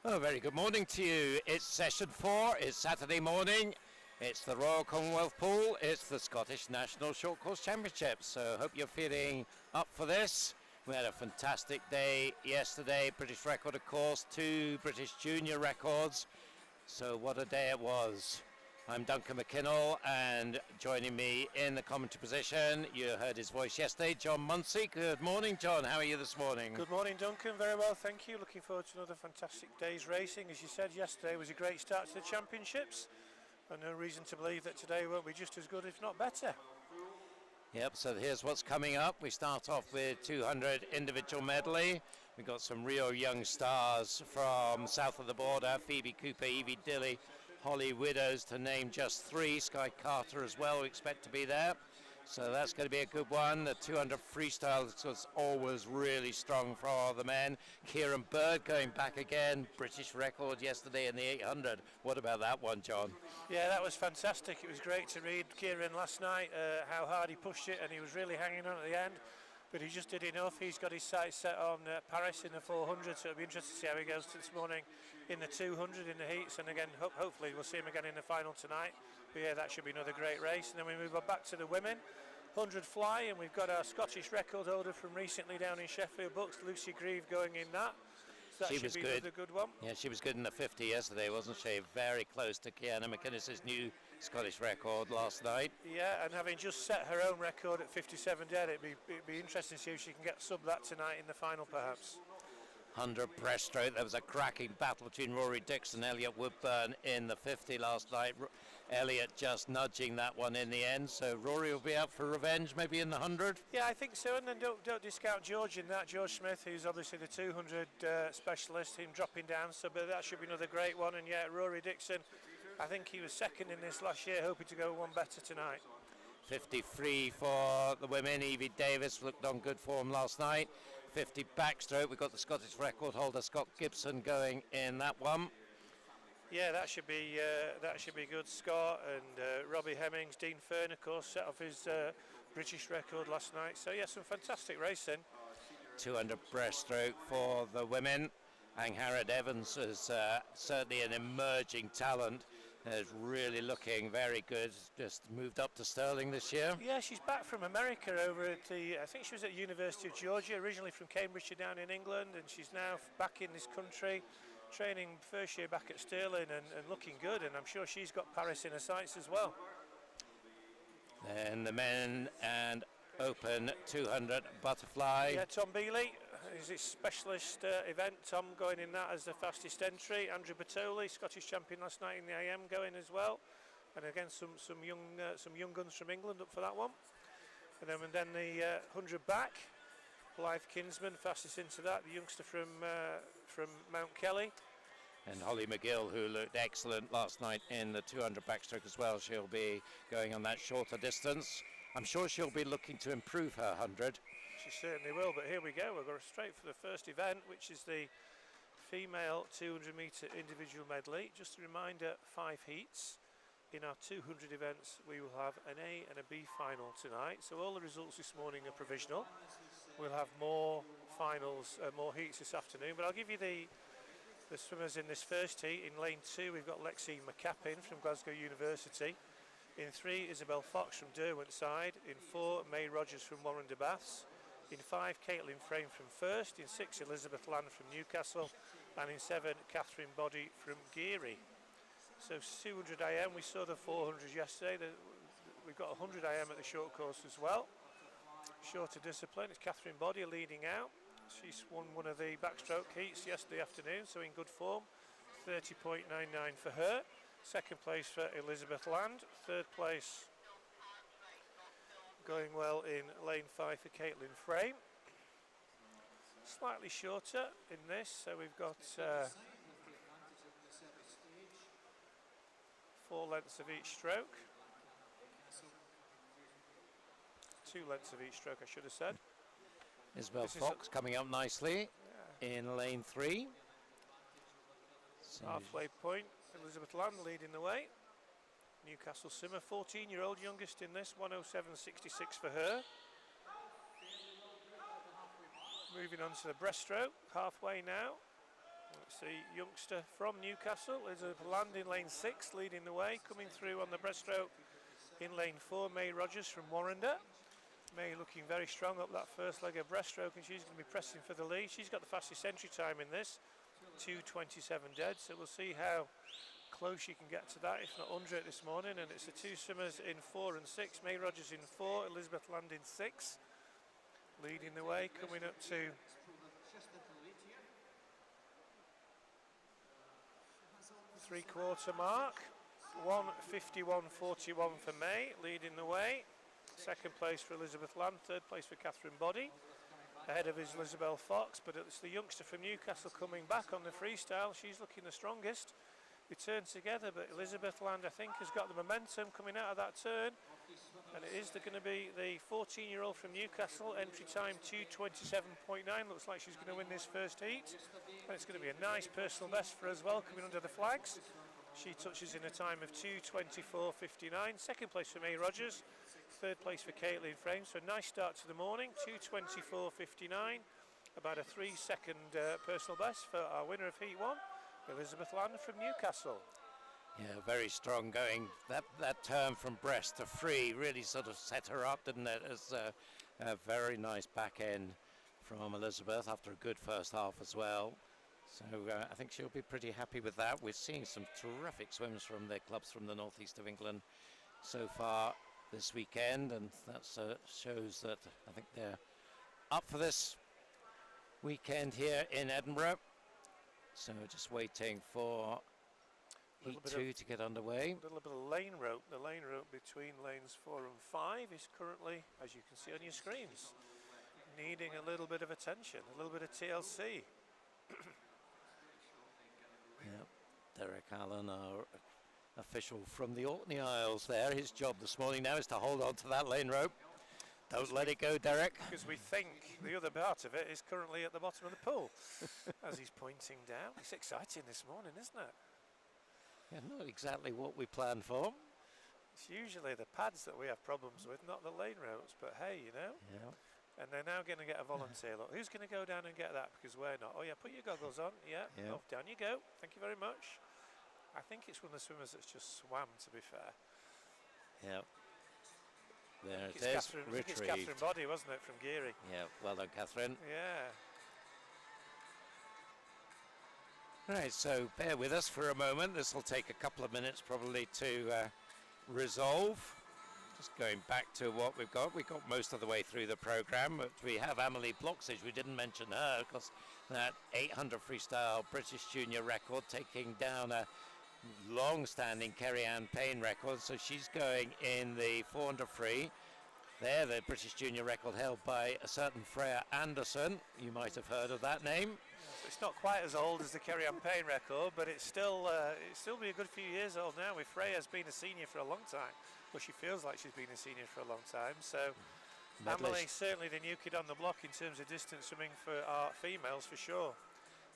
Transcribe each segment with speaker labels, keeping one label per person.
Speaker 1: Oh, very good morning to you. It's session 4, it's Saturday morning, it's the Royal Commonwealth Pool, it's the Scottish National Short Course Championship, so hope you're feeling up for this. We had a fantastic day yesterday, British record of course, 2 British junior records, so what a day it was. I'm Duncan McKinnell, and joining me in the commentary position, you heard his voice yesterday, John Munsey. Good morning, John. How are you this morning?
Speaker 2: Good morning, Duncan. Very well, thank you. Looking forward to another fantastic day's racing. As you said, yesterday was a great start to the championships, and no reason to believe that today won't be just as good, if not better.
Speaker 1: Yep, so here's what's coming up. We start off with 200 individual medley. We've got some real young stars from south of the border, Phoebe Cooper, Evie Dilley, Holly Widows, to name just 3. Sky Carter as well, we expect to be there. So that's going to be a good one. The 200 freestyle was always really strong for all the men. Kieran Bird going back again, British record yesterday in the 800. What about that one, John?
Speaker 2: Yeah, that was fantastic. It was great to read Kieran last night, how hard he pushed it, and he was really hanging on at the end. But he just did enough. He's got his sights set on Paris in the 400, so it'll be interesting to see how he goes this morning in the 200 in the heats. And again, hopefully we'll see him again in the final tonight. But yeah, that should be another great race. And then we move on back to the women. 100 fly, and we've got our Scottish record holder from recently down in Sheffield Bucks, Lucy Grieve, going in that. So that should be another good one.
Speaker 1: Yeah, she was good in the 50 yesterday, wasn't she? Very close to Kiana McInnes's new Scottish record last night.
Speaker 2: Yeah, and having just set her own record at 57 dead, it'd be interesting to see if she can get sub that tonight in the final, perhaps.
Speaker 1: 100 breaststroke. There was a cracking battle between Rory Dixon and Elliot Woodburn in the 50 last night. Elliot just nudging that one in the end, so Rory will be out for revenge maybe in the 100.
Speaker 2: Yeah, I think so, and then don't discount George in that. George Smith, who's obviously the 200 specialist, him dropping down, so but that should be another great one. And yeah, Rory Dixon, I think he was second in this last year, hoping to go one better tonight.
Speaker 1: 53 for the women. Evie Davis looked on good form last night. 50 backstroke. We've got the Scottish record holder Scott Gibson going in that one.
Speaker 2: Yeah, that should be good. Scott and Robbie Hemmings, Dean Fern, of course, set off his British record last night. So yeah, some fantastic racing. 200
Speaker 1: breaststroke for the women. Angharad Evans is certainly an emerging talent. Is really looking very good. Just moved up to Stirling this year.
Speaker 2: Yeah, she's back from America over at I think she was at University of Georgia, originally from Cambridgeshire down in England, and she's now back in this country, training first year back at Stirling and looking good, and I'm sure she's got Paris in her sights as well.
Speaker 1: Then the men and open 200 butterfly.
Speaker 2: Yeah, Tom Bealey is his specialist event. Tom going in that as the fastest entry. Andrew Bertoli, Scottish champion last night in the AM, going as well. And again, some young guns from England up for that one. And then the 100 back. Blythe Kinsman, fastest into that. The youngster from Mount Kelly.
Speaker 1: And Holly McGill, who looked excellent last night in the 200 backstroke as well. She'll be going on that shorter distance. I'm sure she'll be looking to improve her 100.
Speaker 2: She certainly will, but here we go. We'll go straight for the first event, which is the female 200 metre individual medley. Just a reminder, 5 heats. In our 200 events, we will have an A and a B final tonight. So all the results this morning are provisional. We'll have more finals, more heats this afternoon, but I'll give you the swimmers in this first heat. In lane 2, we've got Lexi McCappin from Glasgow University. In 3, Isabel Fox from Derwent side. In 4, May Rogers from Warren de Baths. In 5, Caitlin Frame from First. In 6, Elizabeth Land from Newcastle. And in 7, Catherine Boddy from Geary. So 200 IM, we saw the 400 yesterday. We've got 100 IM at the short course as well. Shorter discipline, it's Catherine Boddy leading out. She's won one of the backstroke heats yesterday afternoon, so in good form. 30.99 for her. Second place for Elizabeth Land. Third place going well in lane 5 for Caitlin Frame. Slightly shorter in this, so we've got 4 lengths of each stroke. 2 lengths of each stroke, I should have said.
Speaker 1: Isabel Fox coming up nicely in lane 3.
Speaker 2: So halfway point, Elizabeth Land leading the way. Newcastle Simmer, 14-year-old youngest in this, 107.66 for her. Moving on to the breaststroke, halfway now. Let's see, youngster from Newcastle is a land in lane 6, leading the way, coming through on the breaststroke in lane 4, May Rogers from Warrender. May looking very strong up that first leg of breaststroke, and she's going to be pressing for the lead. She's got the fastest entry time in this, 2:27 dead, so we'll see how close she can get to that, if not under it this morning. And it's the two swimmers in 4 and 6, May Rogers in 4, Elizabeth Land in 6, leading the way, coming up to three-quarter mark. 1:51.41 for May, leading the way. Second place for Elizabeth Land, third place for Catherine Body. Ahead of is Elizabeth Fox, but it's the youngster from Newcastle coming back on the freestyle. She's looking the strongest. We turn together, but Elizabeth Land, I think, has got the momentum coming out of that turn. And it is going to be the 14-year-old from Newcastle, entry time 2:27.9. Looks like she's going to win this first heat. And it's going to be a nice personal best for her as well, coming under the flags. She touches in a time of 2:24.59. Second place for May Rogers. Third place for Caitlin Frame. So a nice start to the morning, 2:24.59. About a 3-second personal best for our winner of Heat 1, Elizabeth Land from Newcastle.
Speaker 1: Yeah, very strong going. That turn from breast to free really sort of set her up, didn't it? As a very nice back end from Elizabeth after a good first half as well. So I think she'll be pretty happy with that. We're seeing some terrific swims from the clubs from the northeast of England so far this weekend, and that shows that I think they're up for this weekend here in Edinburgh. So just waiting for Heat 2 to get underway.
Speaker 2: A little bit of lane rope. The lane rope between lanes 4 and 5 is currently, as you can see on your screens, needing a little bit of attention, a little bit of TLC.
Speaker 1: Yep. Derek Allen, our official from the Orkney Isles there. His job this morning now is to hold on to that lane rope. Don't let it go, Derek.
Speaker 2: Because we think the other part of it is currently at the bottom of the pool, as he's pointing down. It's exciting this morning, isn't it?
Speaker 1: Yeah, not exactly what we planned for.
Speaker 2: It's usually the pads that we have problems with, not the lane ropes, but hey, you know.
Speaker 1: Yeah.
Speaker 2: And they're now going to get a volunteer. Look, who's going to go down and get that? Because we're not. Oh yeah, put your goggles on. Yeah.
Speaker 1: Yeah.
Speaker 2: Oh, down you go. Thank you very much. I think it's one of the swimmers that's just swam, to be fair.
Speaker 1: Yeah. There it is.
Speaker 2: Catherine, I think it's
Speaker 1: Retrieved.
Speaker 2: Catherine Body, wasn't it, from Geary?
Speaker 1: Yeah, well done, Catherine.
Speaker 2: Yeah.
Speaker 1: Right, so bear with us for a moment. This will take a couple of minutes probably to resolve. Just going back to what we've got most of the way through the program, but we have Amelie Bloxage. We didn't mention her because that 800 freestyle British junior record, taking down a long-standing Kerry-Ann Payne record. So she's going in the 400 free. There, the British junior record held by a certain Freya Anderson. You might have heard of that name.
Speaker 2: It's not quite as old as the Kerry-Ann Payne record, but it's still be a good few years old now. With Freya's been a senior for a long time. Well, she feels like she's been a senior for a long time. So Amelie certainly the new kid on the block in terms of distance swimming for our females for sure.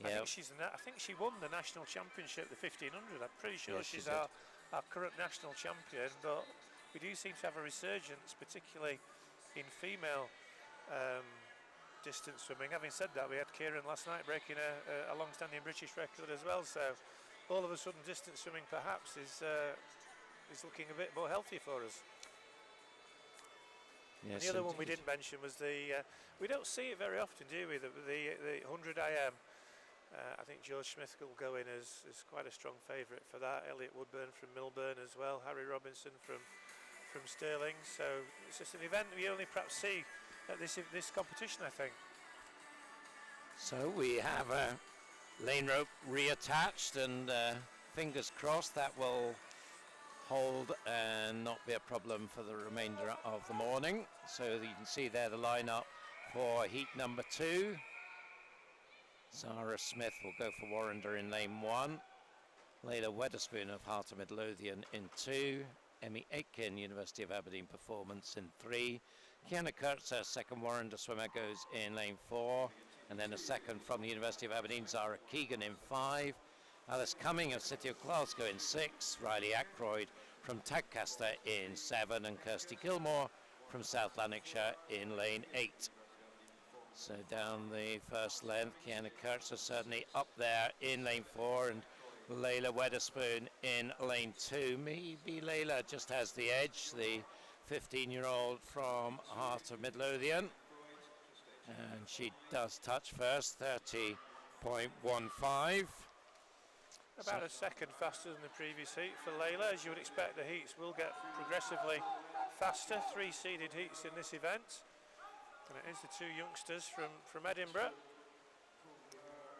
Speaker 1: Yeah.
Speaker 2: I think she won the national championship, the 1500. I'm pretty sure
Speaker 1: Yes,
Speaker 2: she's our current national champion. But we do seem to have a resurgence, particularly in female distance swimming. Having said that, we had Kieran last night breaking a long-standing British record as well. So all of a sudden, distance swimming perhaps is looking a bit more healthy for us.
Speaker 1: Yes,
Speaker 2: and the other one we didn't mention was the we don't see it very often, do we? The 100 IM. I think George Smith will go in as quite a strong favourite for that. Elliot Woodburn from Milburn as well. Harry Robinson from Stirling. So it's just an event we only perhaps see at this competition, I think.
Speaker 1: So we have a lane rope reattached, and fingers crossed that will hold and not be a problem for the remainder of the morning. So you can see there the lineup for heat number 2. Sarah Smith will go for Warrender in lane 1. Layla Weatherspoon of Heart of Midlothian in 2. Emmy Aitken, University of Aberdeen Performance in 3. Kiana Kurtz, our second Warrender swimmer, goes in lane 4. And then a second from the University of Aberdeen, Zara Keegan in 5. Alice Cumming of City of Glasgow in 6. Riley Ackroyd from Tadcaster in 7. And Kirsty Gilmore from South Lanarkshire in lane 8. So down the first length, Kiana Kurtz are certainly up there in lane 4, and Layla Weatherspoon in lane 2. Maybe Layla just has the edge, the 15-year-old from Heart of Midlothian. And she does touch first, 30.15.
Speaker 2: About a second faster than the previous heat for Layla. As you would expect, the heats will get progressively faster. 3 seeded heats in this event. And it is the 2 youngsters from Edinburgh.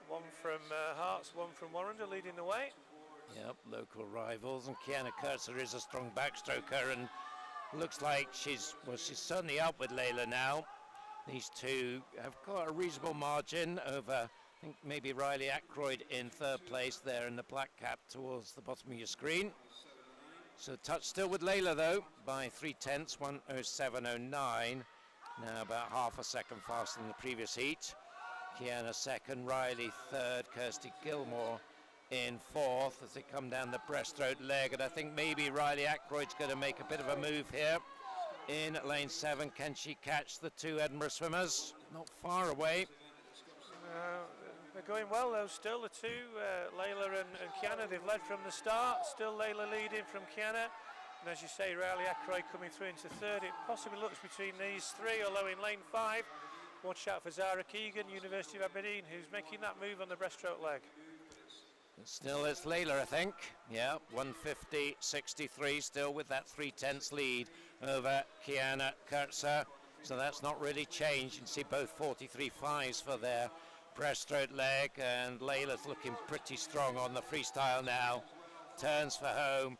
Speaker 2: One from Hearts, one from Warrender leading the way.
Speaker 1: Yep, local rivals. And Kiana Kurtzer is a strong backstroker, and looks like she's certainly up with Layla now. These two have got a reasonable margin over, I think, maybe Riley Ackroyd in 3rd place there in the black cap towards the bottom of your screen. So touch still with Layla though by 0.3, 1:07.09. Now about half a second faster than the previous heat. Kiana 2nd, Riley 3rd, Kirsty Gilmore in 4th as they come down the breaststroke leg. And I think maybe Riley Ackroyd's going to make a bit of a move here. In lane 7, can she catch the 2 Edinburgh swimmers? Not far away.
Speaker 2: They're going well though still, the 2, Layla and Kiana. They've led from the start. Still Layla leading from Kiana. And as you say, Riley Ackroyd coming through into 3rd. It possibly looks between these 3, although in lane 5, watch out for Zara Keegan, University of Aberdeen, who's making that move on the breaststroke leg.
Speaker 1: Still it's Layla, I think. Yeah, 1:50.63 still with that 0.3 lead over Kiana Kurtzer. So that's not really changed. You can see both 43.5s for their breaststroke leg, and Layla's looking pretty strong on the freestyle now. Turns for home.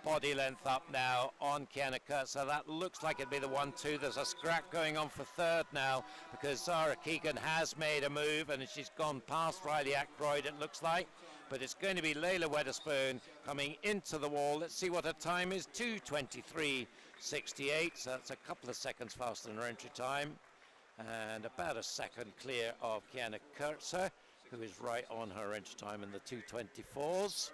Speaker 1: Body length up now on Kiana Kurtzer. That looks like it'd be the 1-2. There's a scrap going on for 3rd now because Zara Keegan has made a move and she's gone past Riley Ackroyd, it looks like. But it's going to be Layla Weatherspoon coming into the wall. Let's see what her time is. 2:23.68. So that's a couple of seconds faster than her entry time. And about a second clear of Kiana Kurtzer, who is right on her entry time in the 2:24s.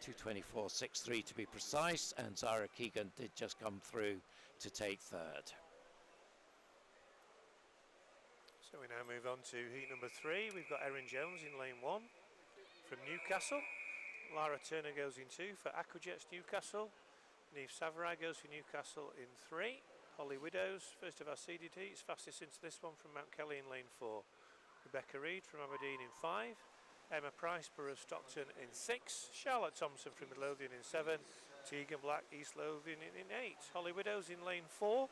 Speaker 1: 2:24.63 to be precise, and Zara Keegan did just come through to take 3rd.
Speaker 2: So we now move on to heat number 3. We've got Erin Jones in lane 1 from Newcastle. Lara Turner goes in 2 for Aquajets Newcastle. Niamh Savarai goes for Newcastle in 3. Holly Widows, first of our seeded heats, fastest into this one from Mount Kelly in lane 4. Rebecca Reid from Aberdeen in 5. Emma Price, Borough Stockton in 6. Charlotte Thompson from Midlothian in 7. Tegan Black, East Lothian in 8. Holly Widows in lane 4.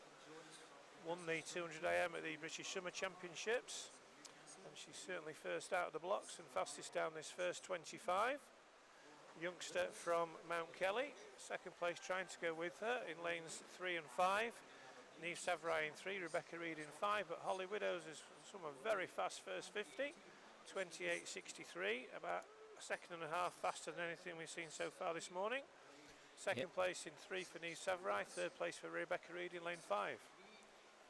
Speaker 2: Won the 200 AM at the British Summer Championships. And she's certainly first out of the blocks and fastest down this first 25. Youngster from Mount Kelly, 2nd place trying to go with her in lanes 3 and 5. Niamh Savarai in 3, Rebecca Reid in 5, but Holly Widows is from a very fast first 50. 28.63, about a second and a half faster than anything we've seen so far this morning. 2nd place in 3 for Niamh Savarai, 3rd place for Rebecca Reid in lane 5.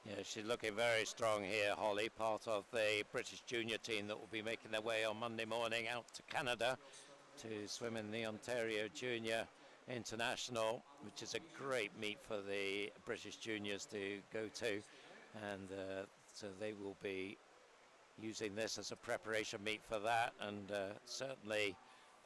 Speaker 1: Yeah, she's looking very strong here, Holly, part of the British junior team that will be making their way on Monday morning out to Canada to swim in the Ontario Junior International, which is a great meet for the British juniors to go to, and so they will be using this as a preparation meet for that, and certainly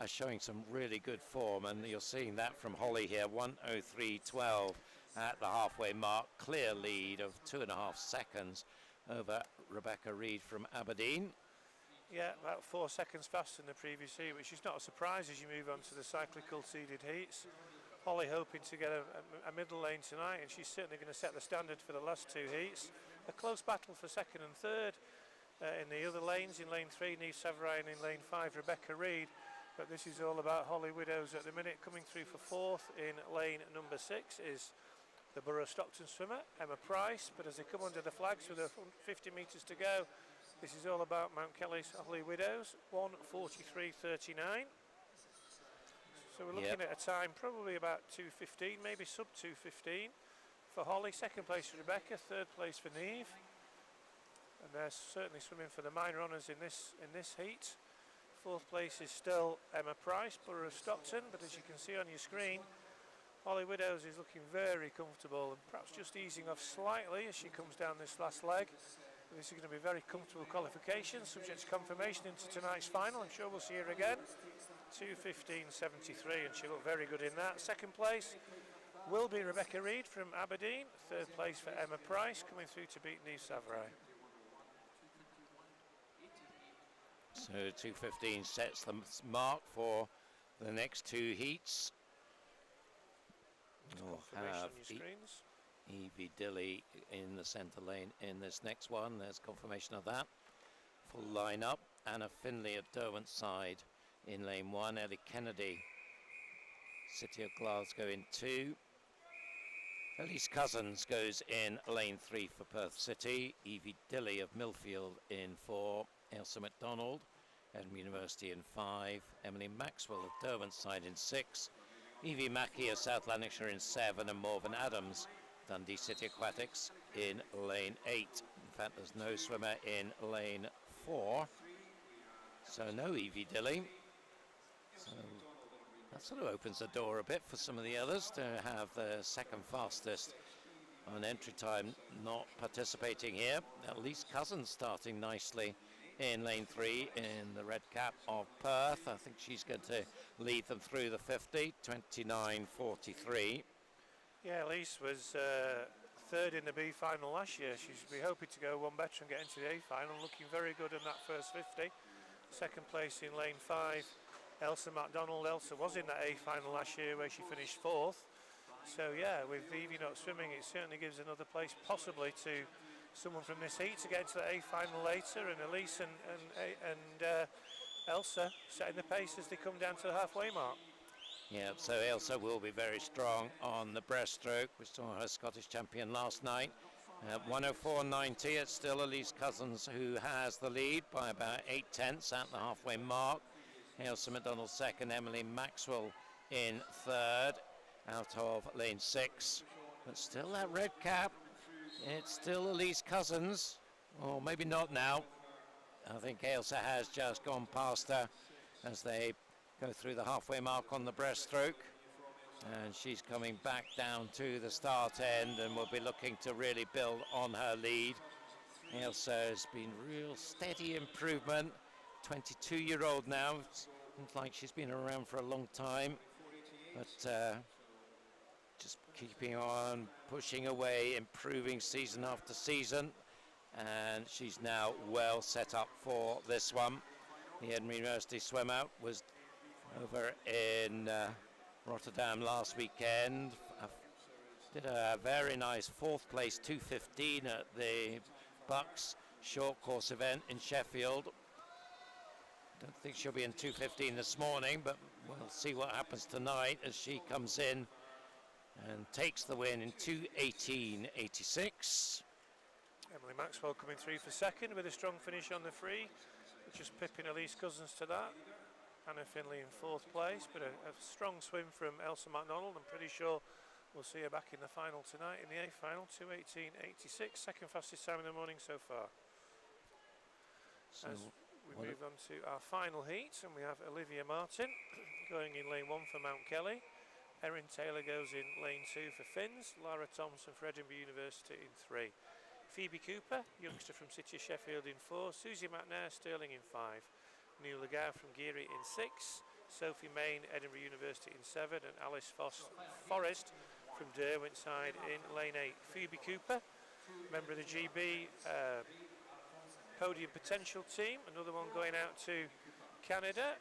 Speaker 1: are showing some really good form, and you're seeing that from Holly here. 1:03.12 at the halfway mark, clear lead of 2.5 seconds over Rebecca Reid from Aberdeen.
Speaker 2: Yeah, about 4 seconds faster than the previous heat, which is not a surprise as you move on to the cyclical seeded heats. Holly hoping to get a middle lane tonight, and she's certainly going to set the standard for the last 2 heats. A close battle for 2nd and 3rd in the other lanes. In lane 3, Niamh Savarai, and in lane 5, Rebecca Reid. But this is all about Holly Widows at the minute. Coming through for 4th in lane number 6 is the Borough Stockton swimmer, Emma Price. But as they come under the flags with 50 metres to go, this is all about Mount Kelly's Holly Widows, 1:43.39. So we're looking at a time probably about 2:15, maybe sub 2:15 for Holly. 2nd place for Rebecca, 3rd place for Niamh. And they're certainly swimming for the minor honours in this heat. 4th place is still Emma Price, Borough of Stockton, but as you can see on your screen, Holly Widows is looking very comfortable and perhaps just easing off slightly as she comes down this last leg. This is going to be a very comfortable qualification, subject to confirmation into tonight's final. I'm sure we'll see her again. 2:15.73, and she looked very good in that. Second place will be Rebecca Reid from Aberdeen. Third place for Emma Price, coming through to beat Niamh Savray.
Speaker 1: So 2:15 sets the mark for the next two heats. We'll have Evie Dilley in the centre lane in this next one. There's confirmation of that. Full line-up. Anna Finlay at Derwent's side in lane 1. Ellie Kennedy, City of Glasgow in 2. Elise Cousins goes in lane 3 for Perth City. Evie Dilley of Millfield in 4. Ailsa MacDonald, Edinburgh University in 5. Emily Maxwell of Derwent's side in 6. Evie Mackey of South Lanarkshire in 7. And Morven Adams, Dundee City Aquatics, in lane 8. In fact, there's no swimmer in lane 4. So no Evie Dilley. So that sort of opens the door a bit for some of the others to have the second fastest on entry time not participating here. At least Cousins starting nicely in lane 3 in the red cap of Perth. I think she's going to lead them through the 50, 29.43.
Speaker 2: Yeah, Elise was third in the B final last year. She's be hoping to go one better and get into the A final, looking very good in that first 50. Second place in lane 5, Ailsa MacDonald. Ailsa was in that A final last year where she finished 4th. So yeah, with Evie not swimming, it certainly gives another place possibly to someone from this heat to get into the A final later, and Elise and Ailsa setting the pace as they come down to the halfway mark.
Speaker 1: Yeah, so Ailsa will be very strong on the breaststroke. We saw her Scottish champion last night. 104.90, it's still Elise Cousins who has the lead by about 8/10 at the halfway mark. Ailsa MacDonald second, Emily Maxwell in third out of lane 6. But still that red cap, it's still Elise Cousins, or maybe not now. I think Ailsa has just gone past her as they go through the halfway mark on the breaststroke. And she's coming back down to the start end and will be looking to really build on her lead. Ailsa has been real steady improvement. 22-year-old now. Looks like she's been around for a long time. But just keeping on, pushing away, improving season after season. And she's now well set up for this one. The Edinburgh University swim-out was over in Rotterdam last weekend. Did a very nice 4th place 2:15 at the Bucks short course event in Sheffield. Don't think she'll be in 2:15 this morning, but we'll see what happens tonight as she comes in and takes the win in 2:18.86.
Speaker 2: Emily Maxwell coming through for second with a strong finish on the free, just pipping Elise Cousins to that. Anna Finlay in 4th place, but a strong swim from Ailsa MacDonald. I'm pretty sure we'll see her back in the final tonight in the A final. 2:18.86, second fastest time in the morning so far. So as we move on to our final heat, and we have Olivia Martin going in lane 1 for Mount Kelly. Erin Taylor goes in lane 2 for Finns. Lara Thompson for Edinburgh University in 3. Phoebe Cooper, youngster from City of Sheffield in 4. Susie McNair, Stirling in 5. Neil Lagarde from Geary in 6. Sophie Main, Edinburgh University in 7. And Alice Forrest from Derwent side in lane 8. Phoebe Cooper, member of the GB Podium Potential team. Another one going out to Canada.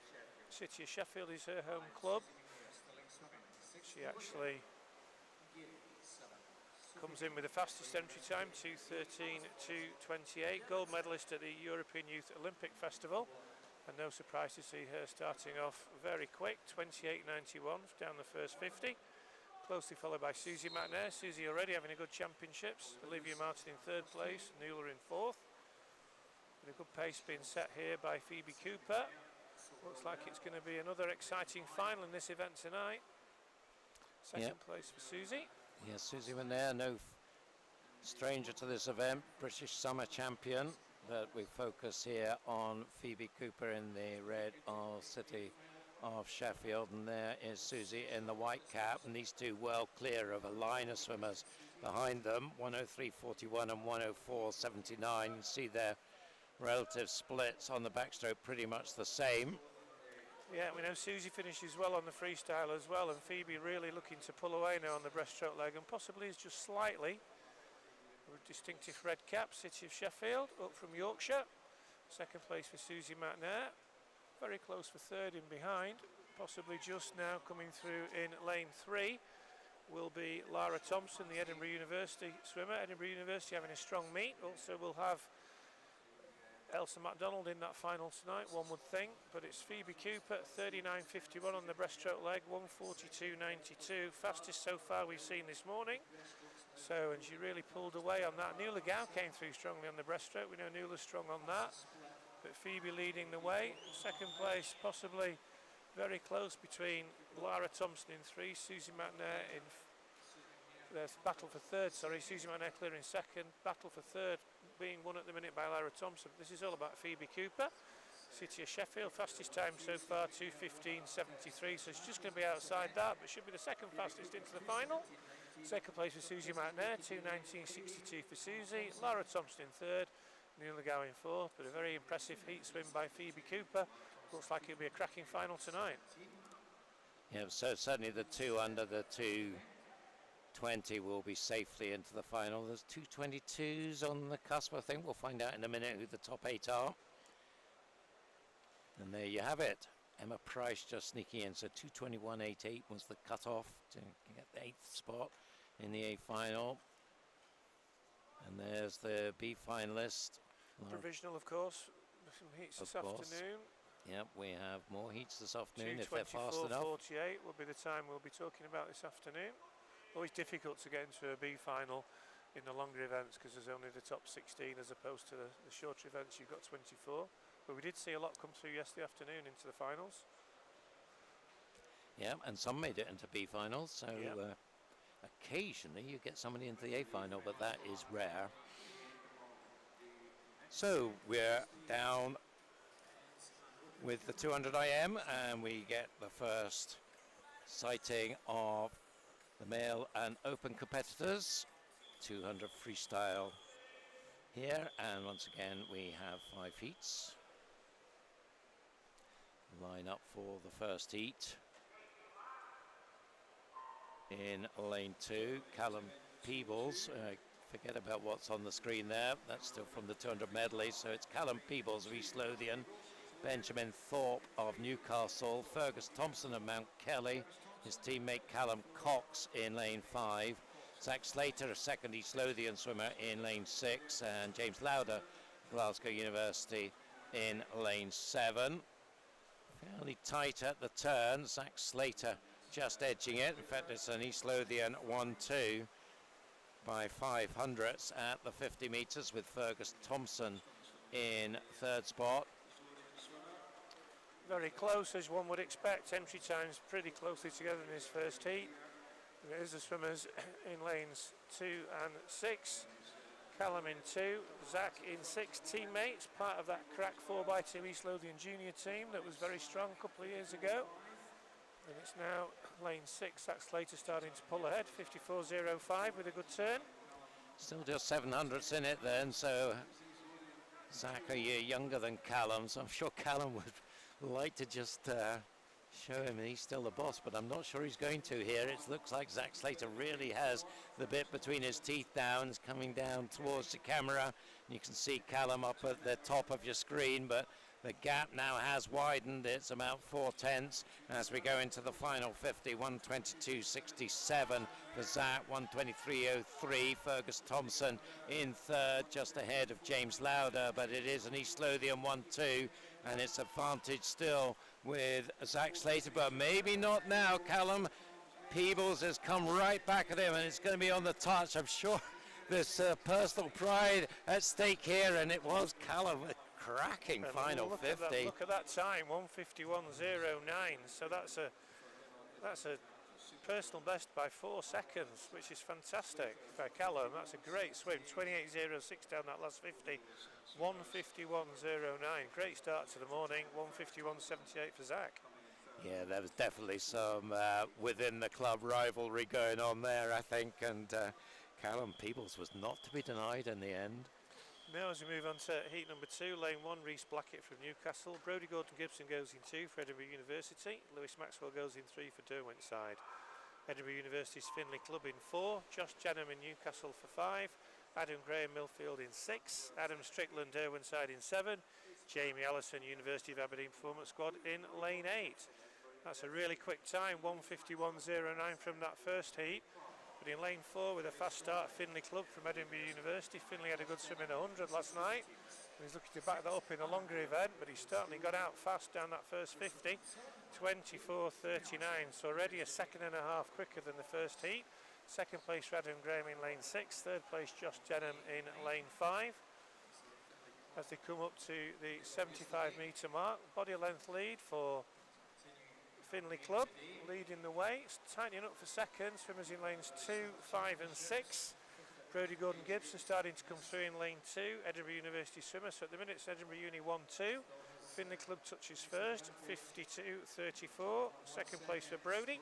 Speaker 2: City of Sheffield is her home club. She actually comes in with the fastest entry time, 2:13.228. Gold medalist at the European Youth Olympic Festival. And no surprise to see her starting off very quick, 28.91 down the first 50. Closely followed by Susie McNair. Susie already having a good championships. Olivia Martin in 3rd place, Nuala in 4th. With a good pace being set here by Phoebe Cooper. Looks like it's going to be another exciting final in this event tonight. Second place for Susie.
Speaker 1: Yes, Susie McNair, no stranger to this event, British summer champion. But we focus here on Phoebe Cooper in the red of City of Sheffield, and there is Susie in the white cap, and these two well clear of a line of swimmers behind them, 103.41 and 104.79. You see their relative splits on the backstroke pretty much the same.
Speaker 2: Yeah, we know Susie finishes well on the freestyle as well, and Phoebe really looking to pull away now on the breaststroke leg, and possibly is just slightly. Distinctive red cap, City of Sheffield, up from Yorkshire. Second place for Susie McNair. Very close for third in behind. Possibly just now coming through in lane 3 will be Lara Thompson, the Edinburgh University swimmer. Edinburgh University having a strong meet. Also we'll have Elsa MacDonald in that final tonight, one would think, but it's Phoebe Cooper, 39.51 on the breaststroke leg, 142.92, fastest so far we've seen this morning. So, and she really pulled away on that. Nuala Gow came through strongly on the breaststroke. We know Nuala's strong on that, but Phoebe leading the way. Second place, possibly very close between Lara Thompson in 3, Susie McNair in battle for third, Susie McNair clear in second, battle for third being won at the minute by Lara Thompson. This is all about Phoebe Cooper, City of Sheffield, fastest time so far 2:15.73, so she's just going to be outside that, but should be the second fastest into the final. Second place for Susie McNair, 2:19.62 for Susie, Lara Thompson in third, Nuala Gow in fourth, but a very impressive heat swim by Phoebe Cooper. Looks like it'll be a cracking final tonight.
Speaker 1: Yeah, so certainly the two under the 2:20 will be safely into the final. There's 2:22s on the cusp, I think. We'll find out in a minute who the top 8 are. And there you have it. Emma Price just sneaking in, so 2:21.88 was the cut-off to get the 8th spot in the A final. And there's the B finalist.
Speaker 2: Provisional, of course. Some heats this afternoon.
Speaker 1: Yep, we have more heats this afternoon if they're fast enough.
Speaker 2: 2:24.48 will be the time we'll be talking about this afternoon. Always difficult to get into a B final in the longer events because there's only the top 16 as opposed to the shorter events. You've got 24. But we did see a lot come through yesterday afternoon into the finals.
Speaker 1: Yeah, and some made it into B finals, so
Speaker 2: yep.
Speaker 1: Occasionally you get somebody into the A final, but that is rare. So we're down with the 200 IM, and we get the first sighting of the male and open competitors. 200 freestyle here, and once again we have 5 heats. Line up for the first heat. In lane 2, Callum Peebles. Forget about what's on the screen there. That's still from the 200 medley. So it's Callum Peebles of East Lothian, Benjamin Thorpe of Newcastle, Fergus Thompson of Mount Kelly, his teammate Callum Cox in lane 5, Zach Slater, a second East Lothian swimmer, in lane 6, and James Lauder, Glasgow University, in lane 7. Fairly tight at the turn. Zach Slater just edging it. In fact, it's an East Lothian 1-2 by 500ths at the 50 metres, with Fergus Thompson in third spot.
Speaker 2: Very close, as one would expect. Entry times pretty closely together in this first heat. There's the swimmers in lanes 2 and 6. Callum in 2, Zach in 6, teammates, part of that crack 4x2 East Lothian junior team that was very strong a couple of years ago. And it's now lane 6, Zach Slater starting to pull ahead, 54.05 with a good turn.
Speaker 1: Still just 700ths in it then, so Zach a year younger than Callum, so I'm sure Callum would like to just show him he's still the boss, but I'm not sure he's going to here. It looks like Zach Slater really has the bit between his teeth down, is coming down towards the camera. You can see Callum up at the top of your screen, but the gap now has widened. It's about 4/10 as we go into the final 50. 1:22.67 for Zach, 1:23.03. Fergus Thompson in third, just ahead of James Lauder, but it is an East Lothian 1-2, and it's advantage still with Zach Slater, but maybe not now. Callum Peebles has come right back at him, and it's going to be on the touch. I'm sure there's personal pride at stake here, and it was Callum. Cracking and final 50.
Speaker 2: Look at that time, 1:51.09. So that's a personal best by 4 seconds, which is fantastic for Callum. That's a great swim. 28.06 down that last 50. 1:51.09. Great start to the morning. 1:51.78 for Zach.
Speaker 1: Yeah, there was definitely some within the club rivalry going on there, I think, and Callum Peebles was not to be denied in the end.
Speaker 2: Now as we move on to heat number 2, lane 1, Reece Blackett from Newcastle. Brodie Gordon-Gibson goes in 2 for Edinburgh University. Lewis Maxwell goes in 3 for Derwentside. Edinburgh University's Finley Club in 4. Josh Jenham in Newcastle for 5. Adam Graham Millfield in 6. Adam Strickland Derwentside in 7. Jamie Allison University of Aberdeen Performance Squad in lane 8. That's a really quick time, 1:51.09 from that first heat. But in lane 4 with a fast start, Finley Club from Edinburgh University. Finley had a good swim in 100 last night. He's looking to back that up in a longer event, but he certainly got out fast down that first 50, 24.39. So already a second and a half quicker than the first heat. Second place, Adam Graham in lane 6. Third place, Josh Jenham in lane 5. As they come up to the 75-metre mark, body length lead for Finley Club, leading the way. It's tightening up for second. Swimmers in lanes 2, 5 and 6. Brodie Gordon-Gibson starting to come through in lane 2. Edinburgh University swimmer. So at the minute it's Edinburgh Uni 1-2. Finley Club touches first, 52.34. Second place for Brodie.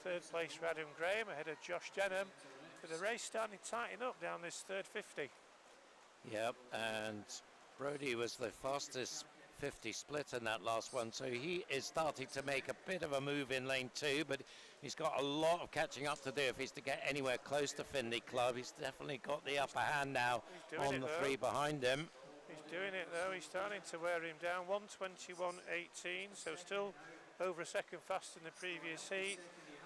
Speaker 2: Third place for Adam Graham ahead of Josh Jenham. But the race starting to tighten up down this third 50.
Speaker 1: Yep, and Brodie was the fastest 50 split in that last one, so he is starting to make a bit of a move in lane 2, but he's got a lot of catching up to do if he's to get anywhere close to Finley Club. He's definitely got the upper hand now on the 3 behind him.
Speaker 2: He's doing it though, he's starting to wear him down. 1:21.18, so still over a second faster than the previous heat.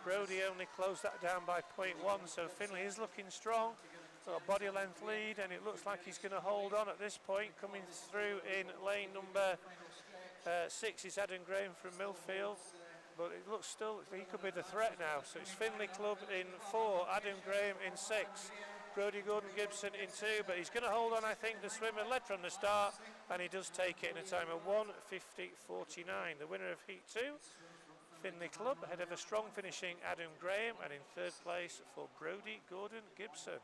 Speaker 2: Brodie only closed that down by 0.1, so Finley is looking strong. Got a body length lead, and it looks like he's going to hold on at this point. Coming through in lane number 6 is Adam Graham from Millfield, but it looks still, he could be the threat now. So it's Finley Club in 4, Adam Graham in 6, Brodie Gordon-Gibson in 2, but he's going to hold on, I think. The swimmer led from the start, and he does take it in a time of 1:50.49. The winner of heat 2, Finley Club, ahead of a strong finishing Adam Graham, and in third place for Brodie Gordon-Gibson.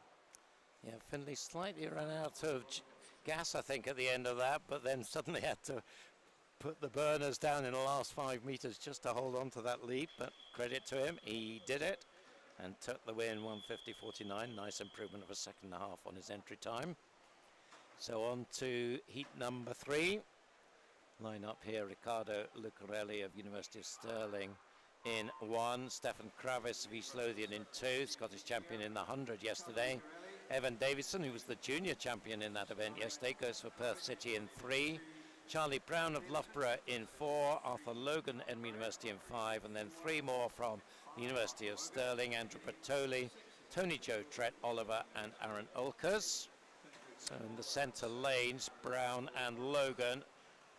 Speaker 1: Yeah, Finley slightly ran out of gas, I think, at the end of that, but then suddenly had to put the burners down in the last 5 metres just to hold on to that lead. But credit to him, he did it and took the win, 1:50.49. Nice improvement of a second and a half on his entry time. So on to heat number 3. Line up here, Riccardo Lucarelli of University of Stirling in 1. Stefan Kravis of East Lothian in 2. Scottish champion in the 100 yesterday. Evan Davidson, who was the junior champion in that event yesterday, goes for Perth City in 3. Charlie Brown of Loughborough in 4. Arthur Logan, Edinburgh University in 5. And then 3 more from the University of Stirling. Andrew Bertoli, Tony Joe Trett, Oliver and Aaron Ulkers. So in the centre lanes, Brown and Logan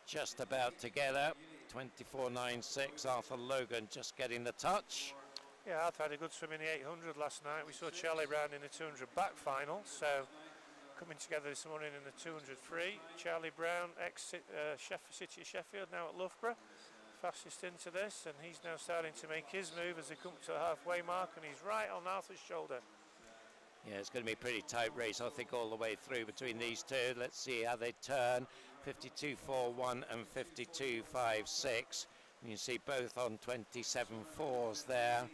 Speaker 1: just about together. 24.96, Arthur Logan just getting the touch.
Speaker 2: Yeah, Arthur had a good swim in the 800 last night. We saw Charlie Brown in the 200 back final, so coming together this morning in the 200 free. Charlie Brown, ex-City of Sheffield, now at Loughborough, fastest into this, and he's now starting to make his move as they come to the halfway mark, and he's right on Arthur's shoulder.
Speaker 1: Yeah, it's going to be a pretty tight race, I think, all the way through between these two. Let's see how they turn. 52.41 and 52.56. You see both on 27.4s there.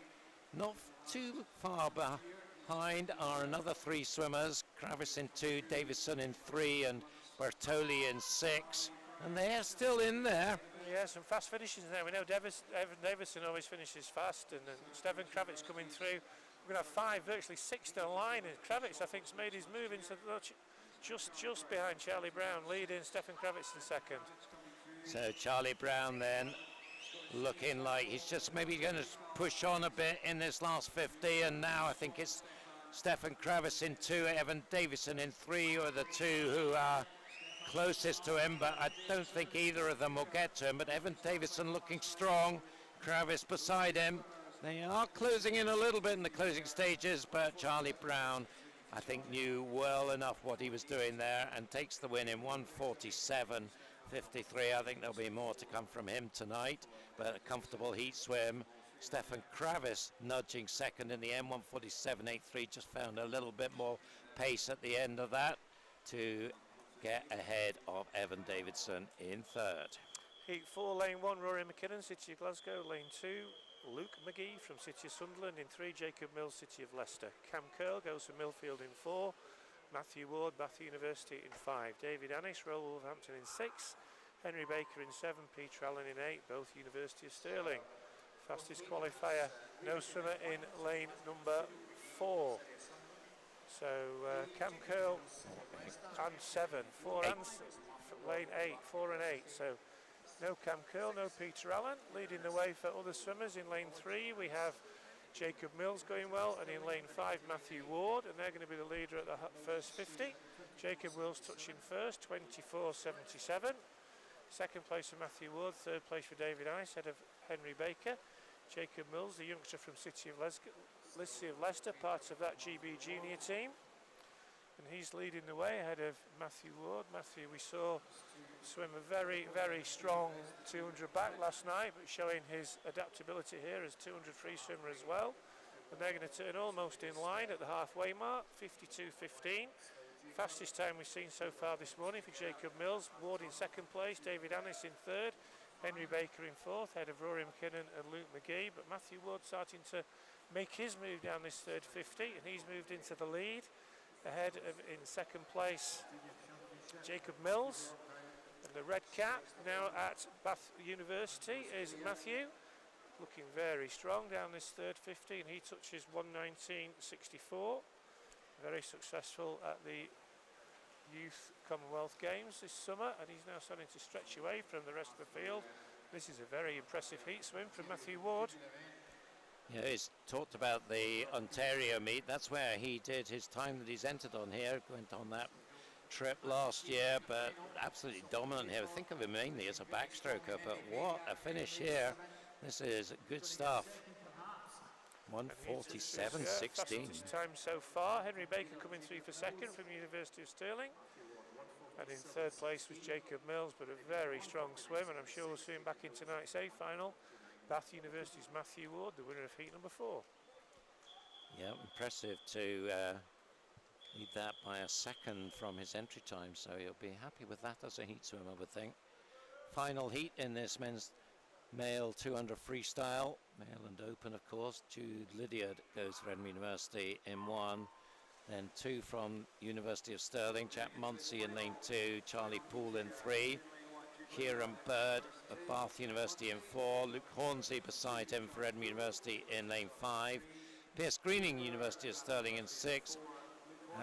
Speaker 1: Not too far behind are another 3 swimmers. Kravis in 2, Davison in 3, and Bertoli in 6. And they are still in there.
Speaker 2: Yeah, some fast finishes there. We know Evan Davison always finishes fast, and then Stefan Kravitz coming through. We're going to have 5, virtually 6 to the line, and Kravitz, I think, has made his move into just behind Charlie Brown, leading Stefan Kravitz in second.
Speaker 1: So Charlie Brown then looking like he's just maybe going to push on a bit in this last 50, and now I think it's Stefan Kravitz in 2, Evan Davison in 3 are the 2 who are closest to him, but I don't think either of them will get to him. But Evan Davison looking strong, Kravitz beside him. They are closing in a little bit in the closing stages, but Charlie Brown, I think, knew well enough what he was doing there and takes the win in 1:47.53. I think there'll be more to come from him tonight, but a comfortable heat swim. Stefan Kravitz nudging second in the end, 1:47.83. Just found a little bit more pace at the end of that to get ahead of Evan Davidson in third.
Speaker 2: Heat 4, lane 1, Rory McKinnon, City of Glasgow. Lane 2, Luke McGee from City of Sunderland. In 3, Jacob Mills, City of Leicester. Cam Curl goes for Millfield in 4. Matthew Ward, Bath University in 5. David Annis, Royal Wolverhampton in 6. Henry Baker in 7. Peter Allen in 8, both University of Stirling. Fastest qualifier, no swimmer in lane number 4. So Cam Curl and 7, 4 and lane 8, 4 and 8. So no Cam Curl, no Peter Allen. Leading the way for other swimmers in lane 3, we have Jacob Mills going well, and in lane 5, Matthew Ward, and they're going to be the leader at the first 50. Jacob Mills touching first, 24.77. Second place for Matthew Ward, third place for David Ice, ahead of Henry Baker. Jacob Mills, the youngster from City of Leicester, part of that GB junior team. And he's leading the way ahead of Matthew Ward. Matthew, we saw swim a very, very strong 200 back last night, but showing his adaptability here as 200 free swimmer as well. And they're going to turn almost in line at the halfway mark, 52.15. Fastest time we've seen so far this morning for Jacob Mills. Ward in second place, David Annis in third, Henry Baker in fourth, ahead of Rory McKinnon and Luke McGee. But Matthew Ward starting to make his move down this third 50, and he's moved into the lead. Ahead of, in second place, Jacob Mills. And the red cap now at Bath University is Matthew, looking very strong down this third 50, and he touches 119.64. Very successful at the Youth Commonwealth Games this summer, and he's now starting to stretch away from the rest of the field. This is a very impressive heat swim from Matthew Ward.
Speaker 1: Yeah, he's talked about the Ontario meet. That's where he did his time that he's entered on here. Went on that trip last year, but absolutely dominant here. Think of him mainly as a backstroker, but what a finish here. This is good stuff. 147.16.
Speaker 2: Fastest time so far. Henry Baker coming through for second from University of Stirling. And in third place was Jacob Mills, but a very strong swim, and I'm sure we'll see him back in tonight's A final. Bath University's Matthew Ward, the winner of heat number 4.
Speaker 1: Yeah, impressive to lead that by a second from his entry time, so he'll be happy with that as a heat swimmer, I would think. Final heat in this men's male 200 freestyle, male and open, of course. Jude Lydiard goes for Edinburgh University in 1, then 2 from University of Stirling, Jack Munsey in lane 2, Charlie Poole in 3, Kieran Bird of Bath University in 4, Luke Hornsey beside him for Edinburgh University in lane 5, Pierce Greening, University of Stirling in 6,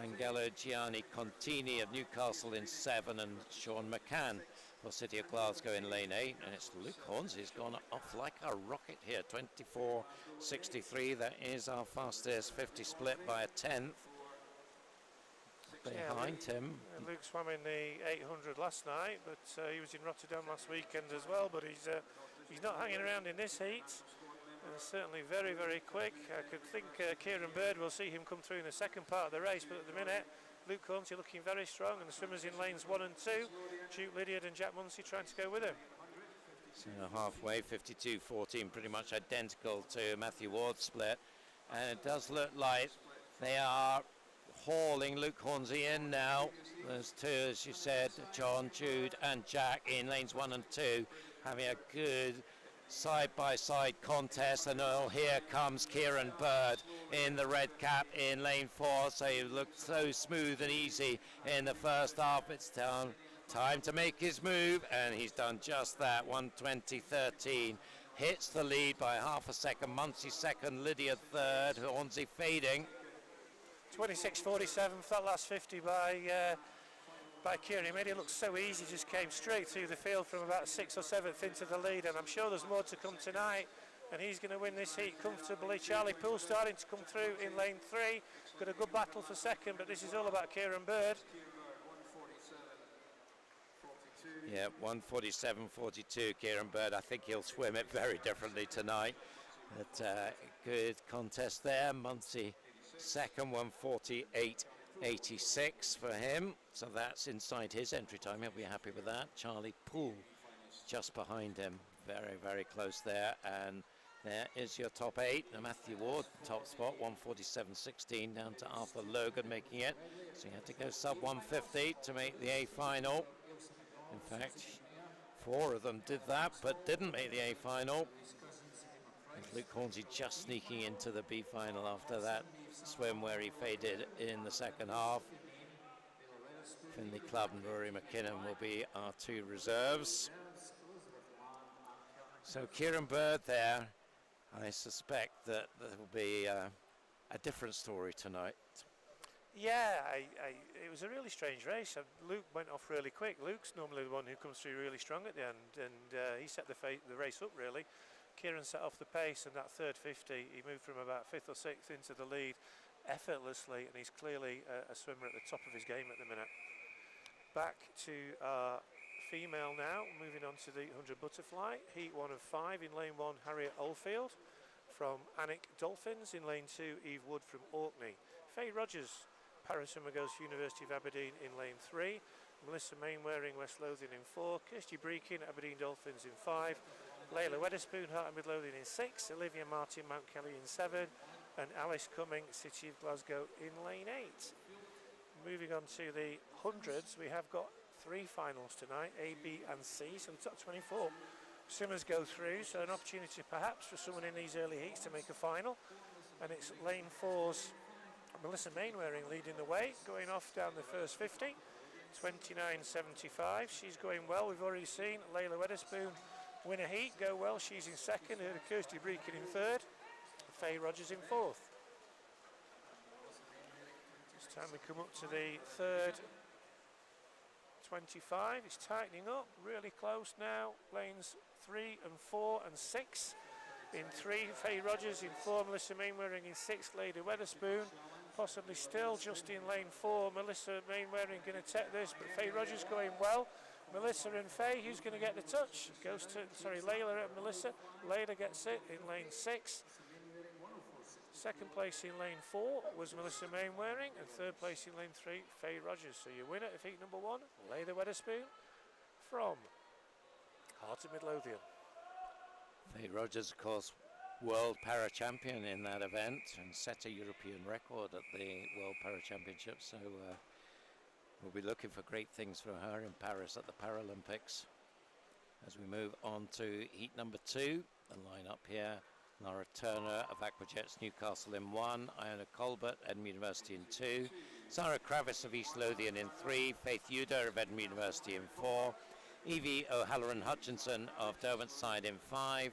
Speaker 1: Angelo Gianni Contini of Newcastle in 7, and Sean McCann for City of Glasgow in lane 8. And it's Luke Hornsey who's gone off like a rocket here, 24.63. That is our fastest 50 split by a tenth. Behind him.
Speaker 2: Luke swam in the 800 last night, but he was in Rotterdam last weekend as well, but he's not hanging around in this heat. Certainly very, very quick. I could think Kieran Bird will see him come through in the second part of the race, but at the minute Luke Hornsey looking very strong, and the swimmers in lanes 1 and 2, Duke Lydiard and Jack Munsey trying to go with him.
Speaker 1: So halfway, 52.14, pretty much identical to Matthew Ward's split, and it does look like they are hauling Luke Hornsey in now. There's 2, as you said, John, Jude and Jack in lanes 1 and 2, having a good side-by-side contest, and here comes Kieran Bird in the red cap in lane 4. So he looked so smooth and easy in the first half. It's time to make his move, and he's done just that. 120.13 hits the lead by half a second. Munsey second, Lydia third, Hornsey fading.
Speaker 2: 26.47 for that last 50 by Kieran. He made it look so easy, just came straight through the field from about 6th or 7th into the lead, and I'm sure there's more to come tonight, and he's going to win this heat comfortably. Charlie Poole starting to come through in lane 3, got a good battle for second, but this is all about Kieran Bird.
Speaker 1: Yeah, 147.42 Kieran Bird. I think he'll swim it very differently tonight, but good contest there. Munsey second, 148.86 for him, so that's inside his entry time. He'll be happy with that. Charlie Poole just behind him, very, very close there. And there is your top 8. Now Matthew Ward, top spot, 147.16, down to Arthur Logan making it. So he had to go sub 150 to make the A final. In fact, 4 of them did that, but didn't make the A final. Luke Hornsey just sneaking into the B final after that swim where he faded in the second half. Finley Clubb and Rory McKinnon will be our two reserves. So Kieran Bird there. I suspect that there will be a different story tonight.
Speaker 2: Yeah, it was a really strange race. Luke went off really quick. Luke's normally the one who comes through really strong at the end, and he set the race up really. Kieran set off the pace, and that third 50, he moved from about 5th or 6th into the lead effortlessly, and he's clearly a swimmer at the top of his game at the minute. Back to our female now, moving on to the 100 butterfly. Heat 1 of 5 in lane 1, Harriet Oldfield from Annick Dolphins. In lane 2, Eve Wood from Orkney. Faye Rogers, Paris Summer goes to University of Aberdeen in lane 3. Melissa Mainwaring, West Lothian in 4. Kirsty Breakin, Aberdeen Dolphins in 5. Layla Weatherspoon, Heart of Midlothian in 6. Olivia Martin, Mount Kelly in 7. And Alice Cumming, City of Glasgow in lane 8. Moving on to the hundreds, we have got 3 finals tonight, A, B and C, so the top 24 swimmers go through, so an opportunity perhaps for someone in these early heats to make a final. And it's lane 4's Melissa Mainwaring leading the way, going off down the first 50, 29.75. She's going well. We've already seen Layla Weatherspoon win a heat, go well. She's in 2nd, Kirsty Breakin in 3rd, Faye Rogers in 4th. This time we come up to the 3rd 25. It's tightening up, really close now. Lanes 3 and 4 and 6. In 3, Faye Rogers. In 4, Melissa Mainwaring. In 6, Lady Weatherspoon. Possibly still just in lane 4. Melissa Mainwaring going to take this, but Faye Rogers going well. Melissa and Faye, who's going to get the touch? Goes to, Layla and Melissa. Layla gets it in lane 6. 2nd place in lane 4 was Melissa Mainwaring, and 3rd place in lane 3, Faye Rogers. So your winner of heat number 1, Layla Weatherspoon from Heart of Midlothian.
Speaker 1: Faye Rogers, of course, world para champion in that event and set a European record at the World Para Championships. So we'll be looking for great things for her in Paris at the Paralympics. As we move on to heat number 2, the lineup here. Laura Turner of Aquajets Newcastle in 1, Iona Colbert, Edinburgh University in 2, Sarah Kravis of East Lothian in 3, Faith Uder of Edinburgh University in 4, Evie O'Halloran Hutchinson of Derwentsside in 5,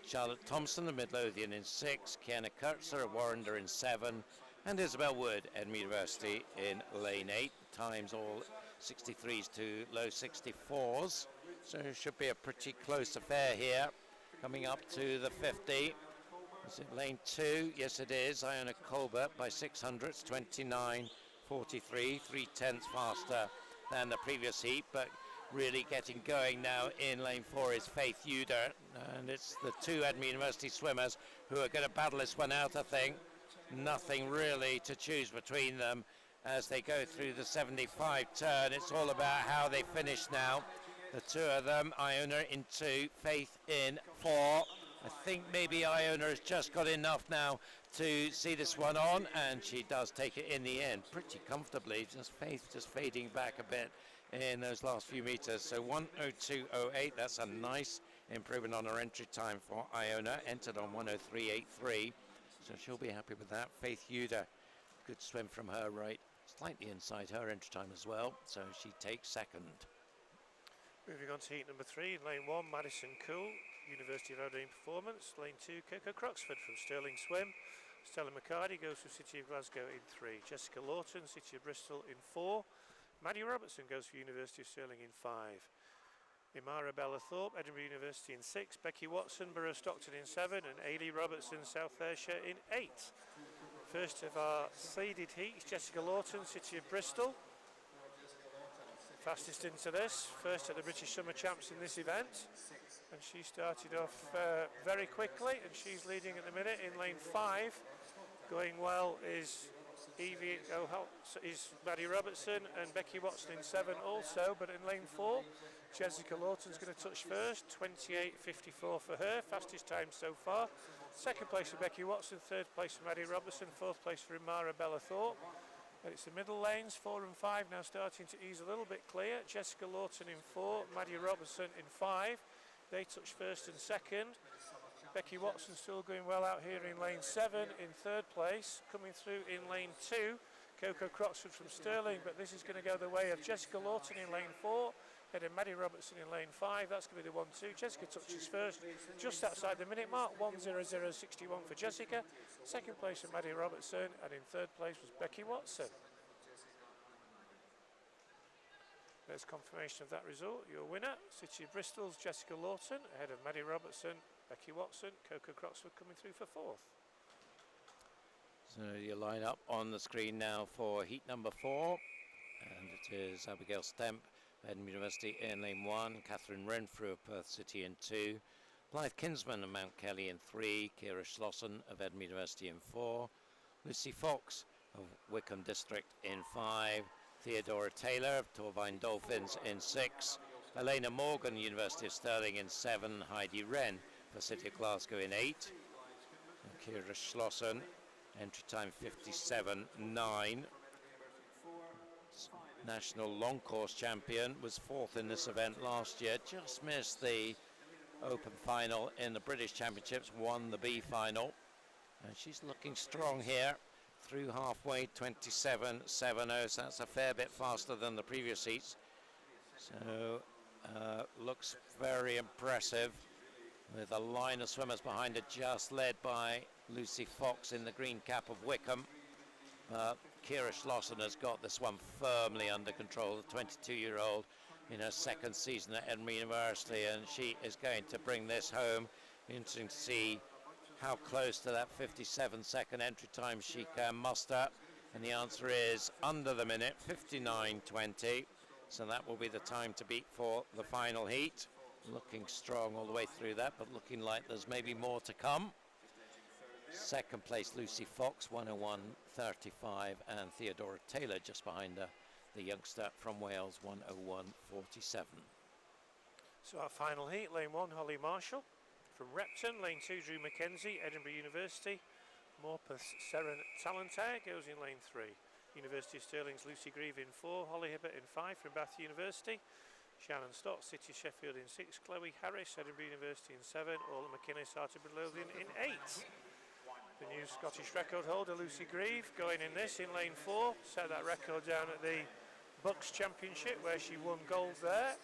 Speaker 1: Charlotte Thompson of Midlothian in 6, Kiana Kurtzer of Warrender in 7, and Isabel Wood, Edinburgh University in lane 8. Times all 63s to low 64s, so it should be a pretty close affair here. Coming up to the 50. Is it lane 2? Yes, it is. Iona Colbert by 600s, 29.43, 3/10 faster than the previous heat, but really getting going now in lane 4 is Faith Uder, and it's the 2 Edinburgh University swimmers who are going to battle this one out, I think. Nothing really to choose between them as they go through the 75 turn. It's all about how they finish now. The 2 of them, Iona in 2, Faith in 4. I think maybe Iona has just got enough now to see this one on, and she does take it in the end pretty comfortably. Just Faith just fading back a bit in those last few meters. So 1:02.08, that's a nice improvement on her entry time for Iona, entered on 1:03.83. So she'll be happy with that. Faith Uder, good swim from her right, slightly inside her entry time as well. So she takes 2nd.
Speaker 2: Moving on to heat number 3, in lane 1, Madison Cool, University of Aberdeen Performance. Lane 2, Coco Croxford from Stirling Swim. Stella McCarty goes to City of Glasgow in 3. Jessica Lawton, City of Bristol in 4. Maddie Robertson goes for University of Stirling in 5. Imara Bella Thorpe, Edinburgh University in 6. Becky Watson, Borough Stockton in 7. And Ailey Robertson, South Ayrshire in 8. First of our seeded heats, Jessica Lawton, City of Bristol. Fastest into this, first at the British Summer Champs in this event, and she started off very quickly, and she's leading at the minute in lane 5. Going well is Maddie Robertson and Becky Watson in 7 also, but in lane 4 Jessica Lawton's going to touch first, 28.54 for her, fastest time so far. 2nd place for Becky Watson, 3rd place for Maddie Robertson, 4th place for Imara Bella Thorpe. And it's the middle lanes, 4 and 5, now starting to ease a little bit clear. Jessica Lawton in 4, Maddie Robertson in 5. They touch 1st and 2nd. Becky Watson still going well out here in lane 7 in 3rd place. Coming through in lane 2, Coco Croxford from Stirling, but this is going to go the way of Jessica Lawton in lane 4, ahead of Maddie Robertson in lane 5. That's going to be the 1-2. Jessica touches first, just outside the minute mark, 1:00:61 for Jessica. 2nd place for Maddie Robertson, and in 3rd place was Becky Watson. There's confirmation of that result. Your winner, City of Bristol's Jessica Lawton, ahead of Maddie Robertson, Becky Watson, Coco Croxford coming through for 4th.
Speaker 1: So you line up on the screen now for heat number 4, and it is Abigail Stemp, Edinburgh University in lane 1, Catherine Renfrew of Perth City in 2, Blythe Kinsman of Mount Kelly in 3, Kira Schlossen of Edinburgh University in 4, Lucy Fox of Wickham District in 5, Theodora Taylor of Torvine Dolphins in 6, Elena Morgan, University of Stirling in 7, Heidi Wren for City of Glasgow in 8, and Kira Schlossen, entry time 57.9. National long course champion, was 4th in this event last year, just missed the open final in the British Championships, won the B final, and she's looking strong here. Through halfway, 27.70, so that's a fair bit faster than the previous heats. So looks very impressive, with a line of swimmers behind her, just led by Lucy Fox in the green cap of Wickham. But Kira Schlossen has got this one firmly under control, the 22-year-old in her 2nd season at Edinburgh University, and she is going to bring this home. Interesting to see how close to that 57-second entry time she can muster, and the answer is under the minute, 59.20, so that will be the time to beat for the final heat. Looking strong all the way through that, but looking like there's maybe more to come. 2nd place Lucy Fox, 1:01.35, and Theodora Taylor just behind her, the youngster from Wales, 1:01.47.
Speaker 2: So our final heat, lane 1, Holly Marshall from Repton, lane 2, Drew Mackenzie, Edinburgh University, Morpeth's Seren Talentire goes in lane 3. University of Stirling's Lucy Grieve in 4, Holly Hibbert in 5 from Bath University, Shannon Stott, City Sheffield in 6, Chloe Harris, Edinburgh University in 7, Orla McKinnon, Sartor Midlothian in 8. The new Scottish record holder, Lucy Grieve, going in this in lane 4, set that record down at the Bucks Championship where she won gold there.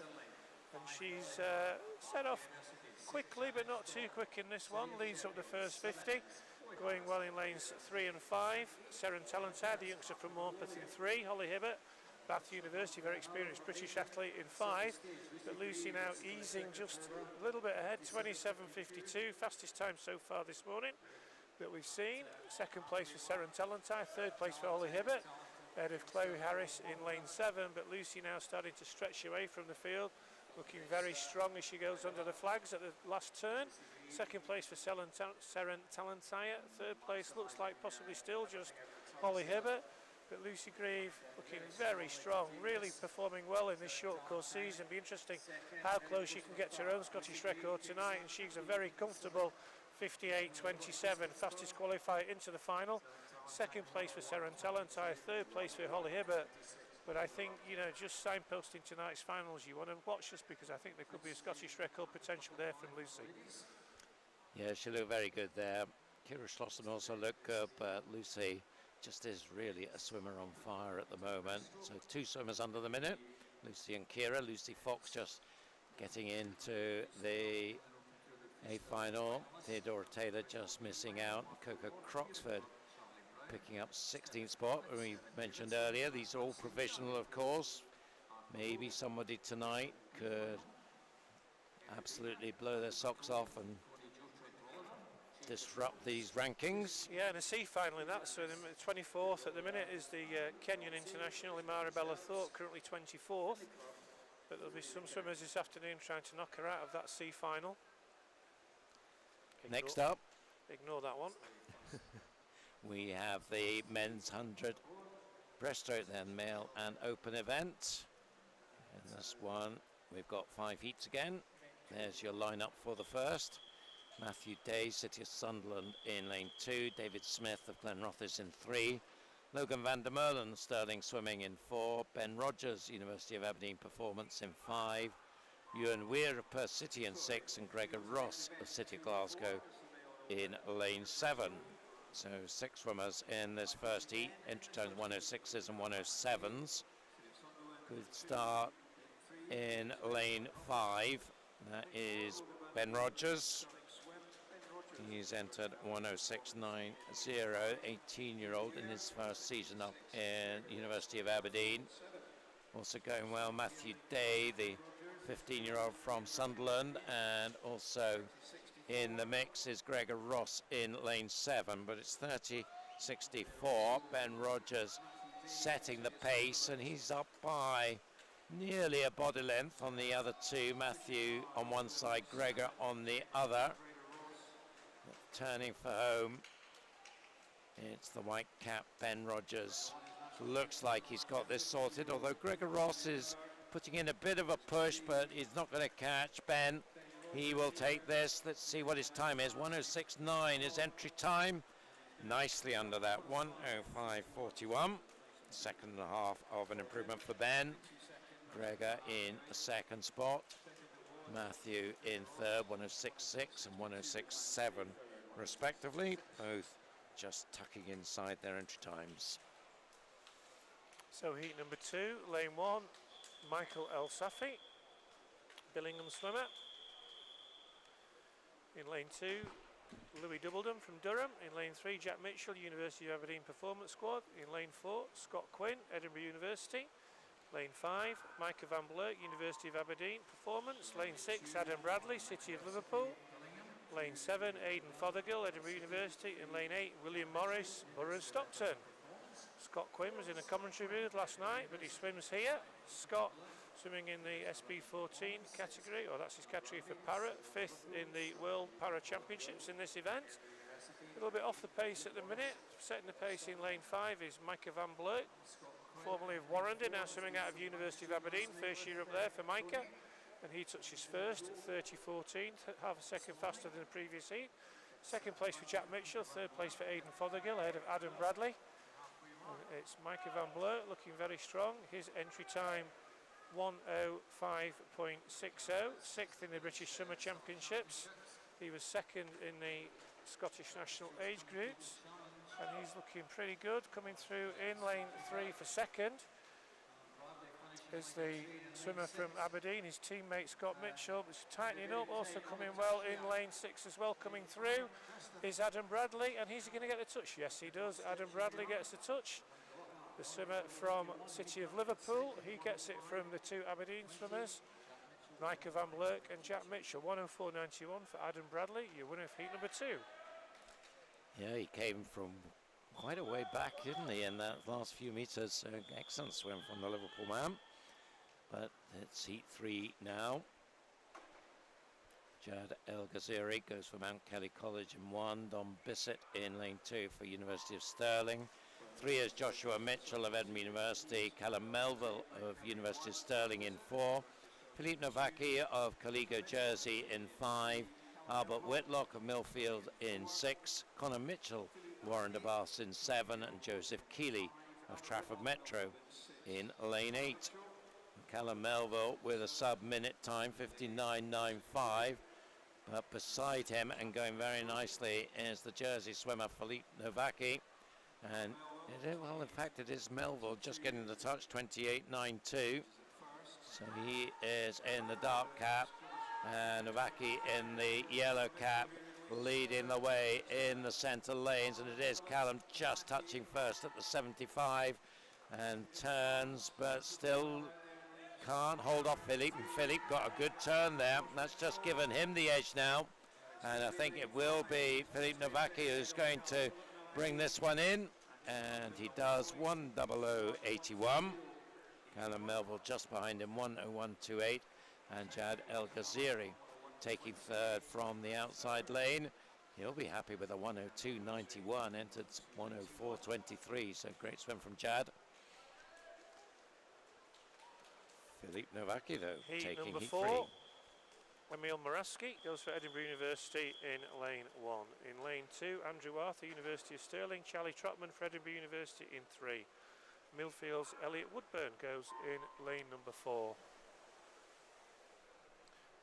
Speaker 2: And she's set off quickly, but not too quick in this one, leads up the first 50. Going well in lanes 3 and 5, Seren Talentire, the youngster from Morpeth in 3, Holly Hibbert, Bath University, very experienced British athlete in 5, but Lucy now easing just a little bit ahead, 27.52, fastest time so far this morning that we've seen. 2nd place for Seren Talentire, 3rd place for Holly Hibbert, ahead of Chloe Harris in lane 7, but Lucy now starting to stretch away from the field, looking very strong as she goes under the flags at the last turn. 2nd place for Seren Talentire, 3rd place looks like possibly still just Holly Hibbert, but Lucy Grieve looking very strong, really performing well in this short course season. Be interesting how close she can get to her own Scottish record tonight, and she's a very comfortable 58.27, fastest qualifier into the final. 2nd place for Seren Talentire, 3rd place for Holly Hibbert. But I think, you know, just signposting tonight's finals, you want to watch this because I think there could be a Scottish record potential there from Lucy.
Speaker 1: Yeah, she looked very good there. Kira Schlossen also looked good, but Lucy just is really a swimmer on fire at the moment. So 2 swimmers under the minute, Lucy and Kira. Lucy Fox just getting into the A final. Theodora Taylor just missing out. Coco Croxford picking up 16th spot. We mentioned earlier, these are all provisional, of course. Maybe somebody tonight could absolutely blow their socks off and disrupt these rankings.
Speaker 2: Yeah, and a C final in that. So the 24th at the minute is the Kenyan International, Imara Bella Thorpe, currently 24th. But there'll be some swimmers this afternoon trying to knock her out of that C final.
Speaker 1: Next up,
Speaker 2: ignore that one.
Speaker 1: we have the men's 100 breaststroke, then male and open event. In this one, we've got 5 heats again. There's your lineup for the first. Matthew Day, City of Sunderland in lane 2. David Smith of Glenrothes in 3. Logan van der Merlen, Stirling Swimming in 4. Ben Rogers, University of Aberdeen Performance in 5. Ewan Weir of Perth City in 6, and Gregor Ross of City of Glasgow in lane 7. So 6 swimmers in this first heat, entry times 106s and 107s. Good start in lane 5. That is Ben Rogers. He's entered 106.90, 18-year-old in his first season up in University of Aberdeen. Also going well, Matthew Day, the 15-year-old from Sunderland, and also in the mix is Gregor Ross in lane 7, but it's 30.64. Ben Rogers setting the pace, and he's up by nearly a body length on the other two. Matthew on one side, Gregor on the other. Turning for home, it's the white cap Ben Rogers. Looks like he's got this sorted, although Gregor Ross is putting in a bit of a push, but he's not going to catch Ben. He will take this. Let's see what his time is. 106.9 is entry time. Nicely under that. 105.41. Second and a half of an improvement for Ben. Gregor in a second spot. Matthew in third, 106.6 and 106.7 respectively. Both just tucking inside their entry times.
Speaker 2: So heat number 2, lane 1, Michael El Safi, Billingham swimmer. In lane 2, Louis Doubledon from Durham. In lane 3, Jack Mitchell, University of Aberdeen Performance Squad. In lane 4, Scott Quinn, Edinburgh University. Lane 5, Micah Van Blurt, University of Aberdeen Performance. Lane 6, Adam Bradley, City of Liverpool. Lane 7, Aidan Fothergill, Edinburgh University. In lane 8, William Morris, Borough Stockton. Scott Quinn was in a commentary booth last night, but he swims here. Scott swimming in the SB14 category, or that's his category for para, 5th in the World Para Championships in this event. A little bit off the pace at the minute. Setting the pace in lane 5 is Micah Van Blurt, formerly of Warrender, now swimming out of University of Aberdeen, first year up there for Micah. And he touches first, 30.14, half a second faster than the previous heat. Second place for Jack Mitchell, third place for Aidan Fothergill, ahead of Adam Bradley. And it's Micah Van Blurt looking very strong. His entry time 105.60, 6th in the British Summer Championships. He was second in the Scottish national age groups, and he's looking pretty good. Coming through in lane 3 for second is the swimmer from Aberdeen, his teammate Scott Mitchell, was tightening up. Also coming well in lane 6 as well, coming through is Adam Bradley, and he's going to get the touch. Yes, he does. Adam Bradley gets the touch. The swimmer from City of Liverpool, he gets it from the two Aberdeen swimmers, Micah Van Blurt and Jack Mitchell. 104.91 for Adam Bradley, your winner of heat number 2.
Speaker 1: Yeah, he came from quite a way back, didn't he, in that last few metres. Excellent swim from the Liverpool man. But it's heat 3 now. Jad El Ghaziri goes for Mount Kelly College in 1. Don Bissett in lane 2 for University of Stirling. 3 is Joshua Mitchell of Edinburgh University. Callum Melville of University of Stirling in 4. Philippe Novacki of Caligo Jersey in 5. Albert Whitlock of Millfield in 6. Connor Mitchell, Warren de Bass in 7. And Joseph Keeley of Trafford Metro in lane 8. Callum Melville with a sub-minute time, 59.95. But beside him and going very nicely is the Jersey swimmer Philippe Novacki. And well, in fact, it is Melville just getting the touch, 28.92. So he is in the dark cap, and Novacki in the yellow cap, leading the way in the centre lanes. And it is Callum just touching first at the 75 and turns, but still can't hold off Philippe. And Philippe got a good turn there. That's just given him the edge now. And I think it will be Philippe Novacki who's going to bring this one in. And he does 100.81. Callum Melville just behind him, 101.28. And Jad El Ghaziri taking third from the outside lane. He'll be happy with a 102.91, entered 104.23. So great swim from Jad. Philippe Novacki, though,
Speaker 2: Heat
Speaker 1: taking
Speaker 2: number
Speaker 1: heat
Speaker 2: 4.
Speaker 1: 3.
Speaker 2: Emil Moraski goes for Edinburgh University in lane 1. In lane 2, Andrew Arthur, University of Stirling. Charlie Trotman for Edinburgh University in 3. Millfield's Elliot Woodburn goes in lane number 4.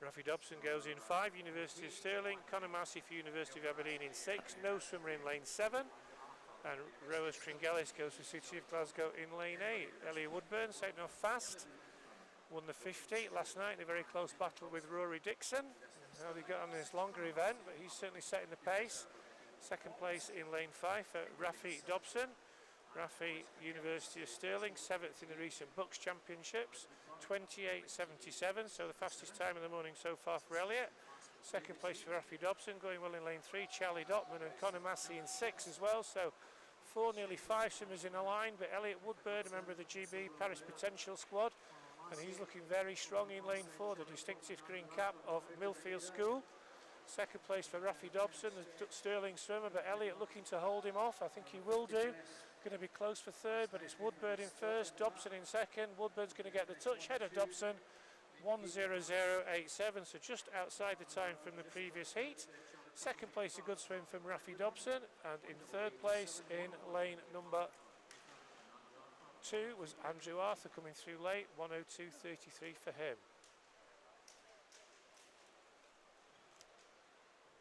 Speaker 2: Rafi Dobson goes in 5, University of Stirling. Conor Massey for University of Aberdeen in 6. No swimmer in lane 7. And Rose Tringelis goes for City of Glasgow in lane 8. Elliot Woodburn setting off fast. Won the 50 last night in a very close battle with Rory Dixon. How they got on this longer event, but he's certainly setting the pace. Second place in lane 5 for Rafi Dobson. Rafi, University of Stirling, 7th in the recent Bucks Championships, 28.77, so the fastest time of the morning so far for Elliot. Second place for Rafi Dobson, going well in lane 3, Charlie Dotman and Conor Massey in 6 as well, so 4, nearly 5 swimmers in a line, but Elliot Woodburn, a member of the GB Paris Potential squad, and he's looking very strong in lane 4, the distinctive green cap of Millfield School. Second place for Rafi Dobson, the Stirling swimmer, but Elliot looking to hold him off. I think he will do. Going to be close for third, but it's Woodburn in first, Dobson in second. Woodburn's going to get the touch ahead of Dobson, 1:00.87, so just outside the time from the previous heat. Second place, a good swim from Rafi Dobson, and in third place in lane number 2 was Andrew Arthur coming through late, 1:02.33 for him.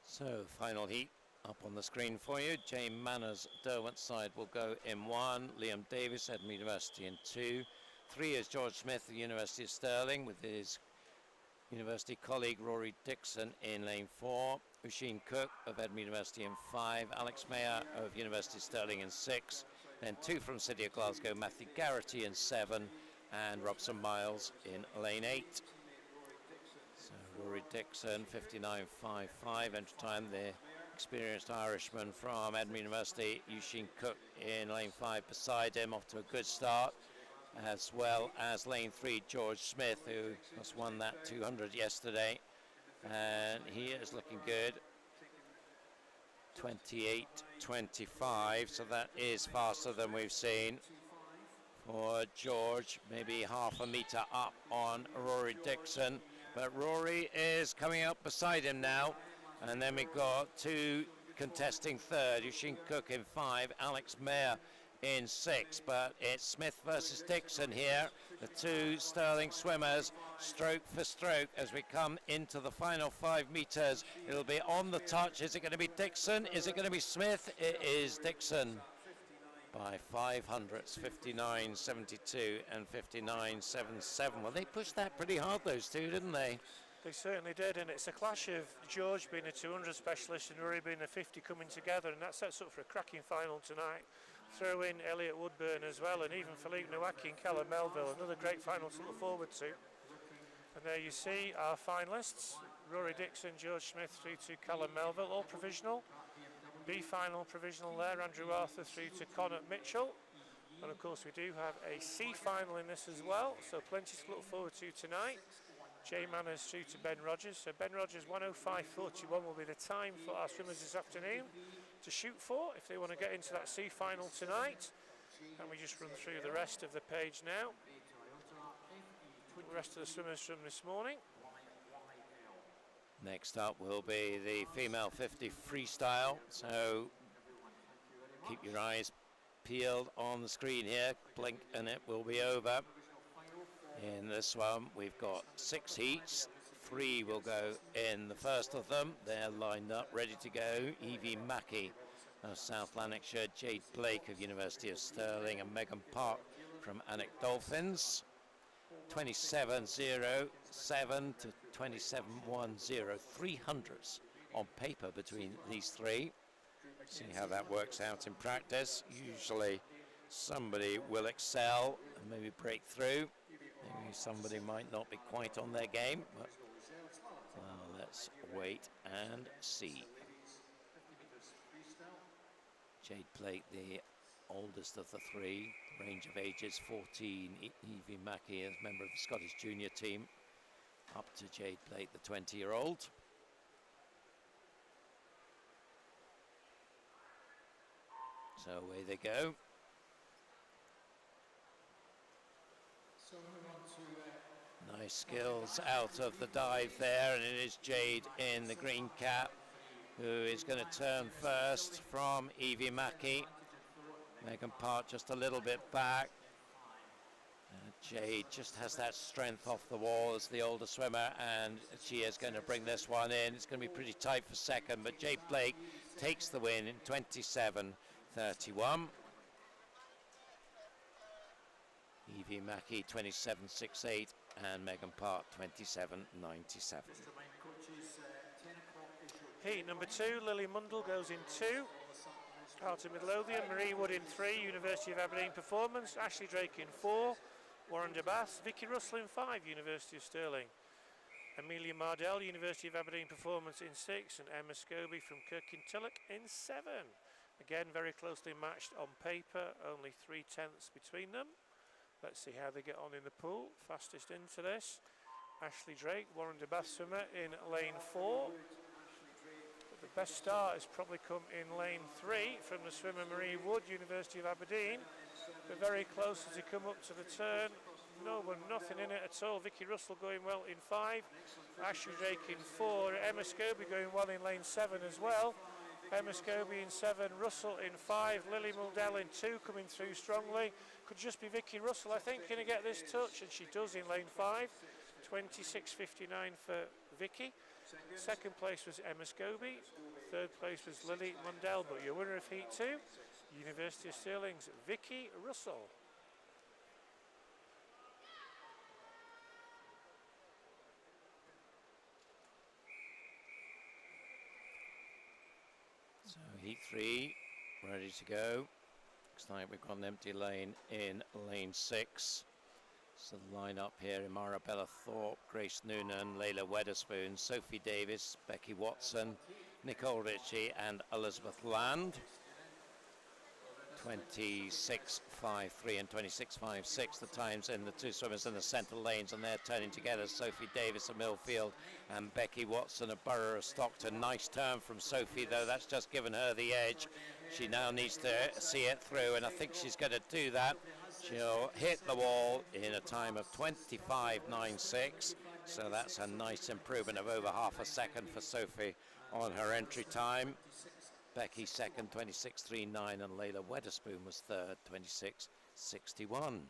Speaker 1: So, final heat up on the screen for you. Jane Manners, Derwent side, will go in 1. Liam Davis, Edinburgh University in 2. 3 is George Smith, the University of Stirling, with his university colleague Rory Dixon in lane 4. Usheen Cook of Edinburgh University in 5. Alex Mayer of University of Stirling in 6. Then 2 from City of Glasgow, Matthew Garrity in 7. And Robson Miles in lane 8. Rory Dixon, 59.55, entry time. The experienced Irishman from Edinburgh University, Usheen Cook in lane 5 beside him, off to a good start, as well as lane 3, George Smith, who just won that 200 yesterday, and he is looking good. 28.25, so that is faster than we've seen for George, maybe half a metre up on Rory Dixon. But Rory is coming up beside him now. And then we've got 2 contesting third. Usheen Cook in 5, Alex Mayer in 6. But it's Smith versus Dixon here. The 2 Stirling swimmers, stroke for stroke, as we come into the final 5 metres. It'll be on the touch. Is it going to be Dixon? Is it going to be Smith? It is Dixon by 500s, 59.72 and 59.77. Well, they pushed that pretty hard, those 2, didn't they?
Speaker 2: They certainly did, and it's a clash of George being a 200 specialist and Rory being a 50 coming together, and that sets up for a cracking final tonight. Throw in Elliot Woodburn as well, and even Philippe Nowacki and Callum Melville, another great final to look forward to. And there you see our finalists, Rory Dixon, George Smith through to Callum Melville, all provisional. B final provisional there, Andrew Arthur through to Connor Mitchell. And of course we do have a C final in this as well, so plenty to look forward to tonight. Jay Manners through to Ben Rogers. So Ben Rogers, 1:05.41 will be the time for our swimmers this afternoon to shoot for if they want to get into that C final tonight. And we just run through the rest of the page now. The rest of the swimmers from this morning.
Speaker 1: Next up will be the female 50 freestyle, so keep your eyes peeled on the screen here, blink and it will be over. In this one we've got 6 heats, 3 will go in the first of them. They're lined up, ready to go. Evie Mackey of South Lanarkshire, Jade Blake of University of Stirling and Megan Park from Alnwick Dolphins. 27.07 to 27.10, 300s on paper between these 3. See how that works out in practice. Usually somebody will excel and maybe break through. Maybe somebody might not be quite on their game, but well, let's wait and see. Jade Blake, the oldest of the 3, range of ages 14. Evie Mackey is member of the Scottish junior team, up to Jade Blake, the 20-year-old. So away they go. Nice skills out of the dive there, and it is Jade in the green cap who is going to turn first from Evie Mackey. Megan Park just a little bit back. Jade just has that strength off the wall as the older swimmer, and she is going to bring this one in. It's going to be pretty tight for second, but Jade Blake takes the win in 27.31. Evie Mackey 27.68 and Megan Park 27.97.
Speaker 2: Heat number 2, Lily Mundell goes in 2. Carter Midlothian, Marie Wood in 3, University of Aberdeen Performance, Ashley Drake in 4, Warren de Bath, Vicky Russell in 5, University of Stirling. Amelia Mardell, University of Aberdeen Performance in 6, and Emma Scobie from Kirkintilloch in 7. Again, very closely matched on paper, only 3/10 between them. Let's see how they get on in the pool. Fastest into this, Ashley Drake, Warren de Bath swimmer in lane 4. The best start has probably come in lane 3 from the swimmer Marie Wood, University of Aberdeen. They're very close as they come up to the turn. Nothing in it at all. Vicky Russell going well in 5. Ashley Drake in 4. Emma Scobie going well in lane 7 as well. Emma Scobie in 7. Russell in 5. Lily Mundell in 2, coming through strongly. Could just be Vicky Russell, I think, going to get this touch, and she does in lane 5. 26.59 for Vicky. Second place was Emma Scobie, third place was Lily Mundell, but your winner of Heat 2, University of Stirling's Vicky Russell.
Speaker 1: So Heat 3, ready to go. Looks like we've got an empty lane in lane 6. So the line-up here: Marabella Thorpe, Grace Noonan, Layla Weatherspoon, Sophie Davis, Becky Watson, Nicole Ritchie and Elizabeth Land. 26.53 and 26.56 the times in the two swimmers in the centre lanes, and they're turning together. Sophie Davis of Millfield and Becky Watson of Borough of Stockton. Nice turn from Sophie, though. That's just given her the edge. She now needs to see it through, and I think she's going to do that. She'll hit the wall in a time of 25.96, so that's a nice improvement of over half a second for Sophie on her entry time. Becky second, 26.39, and Layla Weatherspoon was third, 26.61.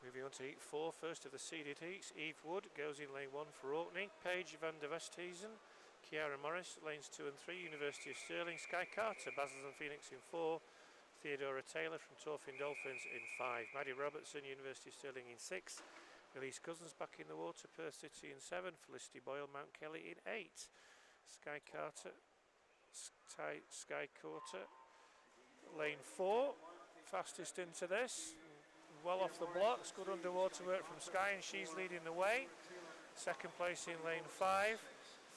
Speaker 2: Moving on to Heat 4, first of the seeded heats. Eve Wood goes in lane 1 for Orkney. Paige van der Westhuizen, Kiara Morris, lanes 2 and 3, University of Stirling. Sky Carter, Basildon and Phoenix in 4. Theodora Taylor from Torfin Dolphins in 5. Maddie Robertson, University of Stirling in 6. Elise Cousins back in the water, Perth City in 7. Felicity Boyle, Mount Kelly in 8. Sky Carter, lane 4, fastest into this. Well off the blocks, good underwater work from Sky, and she's leading the way. Second place in lane 5,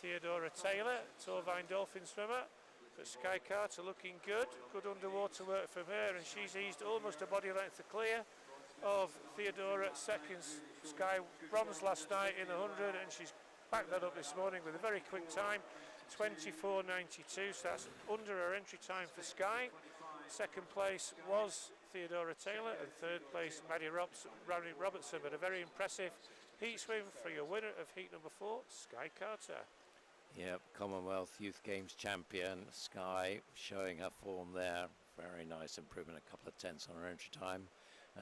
Speaker 2: Theodora Taylor, Torvine Dolphin swimmer. But Sky Carter looking good underwater work from her, and she's eased almost a body length to clear of Theodora. Second, Sky bronze last night in the 100, and she's backed that up this morning with a very quick time, 24.92, so that's under her entry time for Sky. Second place was Theodora Taylor, and third place Maddie Robertson, but a very impressive heat swim for your winner of heat number 4, Sky Carter.
Speaker 1: Yep, Commonwealth Youth Games champion Sky showing her form there. Very nice improvement, a couple of tenths on her entry time.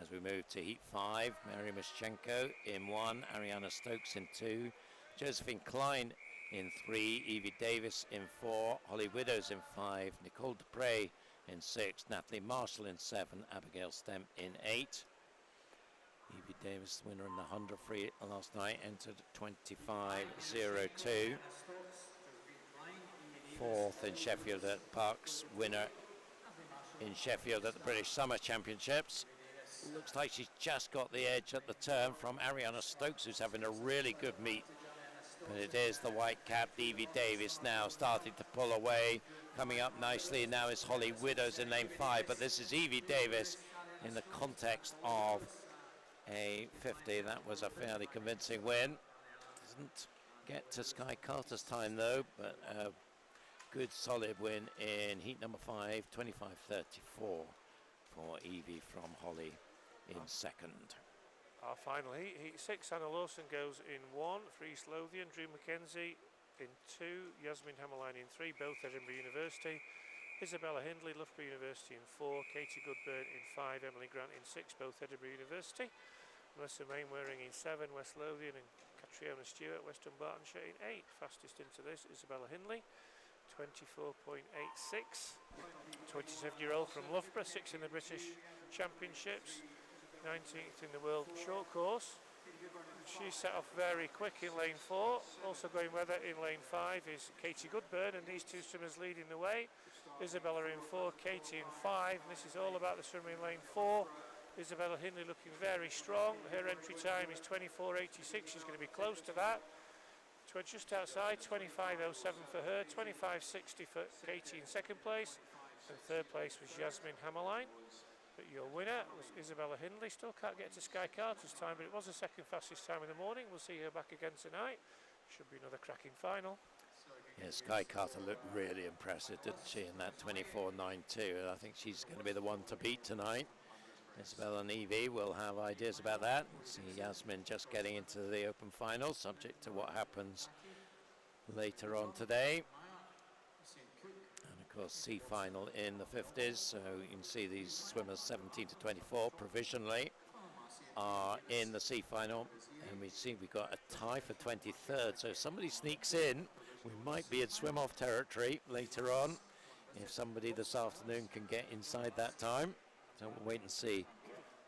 Speaker 1: As we move to Heat 5, Mary Mischenko in 1, Ariana Stokes in 2, Josephine Klein in 3, Evie Davis in 4, Holly Widows in 5, Nicole Dupre in 6, Natalie Marshall in 7, Abigail Stemp in 8. Evie Davis, winner in the 100 free last night, entered 25.02. Fourth in Sheffield at Parks, winner in Sheffield at the British Summer Championships. Looks like she's just got the edge at the turn from Ariana Stokes, who's having a really good meet. But it is the white-capped Evie Davis now starting to pull away. Coming up nicely now is Holly Widows in lane 5, but this is Evie Davis in the context of a 50. That was a fairly convincing win. Doesn't get to Sky Carter's time though, but a good solid win in heat number 5, 25.34 for Evie from Holly in second.
Speaker 2: Our final heat, heat 6, Anna Lawson goes in 1 for East Lothian, Drew McKenzie in 2, Yasmin Hammerline in 3, both Edinburgh University, Isabella Hindley, Loughborough University in 4, Katie Goodburn in 5, Emily Grant in 6, both Edinburgh University. Melissa Mainwaring in 7, West Lothian and Catriona Stewart, West Dumbartonshire in 8. Fastest into this, Isabella Hindley, 24.86. 27-year-old from Loughborough, 6th in the British Championships, 19th in the world short course. She set off very quick in lane 4. Also going with her in lane 5 is Katie Goodburn, and these two swimmers leading the way. Isabella in 4, Katie in 5. And this is all about the swimmer in lane 4. Isabella Hindley looking very strong. Her entry time is 24.86. She's going to be close to that. Just outside, 25.07 for her, 25.60 for Katie in 2nd place. And 3rd place was Yasmin Hammerline. But your winner was Isabella Hindley. Still can't get to Sky Carter's time, but it was the 2nd fastest time in the morning. We'll see her back again tonight. Should be another cracking final.
Speaker 1: Yeah, Sky Carter looked really impressive, didn't she, in that 24.92. I think she's going to be the one to beat tonight. Isabella and Evie will have ideas about that. See Yasmin just getting into the open final, subject to what happens later on today. Of course, C final in the 50s, so you can see these swimmers 17 to 24 provisionally are in the C final, and we see we've got a tie for 23rd, so if somebody sneaks in, we might be in swim off territory later on if somebody this afternoon can get inside that time. So we'll wait and see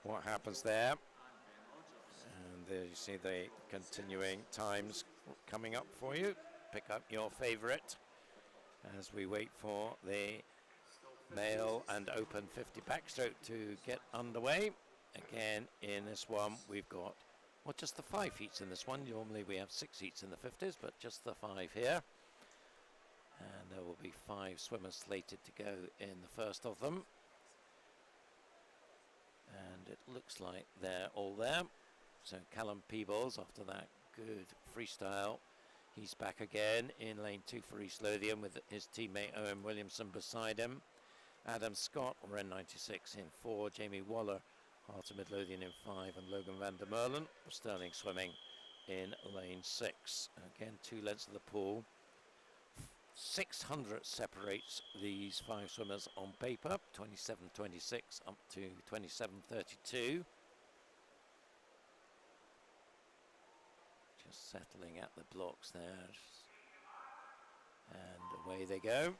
Speaker 1: what happens there. And there you see the continuing times coming up for you. Pick up your favorite as we wait for the male and open 50 backstroke to get underway. Again, in this one, we've got, well, just the 5 heats in this one. Normally we have 6 heats in the 50s, but just the 5 here. And there will be 5 swimmers slated to go in the first of them. And it looks like they're all there. So Callum Peebles, after that good freestyle, he's back again in lane 2 for East Lothian with his teammate Owen Williamson beside him. Adam Scott, Ren 96 in 4, Jamie Waller, Heart of Midlothian in 5, and Logan van der Merlen, Sterling swimming in lane 6. Again, 2 lengths of the pool. 600 separates these 5 swimmers on paper, 27.26 up to 27.32. Just settling at the blocks there. And away they go.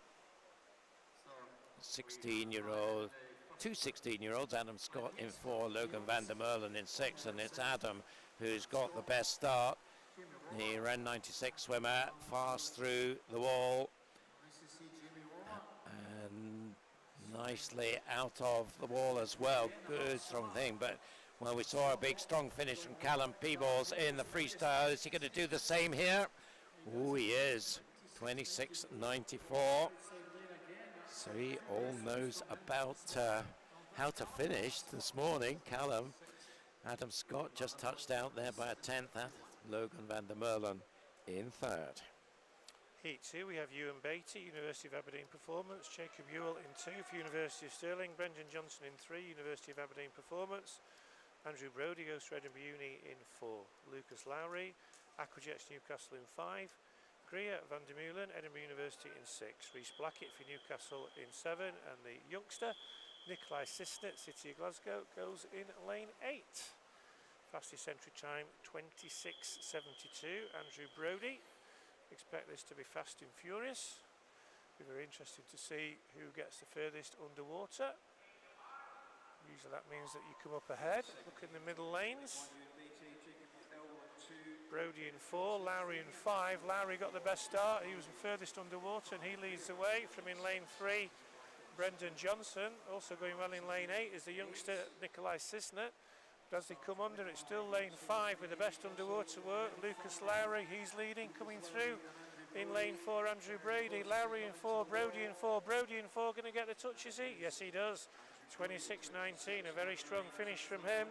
Speaker 1: 16-year-old, 2 16-year-olds, Adam Scott in 4, Logan van der Merlen in 6, and it's Adam who's got the best start. The Ren 96 swimmer fast through the wall and nicely out of the wall as well. Good strong thing, but well, we saw a big strong finish from Callum Peebles in the freestyle. Is he going to do the same here? Oh, he is. 26.94. So he all knows about how to finish this morning. Callum. Adam Scott just touched out there by a 10th. Logan van der Merlen in 3rd.
Speaker 2: Heat 2, we have Ewan Beatty, University of Aberdeen Performance, Jacob Ewell in 2 for University of Stirling, Brendan Johnson in 3, University of Aberdeen Performance, Andrew Brodie goes to Edinburgh Uni in 4, Lucas Lowry, Aquajets Newcastle in 5, Greer van der Meulen, Edinburgh University in 6, Rhys Blackett for Newcastle in 7, and the youngster, Nikolai Sisnet, City of Glasgow, goes in lane 8. Fastest entry time 26.72. Andrew Brodie. Expect this to be fast and furious. Be very interesting to see who gets the furthest underwater. Usually that means that you come up ahead. Look in the middle lanes. Brodie in 4, Lowry in 5. Lowry got the best start. He was the furthest underwater and he leads the way from in lane 3. Brendan Johnson, also going well in lane 8, is the youngster Nikolai Sisnet. As they come under, it's still lane 5 with the best underwater work. Lucas Lowry, he's leading, coming through. In lane 4, Andrew Brady. Lowry in 4, Brodie in 4. Brodie in 4, going to get the touch, is he? Yes, he does. 26.19, a very strong finish from him.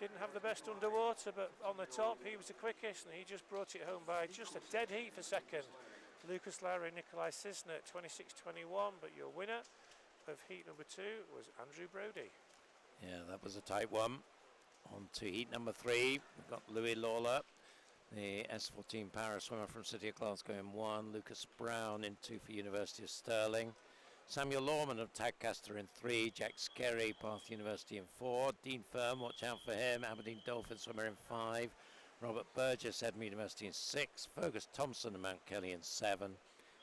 Speaker 2: Didn't have the best underwater, but on the top, he was the quickest, and he just brought it home by just a dead heat for 2nd. Lucas Lowry, Nikolai Sisnet, 26.21, but your winner of heat number 2 was Andrew Brodie.
Speaker 1: Yeah, that was a tight one. On to heat number 3, we've got Louis Lawler, the S14 para swimmer from City of Glasgow in 1, Lucas Brown in 2 for University of Stirling, Samuel Lorman of Tadcaster in 3, Jack Skerry, Bath University in 4, Dean Firm, watch out for him, Aberdeen Dolphin Swimmer in 5, Robert Burgess, Edinburgh University in 6, Fergus Thompson of Mount Kelly in 7,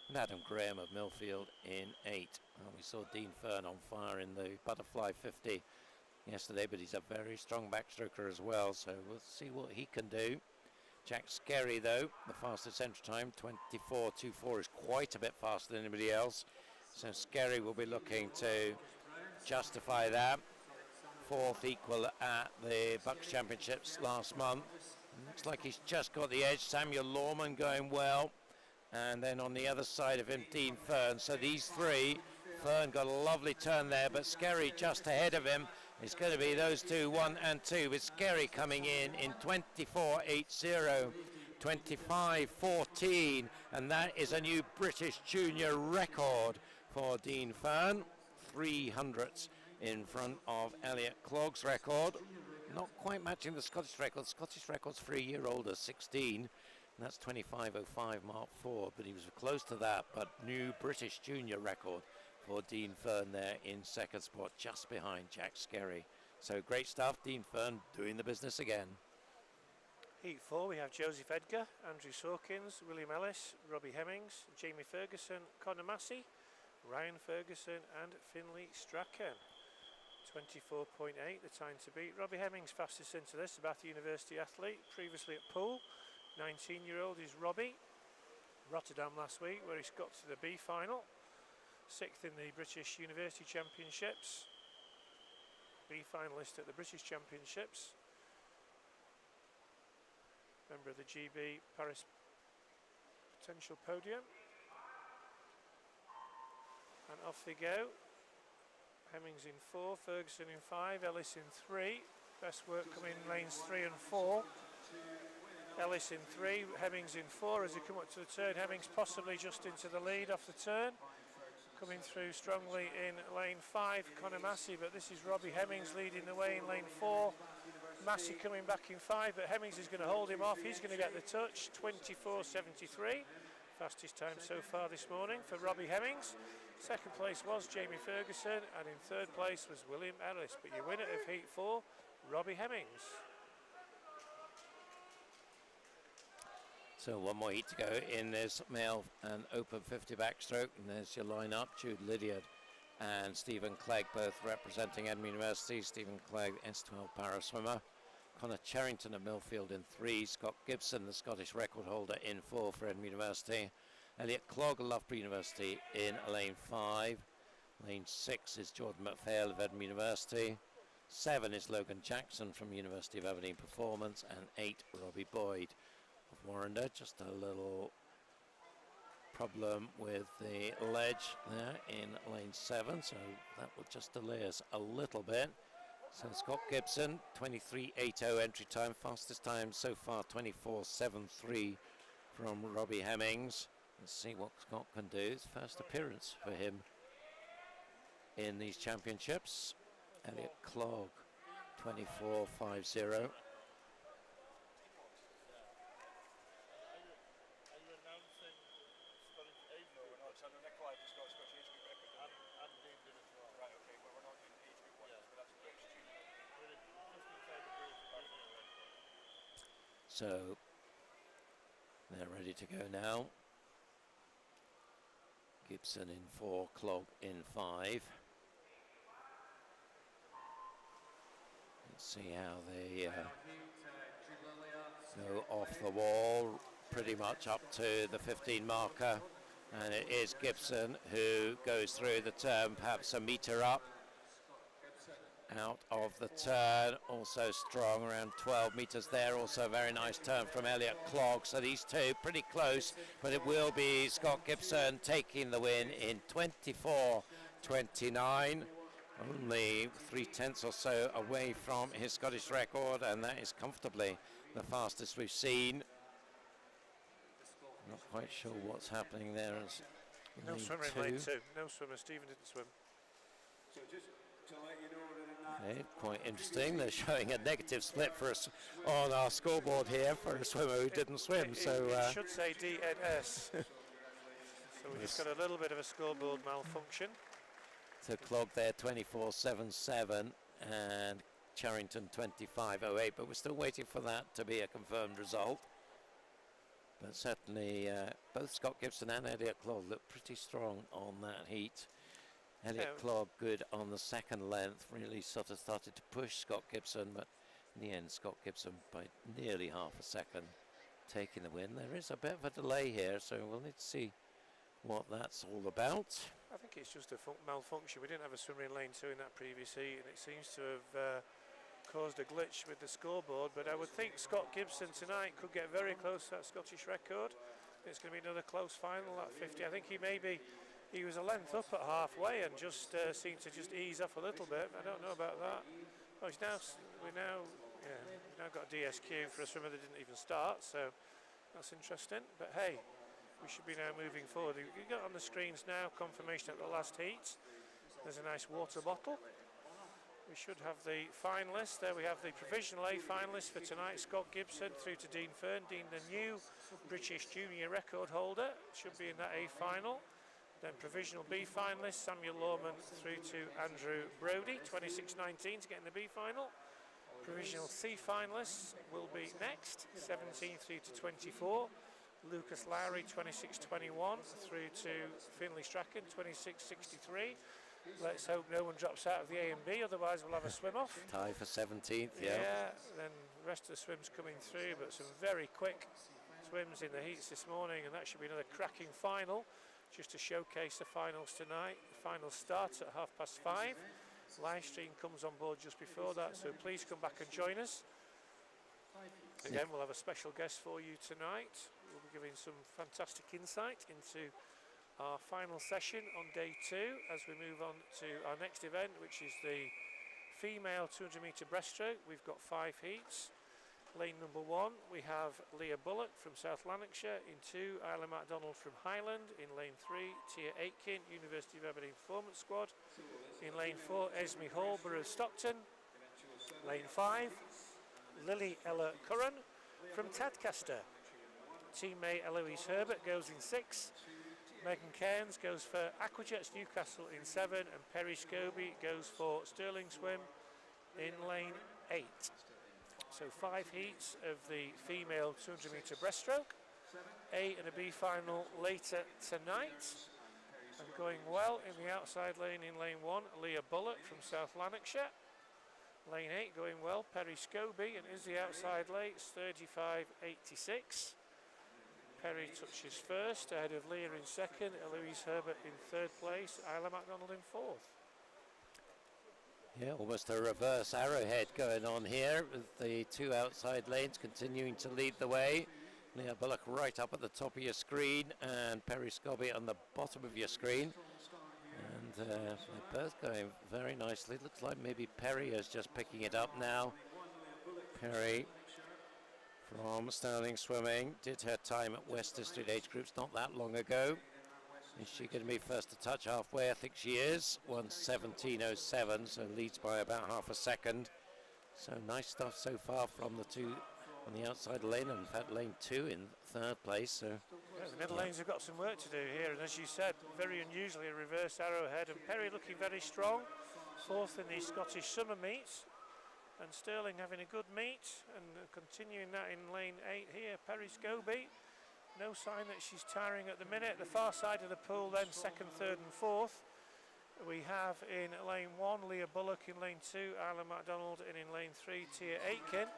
Speaker 1: and Adam Graham of Millfield in 8. Well, we saw Dean Fern on fire in the Butterfly 50 yesterday, but he's a very strong backstroker as well, so we'll see what he can do. Jack Skerry, though, the fastest entry time, 24.24, is quite a bit faster than anybody else. So Skerry will be looking to justify that. 4th equal at the Bucks Championships last month. Looks like he's just got the edge. Samuel Lorman going well. And then on the other side of him, Dean Fern. So these three, Fern got a lovely turn there, but Skerry just ahead of him. It's going to be those two, 1 and 2, with Skerry coming in 24.80, 25.14, and that is a new British junior record for Dean Fern. 300ths in front of Elliot Clogg's record. Not quite matching the Scottish record. Scottish record's for a year older, 16. And that's 25.05 Mark 4, but he was close to that. But new British junior record for Dean Fern there in second spot, just behind Jack Skerry. So great stuff. Dean Fern doing the business again.
Speaker 2: Heat 4, we have Joseph Edgar, Andrew Sawkins, William Ellis, Robbie Hemmings, Jamie Ferguson, Conor Massey, Ryan Ferguson and Finlay Strachan. 24.8 the time to beat. Robbie Hemmings fastest into this, a Bath University athlete, previously at Poole. 19-year-old is Robbie. Rotterdam last week where he's got to the B final. 6th in the British University Championships. B finalist at the British Championships. Member of the GB Paris potential podium. And off they go. Hemmings in 4, Ferguson in 5, Ellis in 3. Best work coming in lanes 3 and 4. Ellis in 3, Hemmings in 4 as they come up to the turn. Hemmings possibly just into the lead off the turn. Coming through strongly in lane 5, Conor Massey, but this is Robbie Hemmings leading the way in lane 4. Massey coming back in 5, but Hemmings is going to hold him off. He's going to get the touch, 24.73. Fastest time so far this morning for Robbie Hemmings. Second place was Jamie Ferguson, and in third place was William Ellis. But your winner of Heat 4, Robbie Hemmings.
Speaker 1: So one more heat to go in this male and open 50 backstroke, and there's your lineup: Jude Lydiard and Stephen Clegg, both representing Edinburgh University. Stephen Clegg, S12 para swimmer. Connor Cherrington of Millfield in 3. Scott Gibson, the Scottish record holder, in 4 for Edinburgh University. Elliot Clogg of Loughborough University in lane 5. Lane 6 is Jordan McPhail of Edinburgh University. 7 is Logan Jackson from University of Aberdeen Performance, and 8 Robbie Boyd of Warrender. Just a little problem with the ledge there in lane 7, so that will just delay us a little bit. So Scott Gibson, 23.80 entry time, fastest time so far, 24.73 from Robbie Hemmings. Let's see what Scott can do. It's first appearance for him in these championships. Elliot Clogg, 24.50. So they're ready to go now. Gibson in 4, Clogg in 5. Let's see how they go off the wall, pretty much up to the 15 marker. And it is Gibson who goes through the turn, perhaps a metre up. Out of the turn, also strong, around 12 metres there. Also a very nice turn from Elliot Clogg. So these two pretty close, but it will be Scott Gibson taking the win in 24.29. Only 3/10 or so away from his Scottish record, and that is comfortably the fastest we've seen. Not quite sure what's happening there.
Speaker 2: No swimmer in lane 2. No swimmer. Stephen didn't swim.
Speaker 3: So just to let you know that
Speaker 1: Okay, quite interesting. They're showing a negative split for us on our scoreboard here for a swimmer who didn't swim.
Speaker 2: It
Speaker 1: So
Speaker 2: should say DNS. So we just got a little bit of a scoreboard malfunction.
Speaker 1: to clog there 24.77 and Charrington 25.08, but we're still waiting for that to be a confirmed result. But certainly both Scott Gibson and Elliot Clogg look pretty strong on that heat. Elliot Clogg good on the second length, really sort of started to push Scott Gibson, but in the end Scott Gibson by nearly half a second taking the win. There is a bit of a delay here, so we'll need to see what that's all about.
Speaker 2: I think it's just a malfunction. We didn't have a swimmer in lane 2 in that previous heat, and it seems to have caused a glitch with the scoreboard. But I would think Scott Gibson tonight could get very close to that Scottish record. It's going to be another close final at 50. I think he was a length up at halfway and just seemed to just ease off a little bit. I don't know about that. Oh, we've now got a DSQ for a swimmer that didn't even start, so that's interesting. But hey, we should be now moving forward. We've got on the screens now confirmation at the last heat. There's a nice water bottle. We should have the finalists. There we have the provisional A finalists for tonight. Scott Gibson through to Dean Fern. Dean, the new British junior record holder, should be in that A final. Then provisional B finalists, Samuel Lawman through to Andrew Brodie, 26.19 to get in the B final. Provisional C finalists will be next, 17 through to 24. Lucas Lowry, 26.21 through to Finlay Strachan, 26.63. Let's hope no one drops out of the A and B, otherwise we'll have a swim off.
Speaker 1: Tie for 17th,
Speaker 2: yeah. Then the rest of the swims coming through, but some very quick swims in the heats this morning, and that should be another cracking final. Just to showcase the finals tonight. The final starts at 5:30. Live stream comes on board just before that, so please come back and join us. Again, we'll have a special guest for you tonight. We'll be giving some fantastic insight into our final session on day 2 as we move on to our next event, which is the female 200 metre breaststroke. We've got 5 heats. Lane number 1, we have Leah Bullock from South Lanarkshire. In 2, Isla MacDonald from Highland. In lane 3, Tia Aitken, University of Aberdeen Performance Squad. In lane 4, Esme Hall, Borough of Stockton. Lane 5, Lily Ella Curran from Tadcaster. Teammate Eloise Herbert goes in 6. Megan Cairns goes for Aquajets Newcastle in 7. And Perry Scobie goes for Stirling Swim in lane 8. So 5 heats of the female 200 metre breaststroke. A and a B final later tonight. And going well in the outside lane in lane 1, Leah Bullock from South Lanarkshire. Lane 8 going well, Perry Scobie, and is the outside lane, 35.86. Perry touches first, ahead of Leah in 2nd, Eloise Herbert in 3rd place, Isla MacDonald in 4th.
Speaker 1: Yeah, almost a reverse arrowhead going on here with the 2 outside lanes continuing to lead the way. Leah Bullock right up at the top of your screen and Perry Scobie on the bottom of your screen. And they're both going very nicely. Looks like maybe Perry is just picking it up now. Perry from Stirling Swimming did her time at West District Age Groups not that long ago. Is she going to be first to touch halfway? I think she is. 1:17.07, so leads by about half a second. So nice stuff so far from the 2 on the outside lane, and in fact lane 2 in 3rd place. So
Speaker 2: yeah, the middle lanes have got some work to do here, and as you said, very unusually a reverse arrowhead, and Perry looking very strong, 4th in the Scottish summer meets, and Stirling having a good meet, and continuing that in lane 8 here. Perry Scobie, no sign that she's tiring at the minute. The far side of the pool then, 2nd, 3rd and 4th. We have in lane 1 Leah Bullock, in lane 2 Isla MacDonald, and in lane 3 Tia Aitken.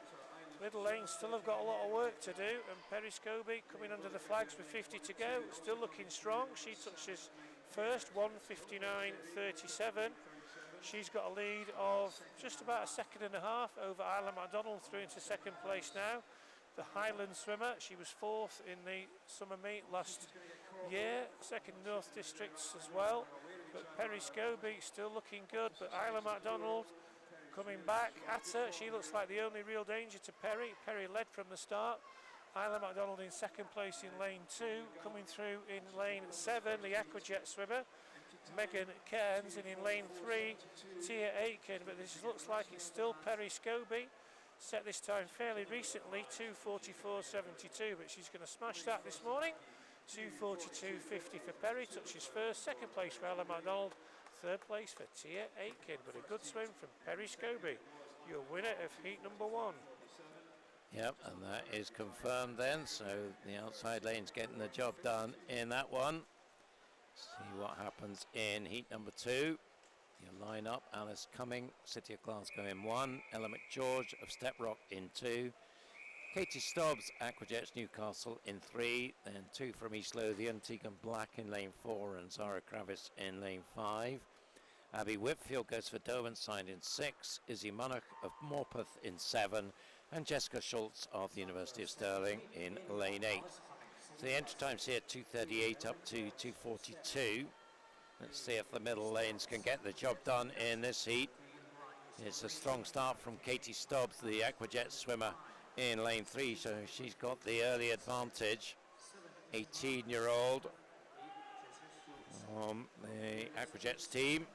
Speaker 2: Middle lanes still have got a lot of work to do, and Perry Scobie coming under the flags with 50 to go, still looking strong. She touches first, 1:59.37. She's got a lead of just about a 1.5 seconds over Isla MacDonald, through into 2nd place now. The Highland swimmer, she was 4th in the summer meet last year, 2nd North Districts as well. But Perry Scobie still looking good, but Isla MacDonald coming back at her. She looks like the only real danger to Perry. Perry led from the start. Isla MacDonald in 2nd place in lane 2, coming through in lane 7, the Aquajet swimmer, Megan Cairns, and in lane 3, Tia Aitken. But this looks like it's still Perry Scobie. Set this time fairly recently, 2:44.72, but she's going to smash that this morning. 2:42.50 for Perry, touches first. 2nd place for Isla MacDonald, third place for Tia Aitken, but a good swim from Perry Scobie, your winner of heat number 1.
Speaker 1: Yep, and that is confirmed then, so the outside lane's getting the job done in that one. See what happens in heat number 2. Your line-up: Alice Cumming, City of Glasgow in 1, Ella McGeorge of Step Rock in 2, Katie Stobbs, Aquajets Newcastle in 3, then 2 from East Lothian, Tegan Black in lane 4 and Zara Kravis in lane 5. Abby Whitfield goes for Derwentsside in 6, Izzy Munnock of Morpeth in 7, and Jessica Schultz of the University of Stirling in lane 8. So the entry times here 2:38 up to 2:42. Let's see if the middle lanes can get the job done in this heat. It's a strong start from Katie Stobbs, the Aquajet swimmer, in lane 3, so she's got the early advantage. 18-year-old the Aquajets team,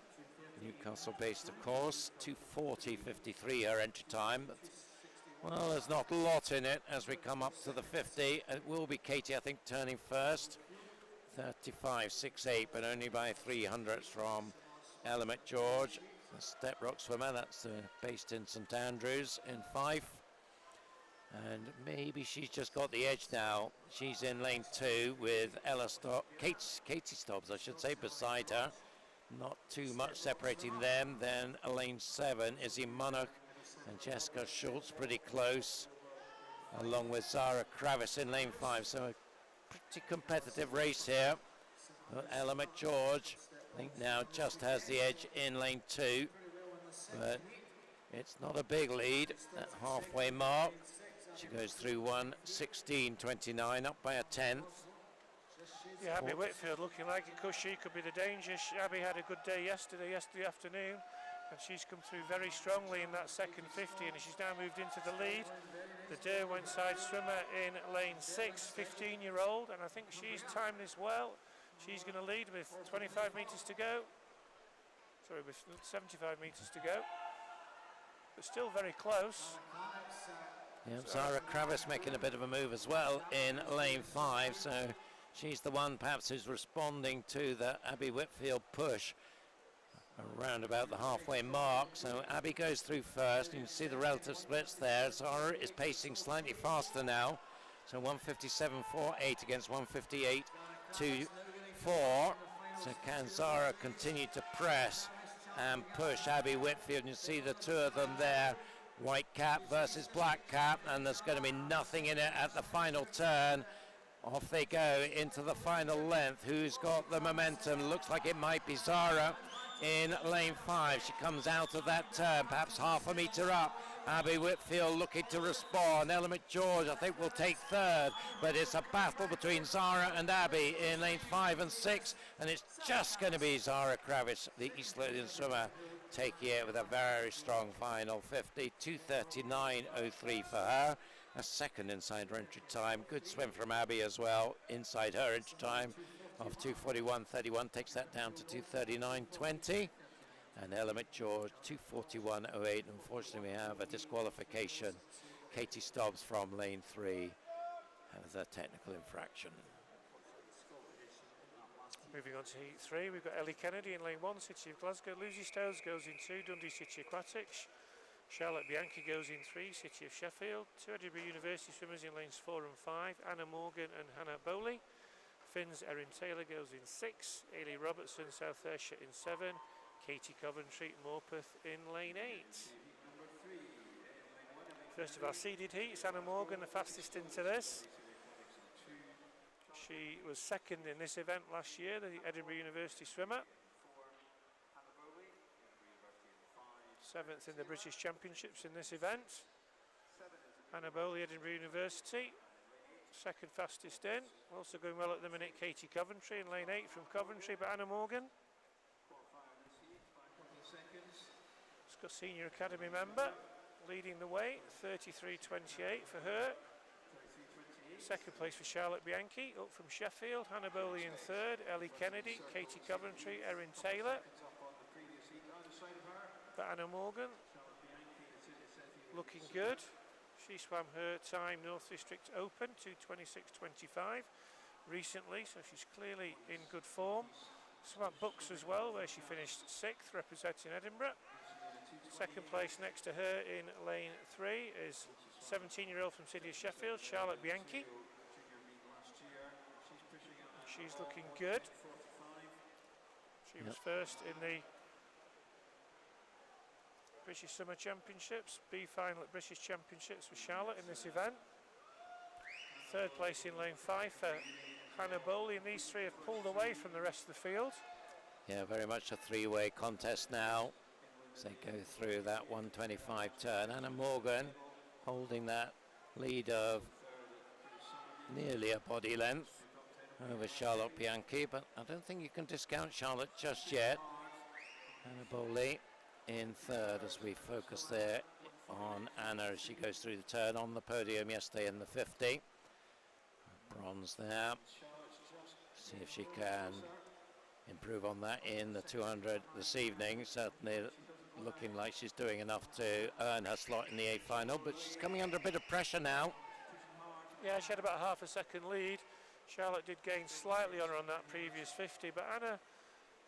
Speaker 1: Newcastle based of course. 2:40.53 her entry time, but well, there's not a lot in it as we come up to the 50. It will be Katie, I think, turning first. 35.68, but only by 300ths from Ella McGeorge, the Step Rock swimmer. That's based in St Andrews in Fife. And maybe she's just got the edge now. She's in lane 2 with Katie Stobbs, I should say, beside her. Not too much separating them. Then lane 7, Izzy Munnock and Jessica Schultz pretty close, along with Zara Kravis in lane 5. So a pretty competitive race here. But Ella McGeorge, I think, now just has the edge in lane 2. But it's not a big lead at halfway mark. She goes through 1:16.29, up by a 10th.
Speaker 2: Yeah, Abby Whitfield looking like it, because she could be the danger. Abby had a good day yesterday afternoon, and she's come through very strongly in that second 50, and she's now moved into the lead. The Derwentsside swimmer in lane 6, 15-year-old, and I think she's timed this well. She's going to lead with 25 metres to go. Sorry, with 75 metres to go. But still very close.
Speaker 1: Yeah, Zara Kravis making a bit of a move as well in lane 5, so she's the one perhaps who's responding to the Abby Whitfield push around about the halfway mark. So Abby goes through first. You can see the relative splits there. Zara is pacing slightly faster now, so 1:57.48 against 1:58.24. So can Zara continue to press and push Abby Whitfield? You see the two of them there, white cap versus black cap, and there's going to be nothing in it at the final turn. Off they go into the final length. Who's got the momentum? Looks like it might be Zara in lane 5. She comes out of that turn, perhaps half a metre up. Abby Whitfield looking to respond. Ella McGeorge, I think, will take third, but it's a battle between Zara and Abby in lane 5 and 6, and it's just going to be Zara Kravis, the East Lothian swimmer, taking it with a very strong final 50. 2:39.03 for her. A second inside her entry time. Good swim from Abby as well inside her entry time of 2:41.31, takes that down to 2:39.20. And Ella McGeorge 2:41.08. Unfortunately, we have a disqualification. Katie Stobbs from lane 3 has a technical infraction.
Speaker 2: Moving on to heat 3, we've got Ellie Kennedy in lane 1, City of Glasgow. Lucy Stones goes in 2, Dundee City Aquatics. Charlotte Bianchi goes in 3, City of Sheffield. 2 Edinburgh University swimmers in lanes 4 and 5, Anna Morgan and Hannah Bowley. Finn's Erin Taylor goes in 6, Ailey Robertson, South Ayrshire in 7, Katie Coventry, Morpeth in lane 8. First of our seeded heats, Anna Morgan, the fastest into this. She was second in this event last year, the Edinburgh University swimmer. 7th in the British Championships in this event. Anna Bowley, Edinburgh University, second fastest in. Also going well at the minute, Katie Coventry in lane 8 from Coventry, but Anna Morgan, Scott Senior Academy member, leading the way, 33.28 for her. Second place for Charlotte Bianchi, up from Sheffield. Hannah Bowley in 3rd, Ellie Kennedy, Katie Coventry, Erin Taylor. But Anna Morgan looking good. She swam her time North District Open 2:26.25 recently, so she's clearly in good form. Swam Bucks as well, where she finished 6th, representing Edinburgh. Second place next to her in lane 3 is 17-year-old from City of Sheffield, Charlotte Bianchi. She's looking good. She was first in the British Summer Championships, B final at British Championships for Charlotte in this event. Third place in lane 5 for Hannah Bowley, and these three have pulled away from the rest of the field.
Speaker 1: Yeah, very much a three-way contest now as they go through that 125 turn. Anna Morgan holding that lead of nearly a body length over Charlotte Bianchi, but I don't think you can discount Charlotte just yet. Anna Bowley in third as we focus there on Anna as she goes through the turn on the podium yesterday in the 50. Bronze there. See if she can improve on that in the 200 this evening. Certainly looking like she's doing enough to earn her slot in the A final, but she's coming under a bit of pressure now.
Speaker 2: Yeah, she had about half a second lead. Charlotte did gain slightly on her on that previous 50, but Anna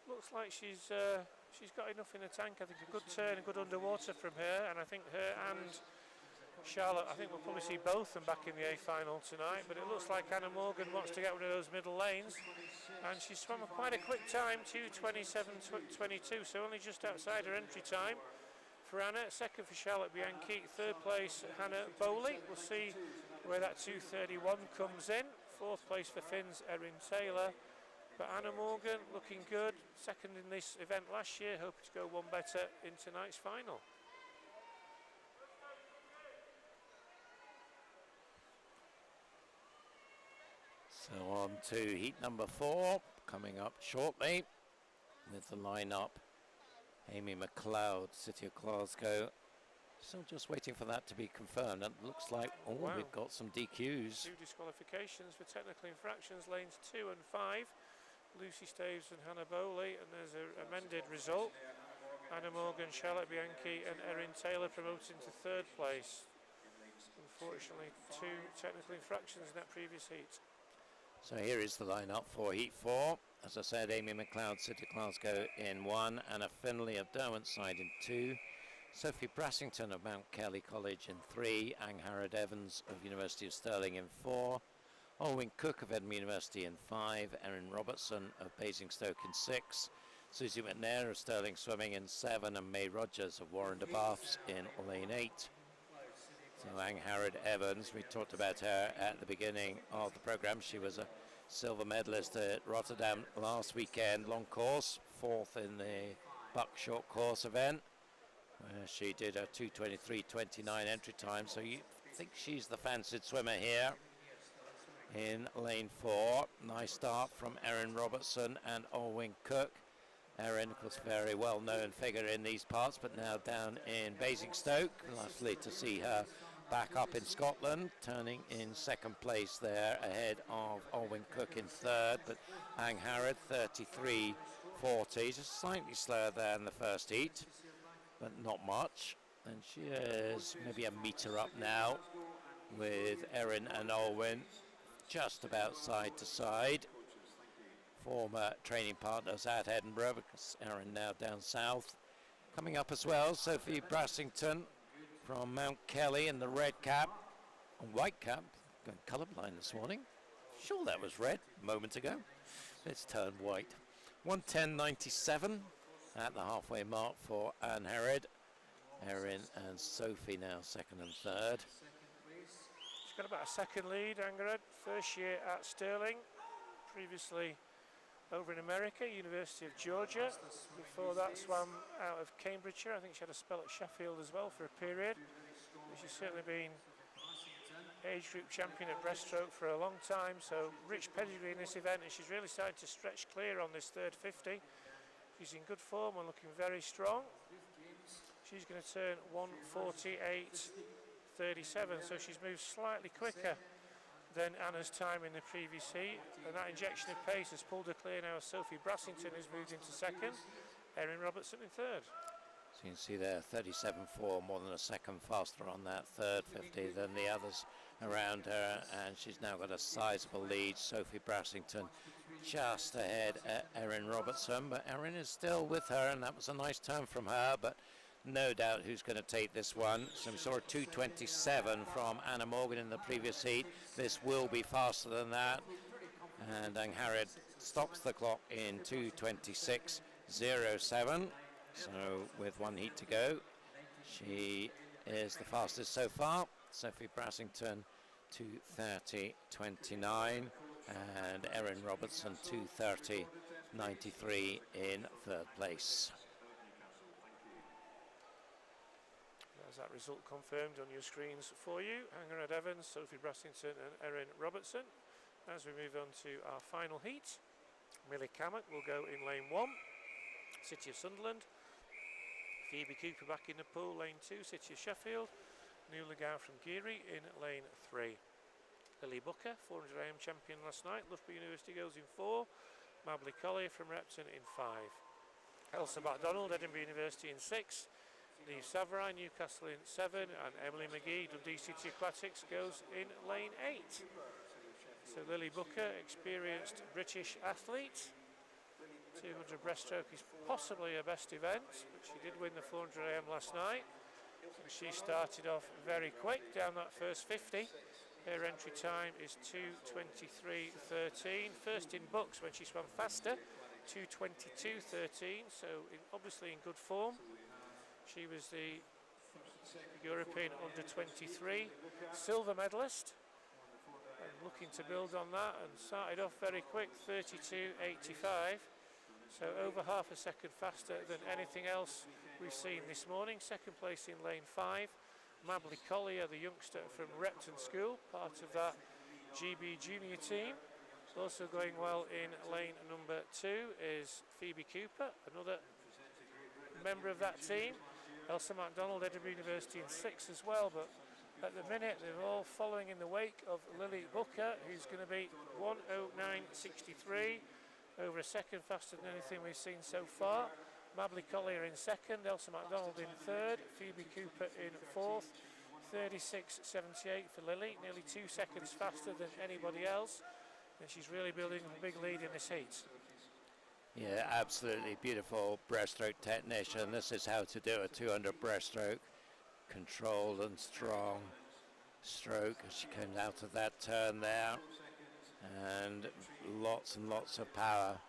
Speaker 2: looks like she's got enough in the tank. I think a good turn, a good underwater from her, and I think her and Charlotte, I think we'll probably see both of them back in the A final tonight, but it looks like Anna Morgan wants to get rid of those middle lanes, and she swam quite a quick time, 2:27.22, so only just outside her entry time for Anna. Second for Charlotte Bianchi, third place Hannah Bowley. We'll see where that 2:31 comes in. Fourth place for Finn's Erin Taylor, but Anna Morgan looking good, second in this event last year, hoping to go one better in tonight's final.
Speaker 1: So on to heat number 4, coming up shortly with the lineup. Amy McLeod, City of Glasgow. Still just waiting for that to be confirmed. It looks like,
Speaker 2: Wow.
Speaker 1: We've got some DQs.
Speaker 2: 2 disqualifications for technical infractions, lanes 2 and 5. Lucy Staves and Hannah Bowley, and there's an amended result. Anna Morgan, Charlotte Bianchi and Erin Taylor promoting to third place. Unfortunately, 2 technical infractions in that previous heat.
Speaker 1: So here is the lineup for Heat 4. As I said, Amy McLeod, City of Glasgow in 1, Anna Finlay of Derwentside in 2, Sophie Brassington of Mount Kelly College in 3, Angharad Evans of University of Stirling in 4, Olwyn Cook of Edinburgh University in 5, Erin Robertson of Basingstoke in 6, Susie McNair of Stirling Swimming in 7, and May Rogers of Warren de Baths in lane 8. So Angharad Evans, we talked about her at the beginning of the programme. She was a silver medalist at Rotterdam last weekend, long course, 4th in the Buck short course event, where she did a 2:23.29 entry time. So you think she's the fancied swimmer here in lane 4. Nice start from Erin Robertson and Olwyn Cook. Erin, of course, very well-known figure in these parts, but now down in Basingstoke. Lovely to see her back up in Scotland, turning in second place there ahead of Olwyn Cook in third, but Angharad 33.40, just slightly slower than the first heat, but not much. And she is maybe a metre up now with Erin and Olwyn just about side to side. Former training partners at Edinburgh, because Erin now down south. Coming up as well, Sophie Brassington from Mount Kelly in the red cap, white cap, going colourblind this morning. Sure that was red a moment ago. It's turned white. 1:10.97 at the halfway mark for Angharad. Erin and Sophie now second and third.
Speaker 2: She's got about a second lead, Angharad, first year at Stirling, previously over in America, University of Georgia. Before that, swam out of Cambridgeshire. I think she had a spell at Sheffield as well for a period. But she's certainly been age group champion at breaststroke for a long time, so rich pedigree in this event, and she's really started to stretch clear on this third 50. She's in good form and looking very strong. She's going to turn 1:48.37, so she's moved slightly quicker than Anna's time in the previous heat, and that injection of pace has pulled her clear now. Sophie Brassington has moved into second, Erin Robertson in third.
Speaker 1: So So you can see there 37.4, more than a second faster on that third 50 than the others around her, and she's now got a sizable lead. Sophie Brassington just ahead at Erin Robertson, but Erin is still with her, and that was a nice turn from her, but no doubt who's going to take this one. So we saw a 2:27 from Anna Morgan in the previous heat. This will be faster than that, and Angharad stops the clock in 2:26.07. So with one heat to go, she is the fastest so far. Sophie Brassington 2:30.29, and Erin Robertson 2:30.93 in third place.
Speaker 2: There's that result confirmed on your screens for you. Angharad Evans, Sophie Brassington and Erin Robertson. As we move on to our final heat, Millie Cammack will go in lane 1, City of Sunderland. Phoebe Cooper back in the pool, lane 2, City of Sheffield. Nuala Gow from Geary in lane 3. Lily Booker, 400 AM champion last night. Loughborough University goes in 4. Medley Collier from Repton in 5. Elsa MacDonald, Edinburgh University in 6. Neve Savarai, Newcastle in 7. And Emily McGee, Dundee City Aquatics, goes in lane 8. So Lily Booker, experienced British athlete. 200 breaststroke is possibly her best event, but she did win the 400 AM last night. And she started off very quick down that first 50. Her entry time is 2:23.13. First in books when she swam faster, 2:22.13. So obviously in good form. She was the European under-23 silver medalist, and looking to build on that, and started off very quick, 32.85. So over half a second faster than anything else we've seen this morning. Second place in lane 5. Medley Collier, the youngster from Repton School, part of that GB junior team. Also going well in lane number 2 is Phoebe Cooper, another member of that team. Elsa MacDonald, Edinburgh University in 6 as well, but at the minute they're all following in the wake of Lily Booker, who's going to be 1:09.63, over a second faster than anything we've seen so far. Medley Collier in 2nd, Elsa MacDonald in 3rd, Phoebe Cooper in 4th, 36.78 for Lily, nearly 2 seconds faster than anybody else, and she's really building a big lead in this heat.
Speaker 1: Yeah, absolutely beautiful breaststroke technician. This is how to do a 200 breaststroke. Controlled and strong stroke as she comes out of that turn there, and lots of power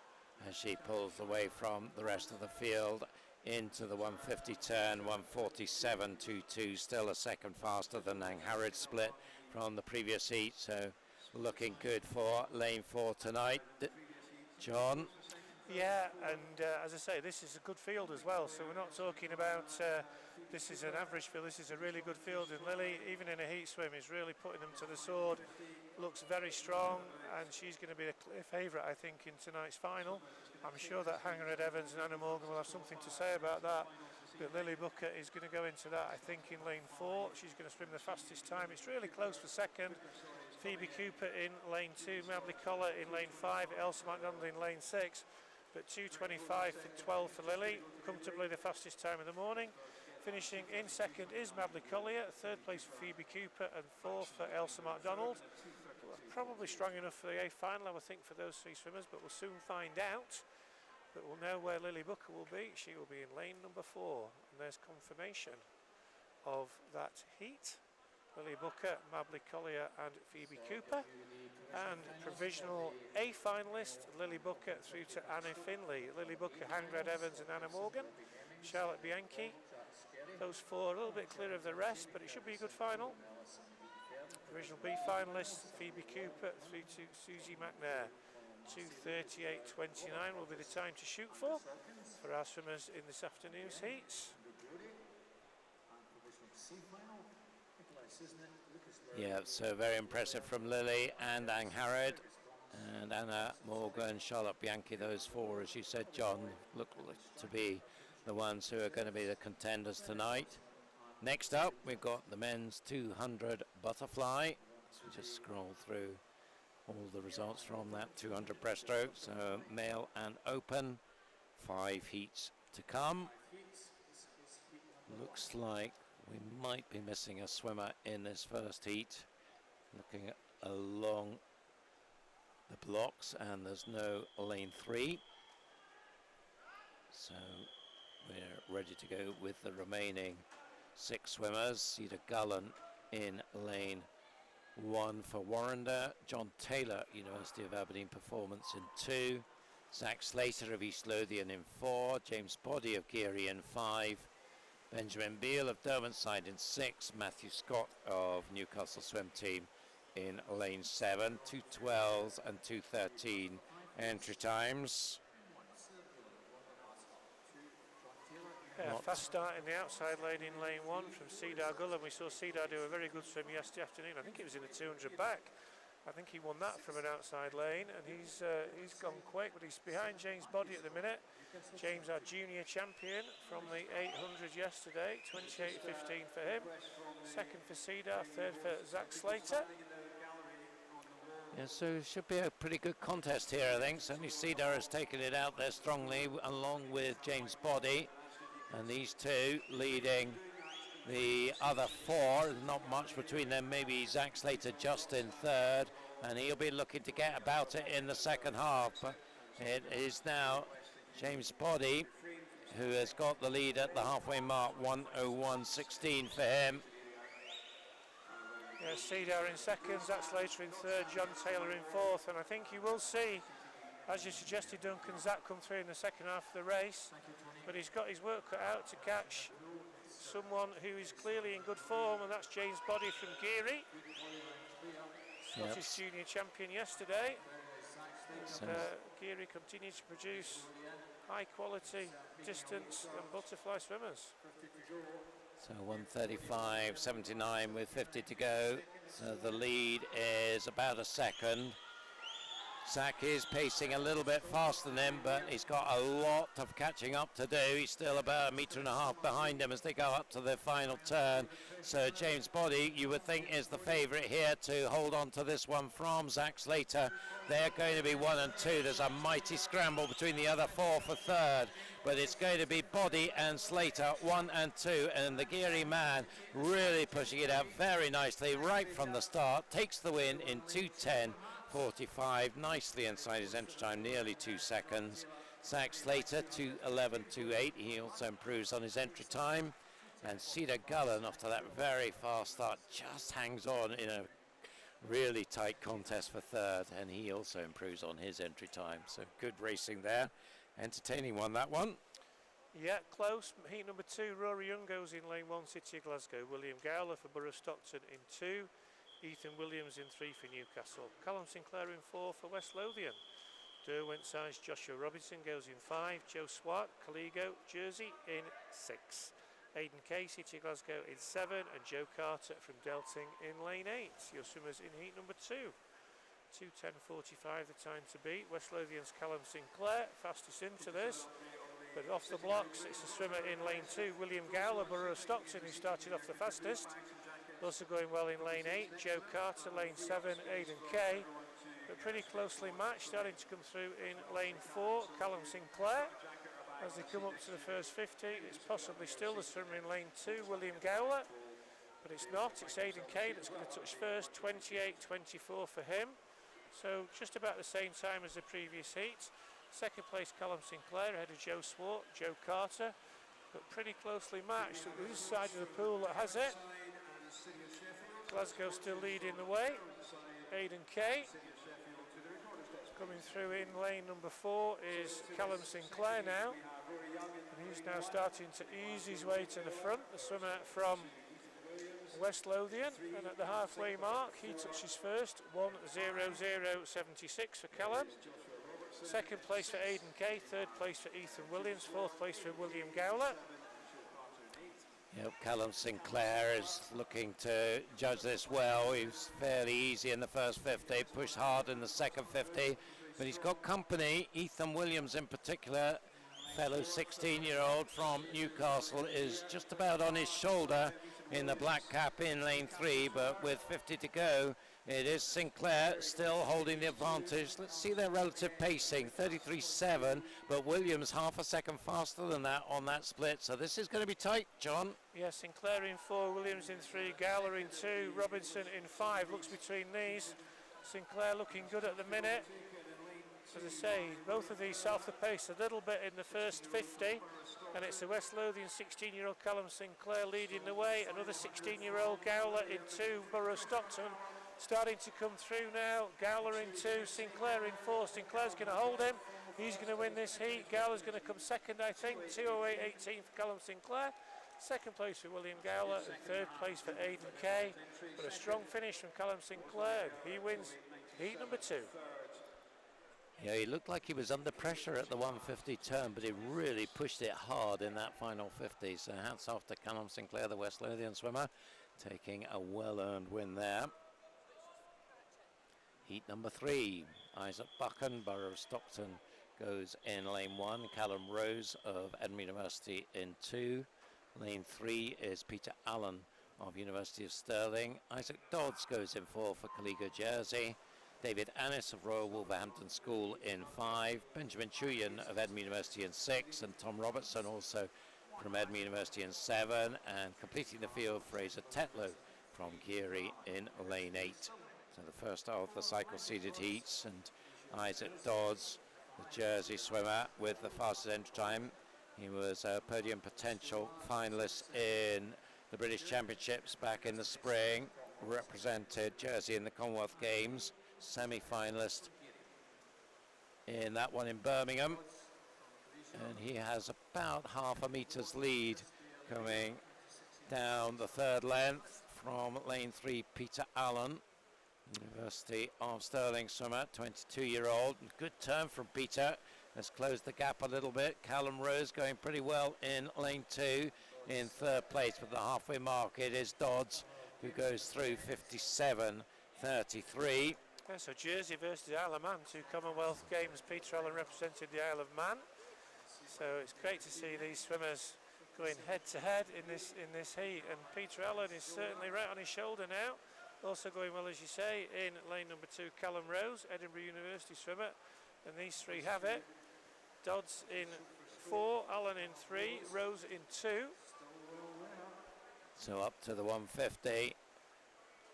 Speaker 1: as she pulls away from the rest of the field into the 150 turn. 1:47.22, still a second faster than Angharad split from the previous heat, so looking good for lane 4 tonight. John?
Speaker 2: Yeah, and as I say, this is a good field as well, so we're not talking about this is an average field, this is a really good field, and Lily, even in a heat swim, is really putting them to the sword. Looks very strong, and she's going to be a clear favourite, I think, in tonight's final. I'm sure that Angharad Evans and Anna Morgan will have something to say about that, but Lily Booker is going to go into that, I think, in lane 4. She's going to swim the fastest time. It's really close for second. Phoebe Cooper in lane 2, Medley Collier in lane 5, Elsa MacDonald in lane 6. But 2:25.12 for Lily, comfortably the fastest time of the morning. Finishing in 2nd is Medley Collier, 3rd place for Phoebe Cooper, and 4th for Elsa MacDonald. Probably strong enough for the A final, I would think, for those 3 swimmers, but we'll soon find out. But we'll know where Lily Booker will be. She will be in lane number 4, and there's confirmation of that heat. Lily Booker, Medley Collier and Phoebe Cooper. And provisional A finalist, Lily Booker through to Anna Finlay. Lily Booker, Angharad Evans and Anna Morgan. Charlotte Bianchi. Those 4 a little bit clear of the rest, but it should be a good final. Provisional B finalist, Phoebe Cooper through to Susie McNair. 2:38.29 will be the time to shoot for our swimmers in this afternoon's heats.
Speaker 1: Yeah, so very impressive from Lily and Angharad, and Anna Morgan, Charlotte Bianchi. Those 4, as you said, John, look to be the ones who are going to be the contenders tonight. Next up, we've got the men's 200 butterfly. So just scroll through all the results from that 200 breaststroke. So male and open, 5 heats to come. Looks like we might be missing a swimmer in this first heat. Looking along the blocks, and there's no lane 3. So we're ready to go with the remaining 6 swimmers. Cedar Gullen in lane 1 for Warrender. John Taylor, University of Aberdeen Performance in 2. Zach Slater of East Lothian in 4. James Boddy of Geary in 5. Benjamin Beale of Derwentsside in 6. Matthew Scott of Newcastle Swim Team in lane 7. 2:12 and 2:13 entry times.
Speaker 2: Yeah, fast start in the outside lane in lane 1 from Cedar Gullen. We saw Cedar do a very good swim yesterday afternoon. I think it was in the 200 back. I think he won that from an outside lane, and he's gone quick, but he's behind James Boddy at the minute. James, our junior champion from the 800 yesterday, 28.15 for him. Second for Cedar, third for Zach Slater.
Speaker 1: Yeah, so it should be a pretty good contest here, I think. Certainly Cedar has taken it out there strongly, along with James Boddy. And these two leading the other 4. Not much between them. Maybe Zach Slater just in third, and he'll be looking to get about it in the second half. But it is now James Boddy who has got the lead at the halfway mark. 1:01.16 for him.
Speaker 2: Yeah, Cedar in second, Zach Slater in third, John Taylor in fourth, and I think you will see, as you suggested, Duncan, Zach come through in the second half of the race, but he's got his work cut out to catch someone who is clearly in good form, and that's James Boddy from Geary. Scottish junior champion yesterday. Geary continues to produce high quality distance and butterfly swimmers.
Speaker 1: So 1:35.79 with 50 to go. So the lead is about a second. Zach is pacing a little bit faster than him, but he's got a lot of catching up to do. He's still about 1.5 meters behind him as they go up to the final turn. So James Boddy, you would think, is the favourite here to hold on to this one from Zach Slater. They're going to be 1 and 2. There's a mighty scramble between the other 4 for third, but it's going to be Boddy and Slater 1 and 2, and the Geary man really pushing it out very nicely right from the start. Takes the win in 2:10.45, nicely inside his entry time, nearly 2 seconds. Zach Slater 2:11.28. He also improves on his entry time. And Cedar Gullen, after that very fast start, just hangs on in a really tight contest for third, and he also improves on his entry time. So good racing there. Entertaining one, that one.
Speaker 2: Yeah, close. Heat number 2, Rory Young goes in lane 1, City of Glasgow. William Gowler for Borough Stockton in 2. Ethan Williams in 3 for Newcastle. Callum Sinclair in 4 for West Lothian. Derwentsside's Joshua Robinson goes in 5. Joe Swart, Colligo, Jersey in 6. Aidan Kay, City of Glasgow in 7. And Joe Carter from Delting in lane 8. Your swimmers in heat number 2. 2:10.45 the time to beat. West Lothian's Callum Sinclair, fastest into this. But off the blocks, it's a swimmer in lane 2, William Gowler, Borough Stockton, who started off the fastest. Also going well in lane 8, Joe Carter, lane 7, Aidan Kay. But pretty closely matched, starting to come through in lane 4, Callum Sinclair. As they come up to the first 50, it's possibly still the swimmer in lane 2, William Gowler. But it's not, it's Aidan Kay that's going to touch first, 28.24 for him. So just about the same time as the previous heat. Second place Callum Sinclair ahead of Joe Swart, Joe Carter, but pretty closely matched. So this side of the pool that has it. Glasgow still leading the way. Aidan Kay. Coming through in lane number 4 is Callum Sinclair now. And he's now starting to ease his way to the front. The swimmer from West Lothian, and at the halfway mark he touches first, 1:00.76 for Callum. Second place for Aidan Kay, third place for Ethan Williams, fourth place for William Gowler.
Speaker 1: Yep, Callum Sinclair is looking to judge this well. He was fairly easy in the first 50, pushed hard in the second 50, but he's got company. Ethan Williams in particular, fellow 16-year-old from Newcastle, is just about on his shoulder in the black cap in lane 3, but with 50 to go, It is Sinclair still holding the advantage. Let's see their relative pacing, 33.7, but Williams half a second faster than that on that split. So this is going to be tight, John.
Speaker 2: Yeah, Sinclair in 4, Williams in 3, Gowler in 2, Robinson in 5. Looks between these. Sinclair looking good at the minute. As I say, both of these off the pace a little bit in the first 50, and it's the West Lothian 16-year-old Callum Sinclair leading the way. Another 16-year-old Gowler in 2, Borough Stockton starting to come through now. Gowler in 2, Sinclair in 4. Sinclair's going to hold him. He's going to win this heat. Gowler's going to come second, I think. 2:08.18 for Callum Sinclair. Second place for William Gowler, and third place for Aidan Kay. But a strong finish from Callum Sinclair. He wins heat number 2.
Speaker 1: Yeah, he looked like he was under pressure at the 150 turn, but he really pushed it hard in that final 50. So hats off to Callum Sinclair, the West Lothian swimmer, taking a well-earned win there. Heat number 3, Isaac Buchan, Borough of Stockton, goes in lane 1. Callum Rose of Edinburgh University in 2. Lane 3 is Peter Allen of University of Stirling. Isaac Dodds goes in 4 for Collegiate Jersey. David Annis of Royal Wolverhampton School in 5. Benjamin Chuyan of Edinburgh University in 6. And Tom Robertson also from Edinburgh University in 7. And completing the field, Fraser Tetlow from Geary in lane 8. So the first of the cycle-seeded heats, and Isaac Dodds, the Jersey swimmer, with the fastest entry time. He was a podium potential finalist in the British Championships back in the spring, represented Jersey in the Commonwealth Games, semi-finalist in that one in Birmingham. And he has about half a meter's lead coming down the third length from lane 3, Peter Allen, University of Stirling swimmer, 22-year-old. Good turn from Peter. Has closed the gap a little bit. Callum Rose going pretty well in lane 2. In third place with the halfway mark, it is Dodds who goes through 57.33.
Speaker 2: Yeah, so Jersey versus the Isle of Man, 2 Commonwealth Games. Peter Allen represented the Isle of Man. So it's great to see these swimmers going head-to-head in this heat. And Peter Allen is certainly right on his shoulder now. Also going well, as you say, in lane number 2, Callum Rose, Edinburgh University swimmer. And these 3 have it. Dodds in 4, Allen in 3, Rose in 2.
Speaker 1: So up to the 150.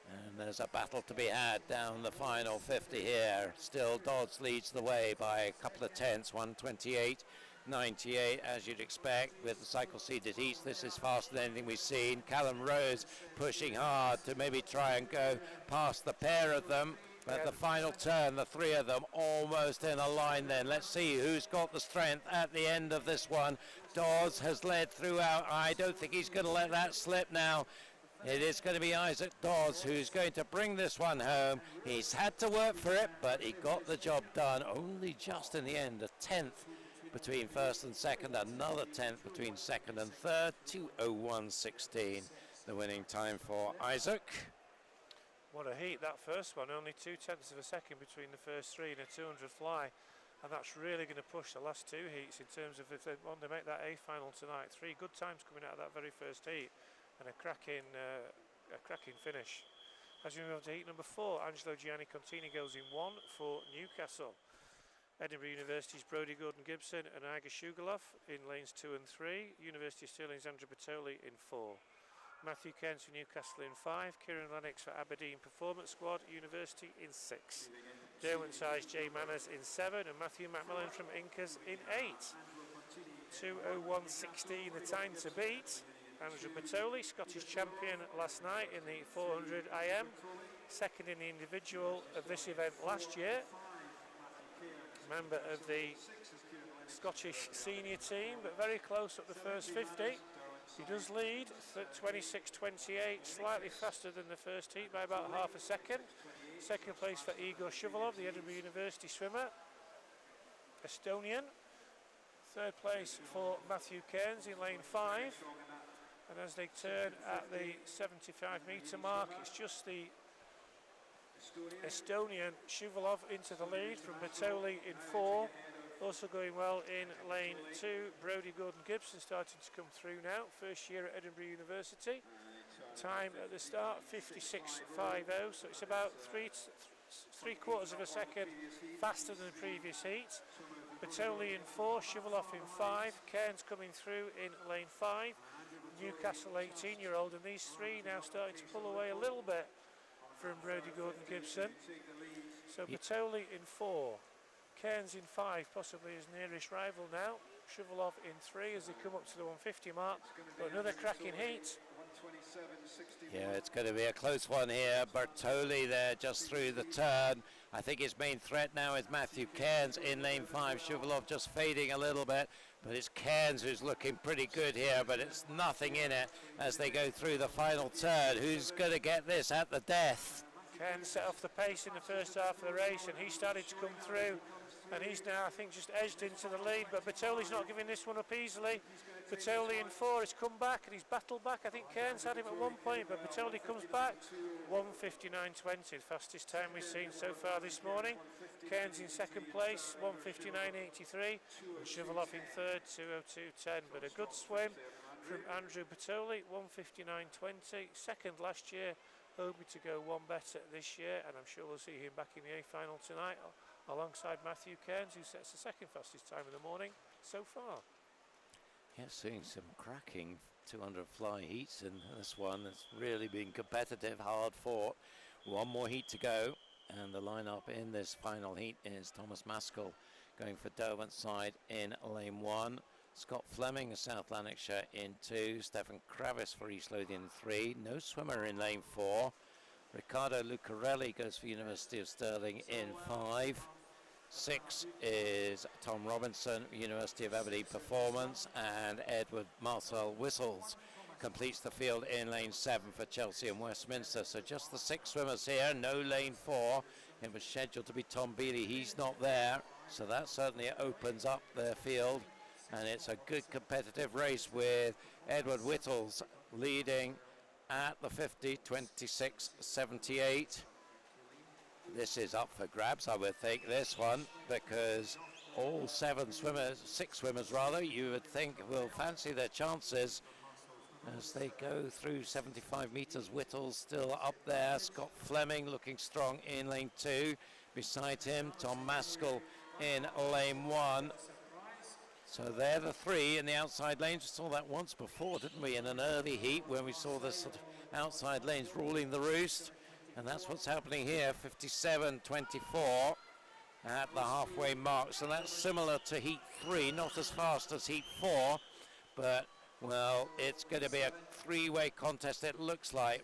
Speaker 1: And there's a battle to be had down the final 50 here. Still Dodds leads the way by a couple of tenths, 128.98 as you'd expect with the cycle-seeded heats. This is faster than anything we've seen. Callum Rose pushing hard to maybe try and go past the pair of them. But the final turn, the 3 of them almost in a line then. Let's see who's got the strength at the end of this one. Dawes has led throughout. I don't think he's going to let that slip now. It is going to be Isaac Dawes who's going to bring this one home. He's had to work for it, but he got the job done. Only just in the end, a tenth between first and second, another tenth between second and third. 2:01.16, the winning time for Isaac.
Speaker 2: What a heat, that first one. Only 0.2 of a second between the first 3 and a 200 fly. And that's really going to push the last 2 heats in terms of if they want to make that A final tonight. 3 good times coming out of that very first heat. And a cracking finish. As we move on to heat number 4, Angelo Gianni Contini goes in 1 for Newcastle. Edinburgh University's Brodie Gordon-Gibson and Iga Shugalov in lanes 2 and 3. University of Stirling's Andrew Bertoli in 4. Matthew Cairns for Newcastle in 5. Kieran Lennox for Aberdeen Performance Squad University in 6. Derwent Size Jay Manners in 7. And Matthew Macmillan from Incas in 8. 2:01.16 the time to beat. Andrew Bertoli, Scottish champion last night in the 400 IM, second in the individual of this event last year, member of the Scottish senior team, but very close up the first 50. He does lead 26.28, slightly faster than the first heat by about half a second. Second place for Igor Shuvalov, the Edinburgh University swimmer, Estonian. Third place for Matthew Cairns in lane 5. And as they turn at the 75-metre mark, it's just the Estonian Shuvalov into the lead from Bertoli in 4. Also going well in lane 2, Brodie Gordon-Gibson starting to come through now. First year at Edinburgh University. Time at the start 56.50, so it's about three quarters of a second faster than the previous heat. Bertoli in 4, Shiveloff in 5, Cairns coming through in lane 5, Newcastle 18-year-old, and these three now starting to pull away a little bit from Brodie Gordon-Gibson. So Bertoli in 4, Cairns in 5, possibly his nearest rival now, Shiveloff in 3 as they come up to the 150 mark, but another cracking heat.
Speaker 1: Yeah, it's going to be a close one here. Bertoli there just through the turn. I think his main threat now is Matthew Cairns in lane 5. Shiveloff just fading a little bit, but it's Cairns who's looking pretty good here, but it's nothing in it as they go through the final turn. Who's going to get this at the death?
Speaker 2: Cairns set off the pace in the first half of the race, and he started to come through, and he's now, I think, just edged into the lead, but Bertoli's not giving this one up easily. Bertoli in 4 has come back, and he's battled back. I think Cairns had him at one point, but Bertoli comes back. 1:59.20, the fastest time we've seen so far this morning. Cairns in second place, 1:59.83, and Shiveloff in third, 2:02.10. But a good swim from Andrew Bertoli, 1:59.20. Second last year, hoping to go one better this year, and I'm sure we'll see him back in the A final tonight, alongside Matthew Cairns, who sets the second fastest time of the morning so far.
Speaker 1: Yeah, seeing some cracking 200 fly heats in this one. It's really been competitive, hard fought. One more heat to go, and the lineup in this final heat is Thomas Maskell going for Derwent's side in lane 1. Scott Fleming of South Lanarkshire in 2. Stefan Kravis for East Lothian in 3. No swimmer in lane 4. Riccardo Lucarelli goes for University of Stirling in 5. 6 is Tom Robinson, University of Aberdeen Performance, and Edward Marcel Whistles completes the field in lane 7 for Chelsea and Westminster. So just the 6 swimmers here, no lane 4. It was scheduled to be Tom Bealey, he's not there, so that certainly opens up their field, and it's a good competitive race with Edward Whittles leading at the 50, 26.78. This is up for grabs, I would think, this one, because all 6 swimmers rather, you would think will fancy their chances as they go through 75 metres. Whittles still up there. Scott Fleming looking strong in lane 2. Beside him, Tom Maskell in lane 1. So they're the 3 in the outside lanes. We saw that once before, didn't we, in an early heat when we saw the sort of outside lanes ruling the roost. And that's what's happening here, 57.24 at the halfway mark. So that's similar to heat 3, not as fast as heat 4, but, well, it's going to be a 3-way contest, it looks like.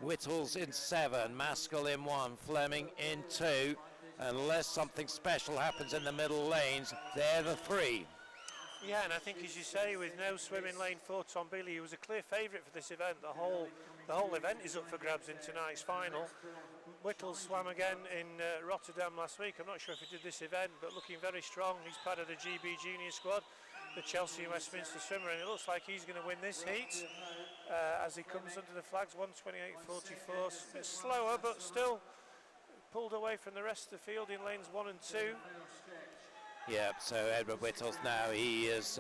Speaker 1: Whittles in 7, Maskell in 1, Fleming in 2. Unless something special happens in the middle lanes, they're the 3.
Speaker 2: Yeah, and I think, as you say, with no swim in lane 4, Tom Bealey, who was a clear favourite for this event. The whole event is up for grabs in tonight's final. Whittles swam again in Rotterdam last week. I'm not sure if he did this event, but looking very strong. He's part of the GB junior squad, the Chelsea and Westminster swimmer, and it looks like he's going to win this heat as he comes under the flags. 1:28.44, a bit slower, but still pulled away from the rest of the field in lanes 1 and 2.
Speaker 1: Yeah, so Edward Whittles now, he is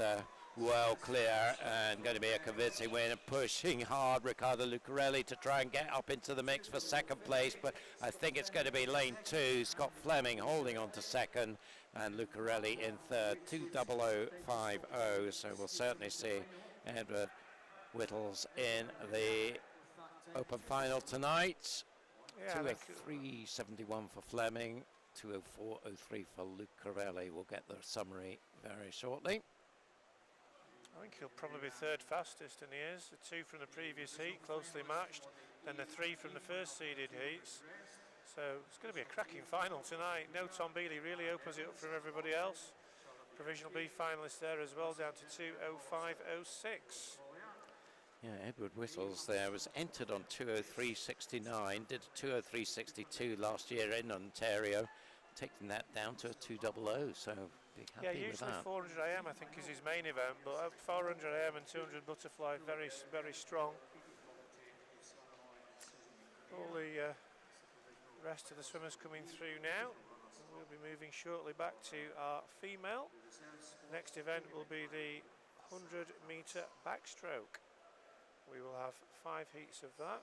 Speaker 1: well clear and going to be a convincing win, and pushing hard Riccardo Lucarelli to try and get up into the mix for second place, but I think it's going to be lane 2. Scott Fleming holding on to second, and Lucarelli in third, 2:00.50. So we'll certainly see Edward Whittles in the open final tonight.
Speaker 2: Yeah,
Speaker 1: 2:03.71 for Fleming, 2:04.03 for Lucarelli. We'll get the summary very shortly.
Speaker 2: I think he'll probably be third fastest, and he is. The 2 from the previous heat, closely matched, then the 3 from the first seeded heats. So it's going to be a cracking final tonight. No Tom Bealey really opens it up from everybody else. Provisional B finalist there as well, down to 2:05.06.
Speaker 1: Yeah, Edward Whittles there was entered on 2:03.69, did 2:03.62 last year in Ontario, taking that down to a 2:00, so be happy with
Speaker 2: usually
Speaker 1: that.
Speaker 2: 400 AM I think is his main event, but 400 AM and 200 butterfly, very, very strong. All the rest of the swimmers coming through now. We'll be moving shortly back to our female. Next event will be the 100-metre backstroke. We will have 5 heats of that.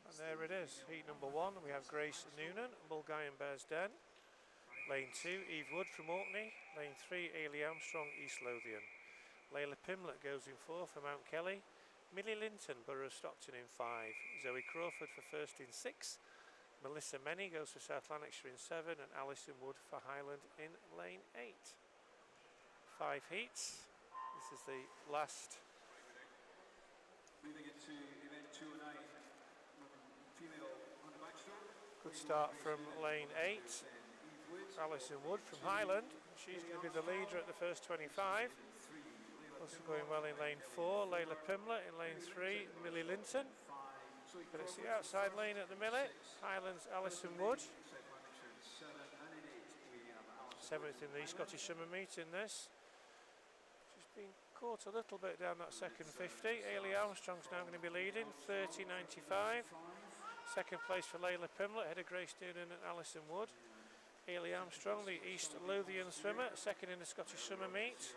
Speaker 2: And there it is, heat number 1. We have Grace Noonan, Bulgarian Bears Den. Lane 2, Eve Wood from Orkney. Lane 3, Ailey Armstrong, East Lothian. Layla Pimlet goes in 4 for Mount Kelly. Millie Linton, Borough of Stockton in 5. Zoe Crawford for first in 6. Melissa Menny goes for South Lanarkshire in 7. And Alison Wood for Highland in lane 8. 5 heats. This is the last.
Speaker 3: Moving into event 209, female on the backstroke.
Speaker 2: Good start from lane 8. Alison Wood from Highland. She's going to be the leader at the first 25. Also going well in lane 4. Layla Pimlet in lane 3. Millie Linton. But it's the outside lane at the minute. Highland's Alison Wood. 7th in the Scottish Summer Meet in this. She's been caught a little bit down that second 50. Ailey Armstrong's now going to be leading, 30.95. Second place for Layla Pimlet, ahead of Grace Noonan and Alison Wood. Ailey Armstrong, the East Lothian swimmer, second in the Scottish Summer Meet.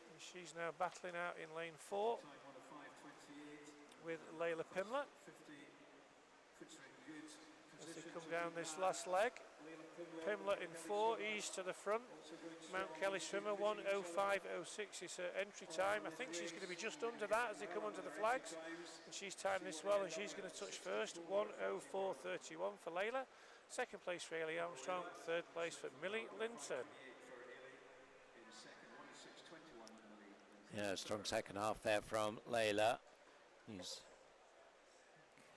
Speaker 2: And she's now battling out in lane 4 with Layla Pimlet. As they come down this last leg. Pimlet in 4, ease to the front. Mount Kelly swimmer 1:05.06 is her entry time. I think she's going to be just under that as they come under the flags. And she's timed this well, and she's going to touch first. 1:04.31 for Layla. Second place for Ailey Armstrong. Third place for Millie Linton.
Speaker 1: Yeah, strong second half there from Layla. He's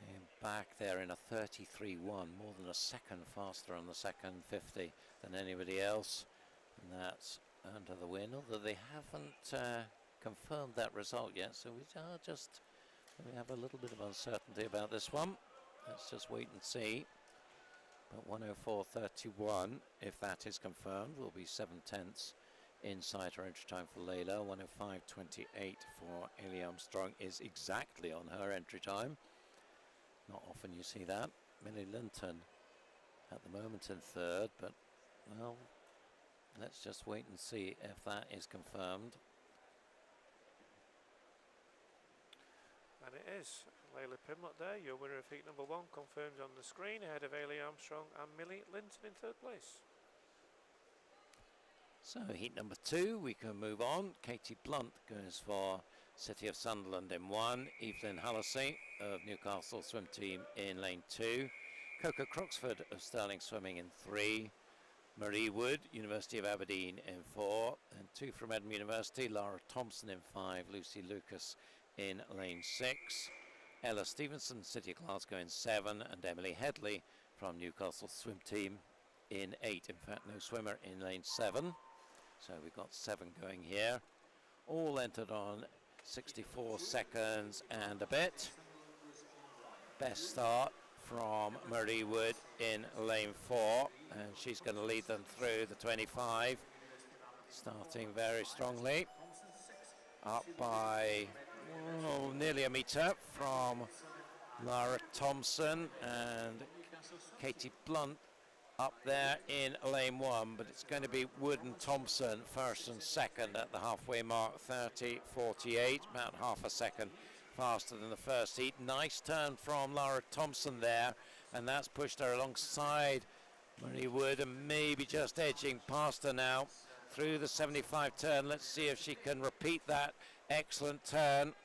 Speaker 1: came back there in a 33.1, more than a second faster on the second 50 than anybody else. And that's under the win, although they haven't confirmed that result yet, so we have a little bit of uncertainty about this one. Let's just wait and see. But 1:04.31, if that is confirmed, will be 7/10 inside her entry time for Layla. 1:05.28 for Ailey Armstrong is exactly on her entry time. Not often you see that. Millie Linton at the moment in 3rd, but well, let's just wait and see if that is confirmed.
Speaker 2: And it is. Layla Pimlet there, your winner of heat number 1, confirmed on the screen, ahead of Ailey Armstrong and Millie Linton in 3rd place.
Speaker 1: So heat number 2, we can move on. Katie Blunt goes for City of Sunderland in 1. Evelyn Hallisey of Newcastle Swim Team in lane 2. Coco Croxford of Stirling Swimming in 3. Marie Wood, University of Aberdeen in 4. And 2 from Edinburgh University, Lara Thompson in 5. Lucy Lucas in lane 6. Ella Stevenson, City of Glasgow in 7. And Emily Headley from Newcastle Swim Team in 8. In fact, no swimmer in lane 7. So we've got 7 going here. All entered on 64 seconds and a bit. Best start from Marie Wood in lane 4, and she's going to lead them through the 25, starting very strongly, up by nearly a metre from Lara Thompson, and Katie Blunt up there in lane 1, but it's going to be Wood and Thompson first and second at the halfway mark. 30.48, about half a second faster than the first heat. Nice turn from Lara Thompson there, and that's pushed her alongside Marie Wood and maybe just edging past her now through the 75 turn. Let's see if she can repeat that excellent turn.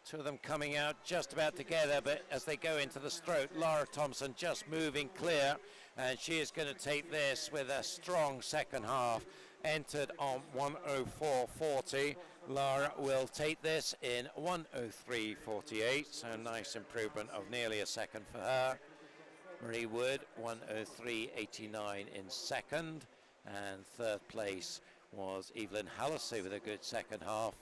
Speaker 1: 2 of them coming out just about together, but as they go into the stroke, Lara Thompson just moving clear, and she is going to take this with a strong second half. Entered on 1:04.40. Lara will take this in 1:03.48, so nice improvement of nearly a second for her. Marie Wood 1:03.89 in second, and 3rd place was Evelyn Hallisey with a good second half.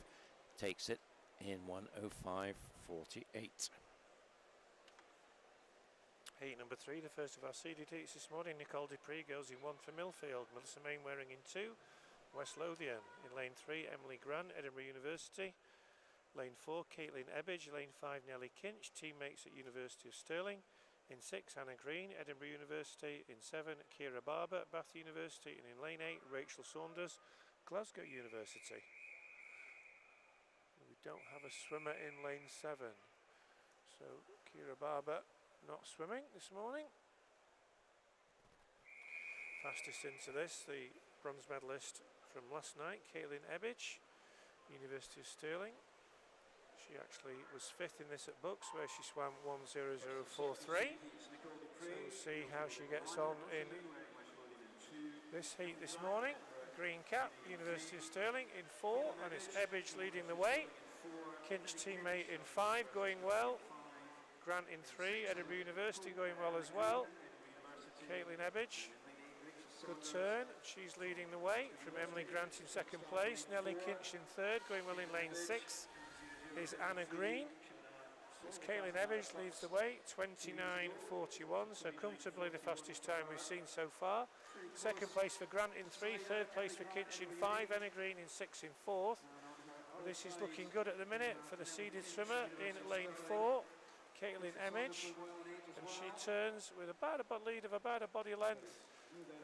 Speaker 1: Takes it in 1:05.48.
Speaker 2: Heat number 3, the first of our seeded heats this morning. Nicole Dupree goes in 1 for Millfield. Melissa Mainwaring in 2. West Lothian. In lane 3, Emily Grant, Edinburgh University. Lane 4, Caitlin Ebbage. Lane 5, Nellie Kinch, teammates at University of Stirling. In 6, Anna Green, Edinburgh University. In 7, Kira Barber, Bath University. And in lane 8, Rachel Saunders, Glasgow University. don't have a swimmer in lane 7. So Kira Barber not swimming this morning. Fastest into this, the bronze medalist from last night, Caitlin Ebbidge, University of Stirling. She actually was 5th in this at Bucks, where she swam 1:00:43. So we'll see how she gets on in this heat this morning. Green cap, University of Stirling in 4, and it's Ebbidge leading the way. Kinch teammate in 5, going well. Grant in 3, Edinburgh University going well as well. Caitlin Ebbidge, good turn, she's leading the way from Emily Grant in 2nd place. Nellie Kinch in 3rd, going well in lane 6 is Anna Green. It's Caitlin Ebbidge leads the way, 29:41, so comfortably the fastest time we've seen so far. 2nd place for Grant in 3, 3rd place for Kinch in 5, Anna Green in 6 in 4th. This is looking good at the minute for the seeded swimmer in lane 4, Caitlin Ebbidge, and she turns with about a lead of about a body length,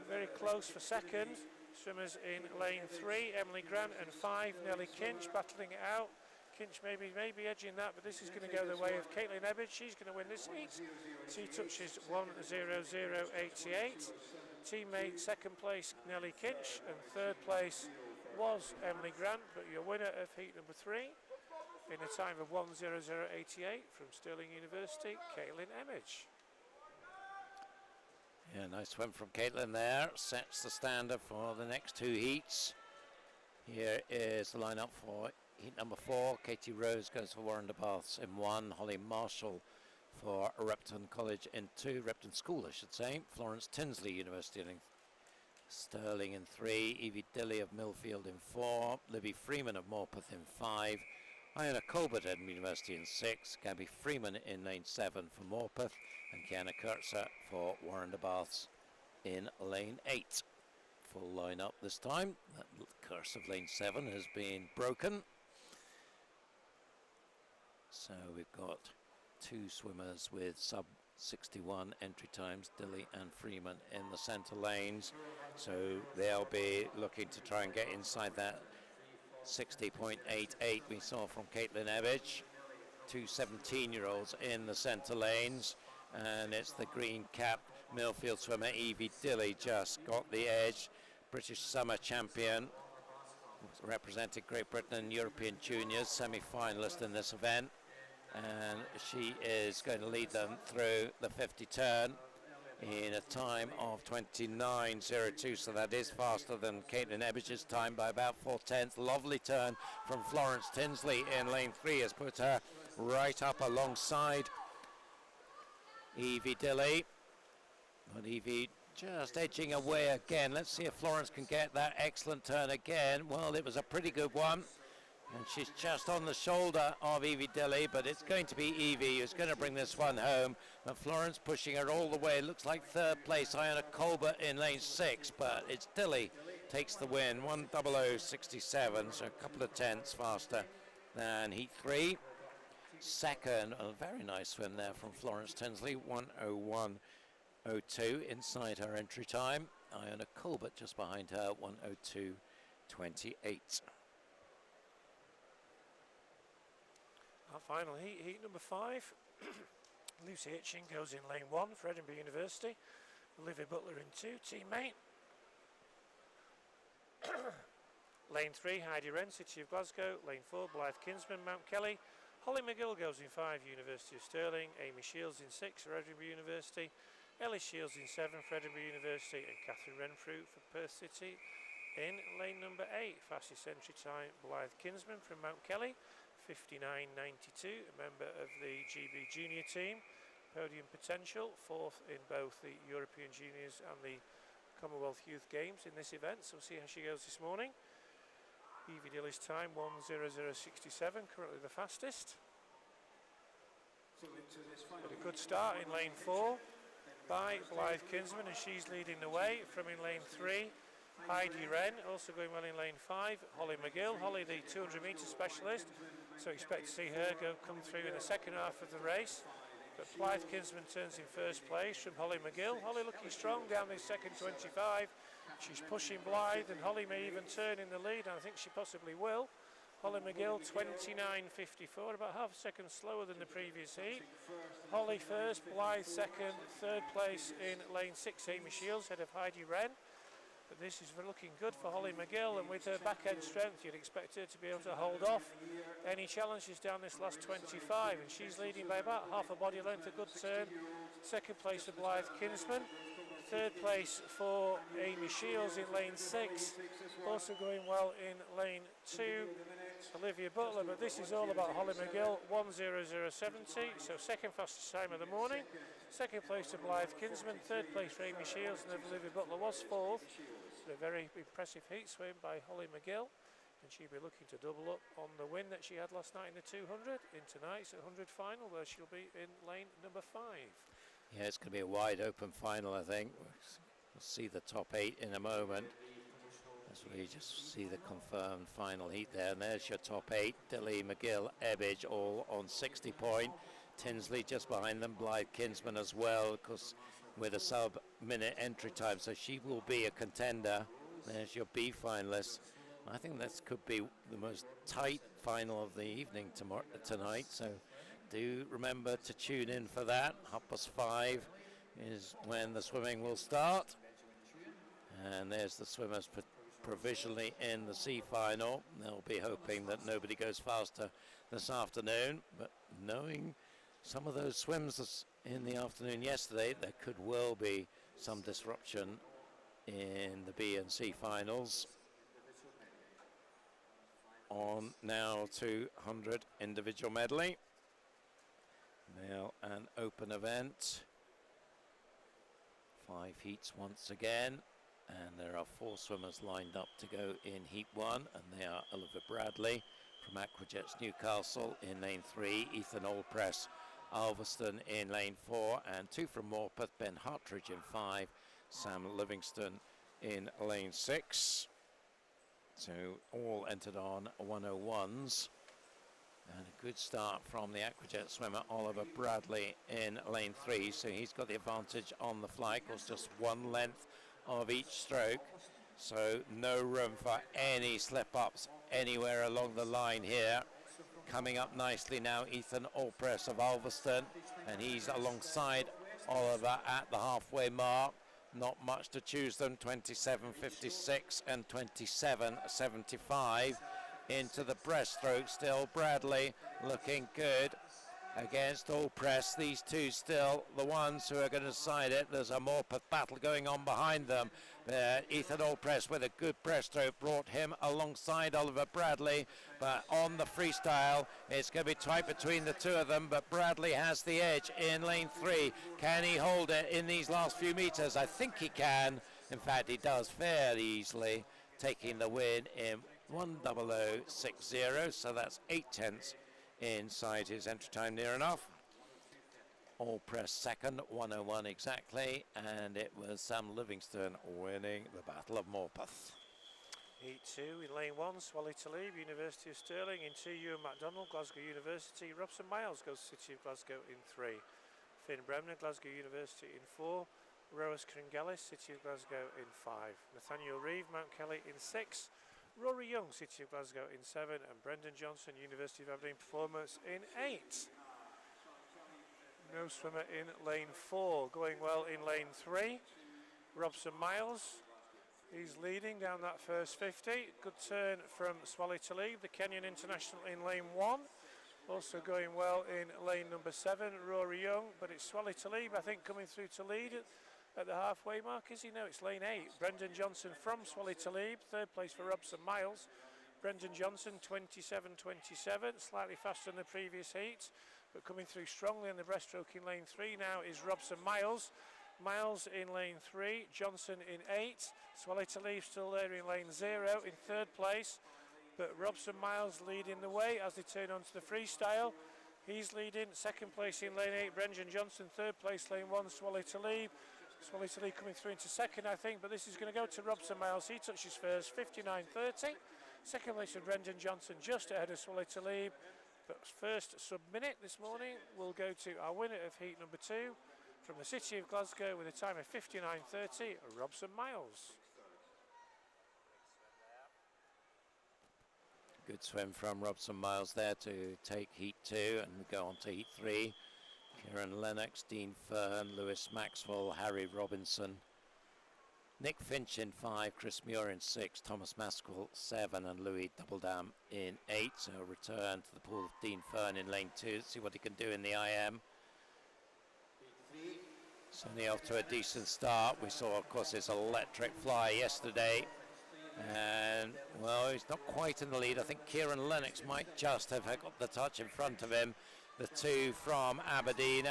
Speaker 2: very close for 2nd. Swimmers in lane 3, Emily Grant, and 5, Nellie Kinch, battling it out. Kinch maybe edging that, but this is going to go the way of Caitlin Ebbidge. She's going to win this heat. She touches 1:00:88. Teammate 2nd place Nellie Kinch, and 3rd place was Emily Grant, but your winner of heat number 3 in a time of 1:00:88 from Stirling University, Caitlin Ebbidge.
Speaker 1: Yeah, nice swim from Caitlin there. Sets the standard for the next 2 heats. Here is the lineup for heat number 4. Katie Rose goes for Warren de Baths in 1. Holly Marshall for Repton College in 2. Repton School, I should say. Florence Tinsley, University of Stirling in 3. Evie Dilly of Millfield in 4. Libby Freeman of Morpeth in 5. Iona Colbert at University in 6. Gabby Freeman in lane 7 for Morpeth. And Kiana Kurtzer for Warren de Baths in lane 8. Full line-up this time. That curse of lane 7 has been broken. So we've got 2 swimmers with sub 61 entry times, Dilly and Freeman in the centre lanes. So they'll be looking to try and get inside that 60.88 we saw from Caitlin Ebbidge. 2 17-year-olds in the centre lanes, and it's the green cap Millfield swimmer Evie Dilly just got the edge. British summer champion, represented Great Britain in European Juniors, semi-finalist in this event, and she is going to lead them through the 50 turn in a time of 29:02, so that is faster than Caitlin Ebbidge's time by about 4/10. Lovely turn from Florence Tinsley in lane 3 has put her right up alongside Evie Dilly, but Evie just edging away again. Let's see if Florence can get that excellent turn again. Well, it was a pretty good one, and she's just on the shoulder of Evie Dilly, but it's going to be Evie who's going to bring this one home. But Florence pushing her all the way. Looks like 3rd place Iona Colbert in lane 6, but it's Dilly takes the win, 1:00:67, so a couple of tenths faster than heat 3. 2nd, a very nice swim there from Florence Tinsley, 1:01:02 inside her entry time. Iona Colbert just behind her, 1:02:28.
Speaker 2: Our final heat number 5. Lucy Hitchin goes in lane 1 for Edinburgh University. Olivia Butler in 2, teammate. Lane 3, Heidi Wren, City of Glasgow. Lane 4, Blythe Kinsman, Mount Kelly. Holly McGill goes in 5, University of Stirling. Amy Shields in 6 for Edinburgh University. Ellie Shields in 7 for Edinburgh University. And Catherine Renfrew for Perth City in lane number 8. Fastest entry time, Blythe Kinsman from Mount Kelly, 59:92, a member of the GB Junior team. Podium potential, 4th in both the European Juniors and the Commonwealth Youth Games in this event. So we'll see how she goes this morning. Evie Dilly's time, 1:00:67, currently the fastest. But a good start in lane 4 by Blythe Kinsman, and she's leading the way. From in lane 3, Heidi Wren, also going well in lane 5. Holly McGill, Holly the 200-metre specialist, so expect to see her come through in the second half of the race. But Blythe Kinsman turns in 1st place from Holly McGill. Holly looking strong down this second 25. She's pushing Blythe, and Holly may even turn in the lead, and I think she possibly will. Holly McGill 29.54, about half a second slower than the previous heat. Holly first, Blythe second, third place in lane 6, Amy Shields, head of Heidi Wren. But this is looking good for Holly McGill, and with her back end strength, you'd expect her to be able to hold off any challenges down this last 25, and she's leading by about half a body length, a good turn. Second place for Blythe Kinsman. Third place for Amy Shields in lane 6, also going well in lane 2, Olivia Butler, but this is all about Holly McGill, 1:00.70, so second fastest time of the morning. Second place to Blythe Kinsman, third place for Amy Shields, and Olivia Butler was fourth. A very impressive heat swim by Holly McGill, and she'll be looking to double up on the win that she had last night in the 200 in tonight's 100 final, where she'll be in lane number 5.
Speaker 1: Yeah, it's going to be a wide open final, I think. We'll see the top 8 in a moment, as we just see the confirmed final heat there. And there's your top 8, Dilly, McGill, Ebbage, all on 60 point. Tinsley just behind them, Blythe Kinsman as well, because with a sub-minute entry time, so she will be a contender. There's your B finalist. I think that could be the most tight final of the evening tonight, so do remember to tune in for that. 5:30 is when the swimming will start. And there's the swimmers provisionally in the C final. They'll be hoping that nobody goes faster this afternoon, but knowing some of those swims in the afternoon yesterday, there could well be some disruption in the B and C finals. On now to 100 individual medley. Now an open event. 5 heats once again, and there are 4 swimmers lined up to go in heat 1, and they are Oliver Bradley from Aquajets Newcastle in lane 3, Ethan Allpress Alveston in lane 4, and 2 from Morpeth, Ben Hartridge in 5, Sam Livingston in lane 6. So all entered on 101s. And a good start from the Aquajet swimmer Oliver Bradley in lane 3, so he's got the advantage on the fly. Of course, just 1 length of each stroke, so no room for any slip-ups anywhere along the line here. Coming up nicely now, Ethan Allpress of Alveston, and he's alongside Oliver at the halfway mark. Not much to choose them, 27.56 and 27.75. Into the breaststroke still, Bradley looking good against Allpress. These two still the ones who are going to decide it. There's a Morpeth battle going on behind them. Ethan Allpress with a good breaststroke brought him alongside Oliver Bradley, but on the freestyle it's going to be tight between the two of them, but Bradley has the edge in lane 3. Can he hold it in these last few meters? I think he can. In fact, he does fairly easily, taking the win in 1:00.60, so that's 8/10 inside his entry time, near enough. Allpress second, 1:01 exactly, and it was Sam Livingston winning the Battle of Morpeth.
Speaker 2: Heat 2 in lane 1, Swally Talib, University of Stirling. In 2, Ewan MacDonald, Glasgow University. Robson Miles goes City of Glasgow in 3. Finn Bremner, Glasgow University in 4. Roas Kringellis, City of Glasgow in 5. Nathaniel Reeve, Mount Kelly in 6. Rory Young, City of Glasgow in 7, and Brendan Johnson, University of Aberdeen Performance in 8. No swimmer in lane 4. Going well in lane 3. Robson Miles, he's leading down that first 50. Good turn from Swally Talib, the Kenyan international in lane 1. Also going well in lane number 7, Rory Young, but it's Swally Talib, I think, coming through to lead at the halfway mark, is he? No, it's lane 8. Brendan Johnson from Swally Talib, third place for Robson Miles. Brendan Johnson, 27.27, slightly faster than the previous heat, but coming through strongly in the breaststroke in lane 3 now is Robson Miles. Miles in lane 3, Johnson in 8. Swally Talib still there in lane 0 in third place, but Robson Miles leading the way as they turn onto the freestyle. He's leading, second place in lane 8, Brendan Johnson, third place lane 1, Swally Talib. Swally Talib coming through into second, I think, but this is going to go to Robson Miles. He touches first, 59.30. Second place for Brendan Johnson, just ahead of Swally Talib. But first sub-minute this morning will go to our winner of heat number 2 from the City of Glasgow with a time of 59.30, Robson Miles.
Speaker 1: Good swim from Robson Miles there to take heat 2 and go on to heat 3. Kieran Lennox, Dean Fern, Lewis Maxwell, Harry Robinson, Nick Finch in 5, Chris Muir in 6, Thomas Maskell 7 and Louis Doubledam in 8. So return to the pool of Dean Fern in lane 2, see what he can do in the IM. Certainly off to a decent start. We saw, of course, his electric fly yesterday. And, well, he's not quite in the lead. I think Kieran Lennox might just have got the touch in front of him. The two from Aberdeen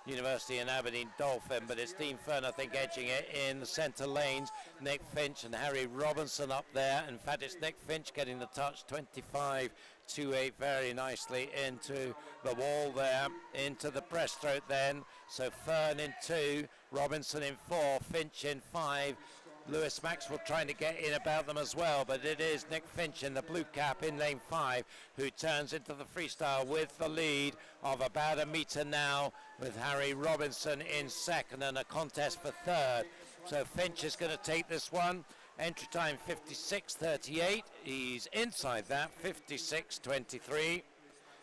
Speaker 1: University and Aberdeen Dolphin, but it's Dean Fern, I think, edging it in the centre lanes. Nick Finch and Harry Robinson up there. In fact, it's Nick Finch getting the touch, 25.28, very nicely into the wall there, into the breaststroke then. So Fern in 2, Robinson in 4, Finch in 5. Lewis Maxwell trying to get in about them as well, but it is Nick Finch in the blue cap in lane 5 who turns into the freestyle with the lead of about a metre now, with Harry Robinson in second and a contest for third. So Finch is going to take this one. Entry time 56.38. He's inside that, 56.23.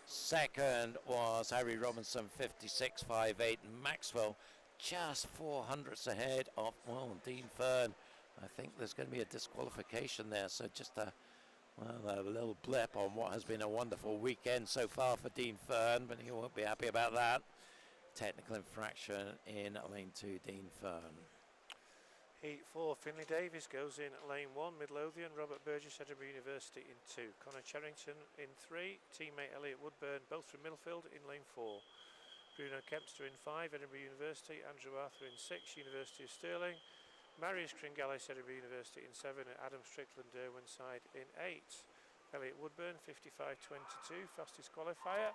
Speaker 1: Second was Harry Robinson, 56.58, and Maxwell just 400ths ahead of, well, Dean Fern. I think there's going to be a disqualification there, so just a little blip on what has been a wonderful weekend so far for Dean Fern, but he won't be happy about that. Technical infraction in lane 2, Dean Fern.
Speaker 2: Heat 4, Finley Davis goes in lane 1, Midlothian, Robert Burgess, Edinburgh University in 2, Connor Cherrington in 3, teammate Elliot Woodburn, both from Millfield in lane 4. Bruno Kempster in 5, Edinburgh University, Andrew Arthur in 6, University of Stirling, Marius Kringalis, Edinburgh University in 7, and Adam Strickland, Derwenside in 8. Elliot Woodburn, 55.22, fastest qualifier,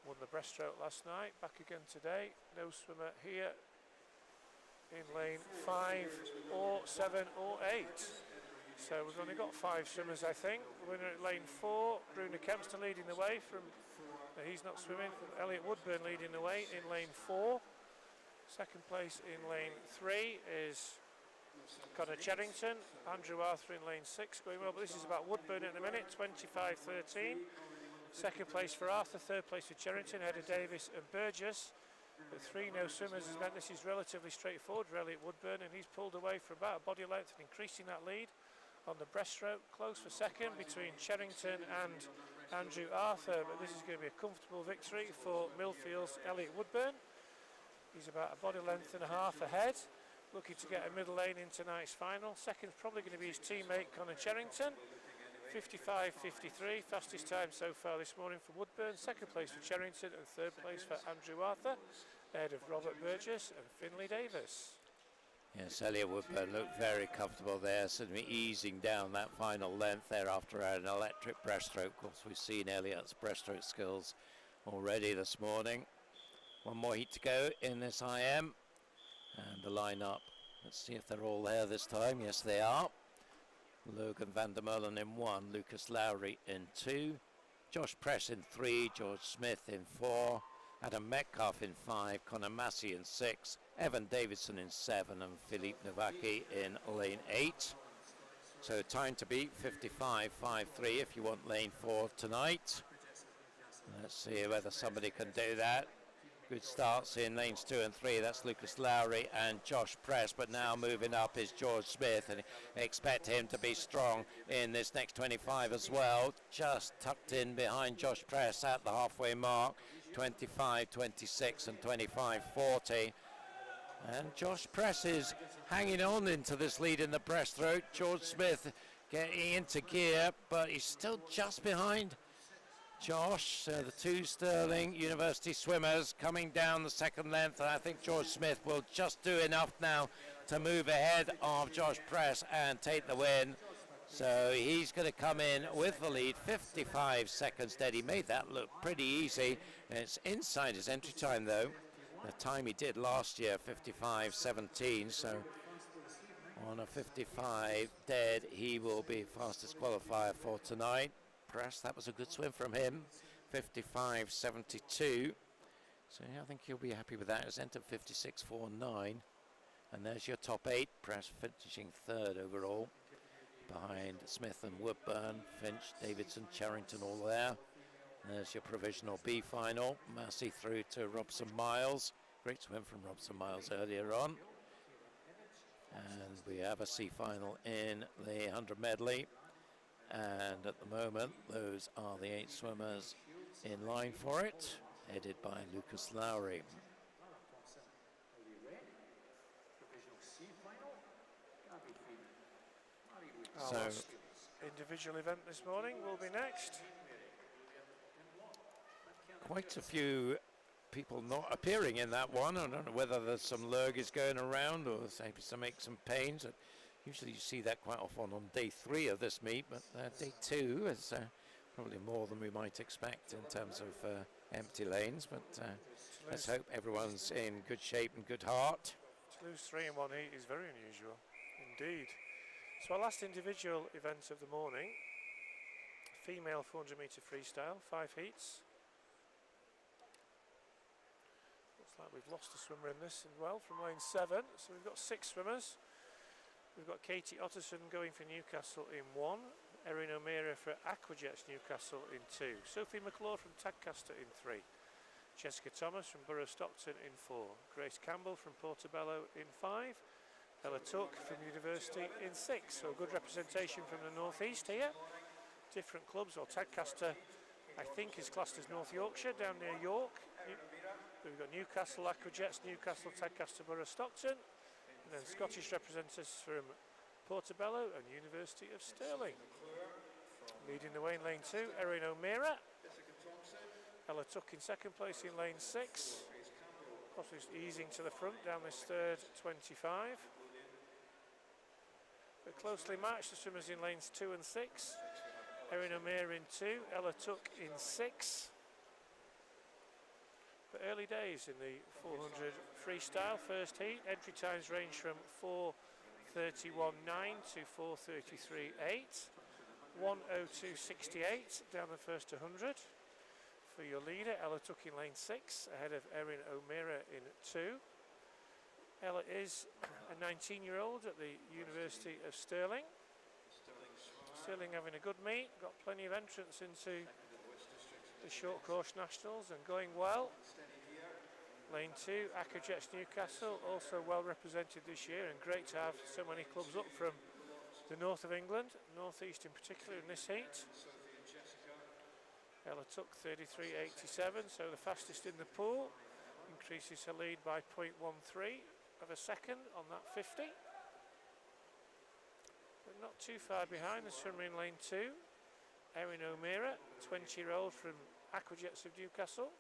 Speaker 2: won the breaststroke last night, back again today. No swimmer here in lane 5 or 7 or 8. So we've only got 5 swimmers, I think. Winner at lane 4, Bruno Kempster leading the way from, he's not swimming, Elliot Woodburn leading the way in lane 4. Second place in lane 3 is Connor Cherrington, Andrew Arthur in lane 6 going well, but this is about Woodburn in a minute, 25.13. Second place for Arthur, third place for Cherrington, ahead of Davis and Burgess. With 3 no swimmers has meant this is relatively straightforward for Elliot Woodburn, and he's pulled away for about a body length and increasing that lead on the breaststroke. Close for second between Cherrington and Andrew Arthur, but this is going to be a comfortable victory for Millfield's Elliot Woodburn. He's about a body length and a half ahead, looking to get a middle lane in tonight's final. Second's probably going to be his teammate Connor Cherrington, 55.53, fastest time so far this morning for Woodburn. Second place for Cherrington and third place for Andrew Arthur, ahead of Robert Burgess and Finley Davis.
Speaker 1: Yes, Elliot Woodburn looked very comfortable there, suddenly easing down that final length there after an electric breaststroke. Of course, we've seen Elliot's breaststroke skills already this morning. One more heat to go in this IM. And the lineup, let's see if they're all there this time. Yes, they are. Logan van der Merlen in 1, Lucas Lowry in 2, Josh Press in 3, George Smith in 4, Adam Metcalf in 5, Connor Massey in 6, Evan Davidson in 7, and Philippe Novaki in lane 8. So time to beat 55.53 if you want lane 4 tonight. Let's see whether somebody can do that. Good starts in lanes 2 and 3. That's Lucas Lowry and Josh Press, but now moving up is George Smith, and expect him to be strong in this next 25 as well. Just tucked in behind Josh Press at the halfway mark, 25.26 and 25.40. And Josh Press is hanging on into this lead in the breaststroke. George Smith getting into gear, but he's still just behind Josh. The 2 Stirling University swimmers coming down the second length, and I think George Smith will just do enough now to move ahead of Josh Press and take the win. So he's going to come in with the lead, 55 seconds dead. He made that look pretty easy. It's inside his entry time though, the time he did last year, 55.17. So on a 55 dead, he will be fastest qualifier for tonight. Press, that was a good swim from him, 55.72. So yeah, I think he'll be happy with that. It's entered 56.49, and there's your top 8. Press finishing third overall. behind Smith and Woodburn, Finch, Davidson, Charrington, all there. There's your provisional B final. Massey through to Robson Miles. Great swim from Robson Miles earlier on. And we have a C final in the 100 medley. And at the moment, those are the 8 swimmers in line for it, headed by Lucas Lowry.
Speaker 2: Our last individual event this morning will be next.
Speaker 1: Quite a few people not appearing in that one. I don't know whether there's some lurgies going around or maybe some aches and pains. Usually you see that quite often on day 3 of this meet, but day 2 is probably more than we might expect in terms of empty lanes. But let's hope everyone's in good shape and good heart.
Speaker 2: To lose 3 in one heat is very unusual indeed. So our last individual event of the morning, female 400 metre freestyle, 5 heats. Looks like we've lost a swimmer in this as well from lane 7. So we've got 6 swimmers. We've got Katie Otterson going for Newcastle in 1, Erin O'Meara for Aquajets Newcastle in 2, Sophie McClure from Tadcaster in 3, Jessica Thomas from Borough Stockton in 4, Grace Campbell from Portobello in 5, Ella Tuck from University in 6. So a good representation from the North East here. Different clubs, or Tadcaster I think is classed as North Yorkshire down near York. We've got Newcastle Aquajets, Newcastle Tadcaster Borough Stockton, and then Scottish representatives from Portobello and University of Stirling. Leading the way in lane 2, Erin O'Meara. Ella Tuck in 2nd place in lane 6. Possibly easing to the front down this 3rd 25. But closely matched, the swimmers in lanes 2 and 6. Erin O'Meara in 2, Ella Tuck in 6. But early days in the 400 freestyle first heat. Entry times range from 4:31.9 to 4:33.8. 1:02.68 down the first 100. For your leader, Ella Tuck in lane 6, ahead of Erin O'Meara in 2. Ella is a 19-year-old at the University of Stirling. Stirling having a good meet, got plenty of entrants into the short course nationals and going well. Lane 2, Aquajets Newcastle, also well represented this year, and great to have so many clubs up from the north of England, North East in particular in this heat. Ella Tuck 33.87, so the fastest in the pool, increases her lead by 0.13 of a second on that 50. But not too far behind the swimmer in lane 2, Erin O'Meara, 20-year-old from Aquajets of Newcastle.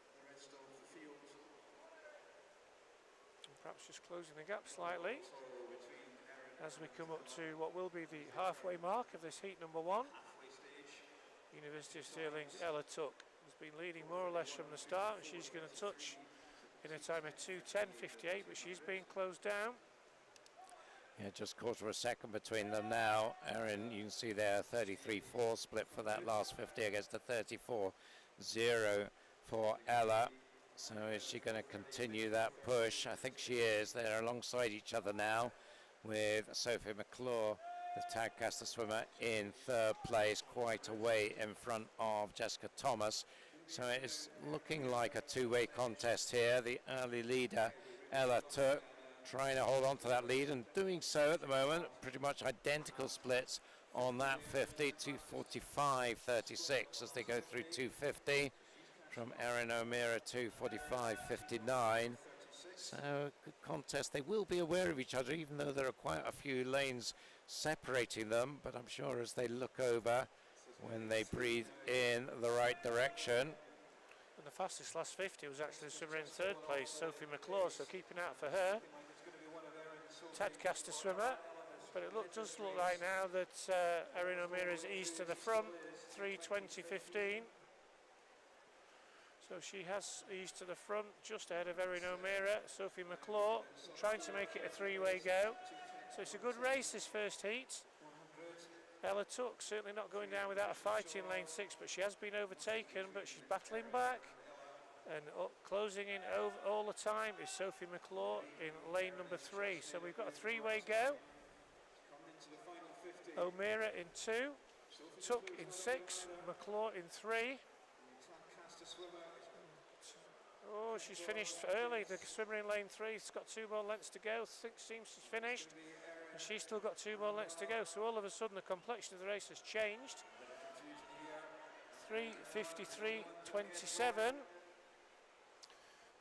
Speaker 2: And perhaps just closing the gap slightly as we come up to what will be the halfway mark of this heat number 1. University of Stirling's Ella Tuck has been leading more or less from the start, and she's going to touch in a time of 2:10.58, but she's being closed down.
Speaker 1: Yeah, just quarter of a second between them now. Erin, you can see there, 33.4 split for that last 50 against the 34.0 for Ella. So is she going to continue that push? I think she is. They're alongside each other now with Sophie McClure, the Tadcaster swimmer, in 3rd place, quite a way in front of Jessica Thomas. So it is looking like a two-way contest here. The early leader, Ella Tuck, trying to hold on to that lead and doing so at the moment. Pretty much identical splits on that 50, 2:45.36 as they go through 2:50 from Erin O'Meara, 2:45.59. So good contest. They will be aware of each other, even though there are quite a few lanes separating them, but I'm sure as they look over, when they breathe in the right direction.
Speaker 2: And the fastest last 50 was actually the swimmer in 3rd place, Sophie McClure, so keeping out for her. Tadcaster swimmer, but it does look like now that Erin O'Meara is eased to the front, 3:20.15. So she has eased to the front, just ahead of Erin O'Meara. Sophie McClure trying to make it a 3-way go. So it's a good race, this first heat. Ella Tuck certainly not going down without a fight in lane 6, but she has been overtaken, but she's battling back. And closing in all the time is Sophie McClure in lane number 3. So we've got a 3-way go. O'Meara in 2, Tuck in 6, McClure in 3. Oh, she's finished early. The swimmer in lane 3's got 2 more lengths to go. Seems she's finished, and she's still got 2 more lengths to go. So all of a sudden, the complexion of the race has changed. 3:53.27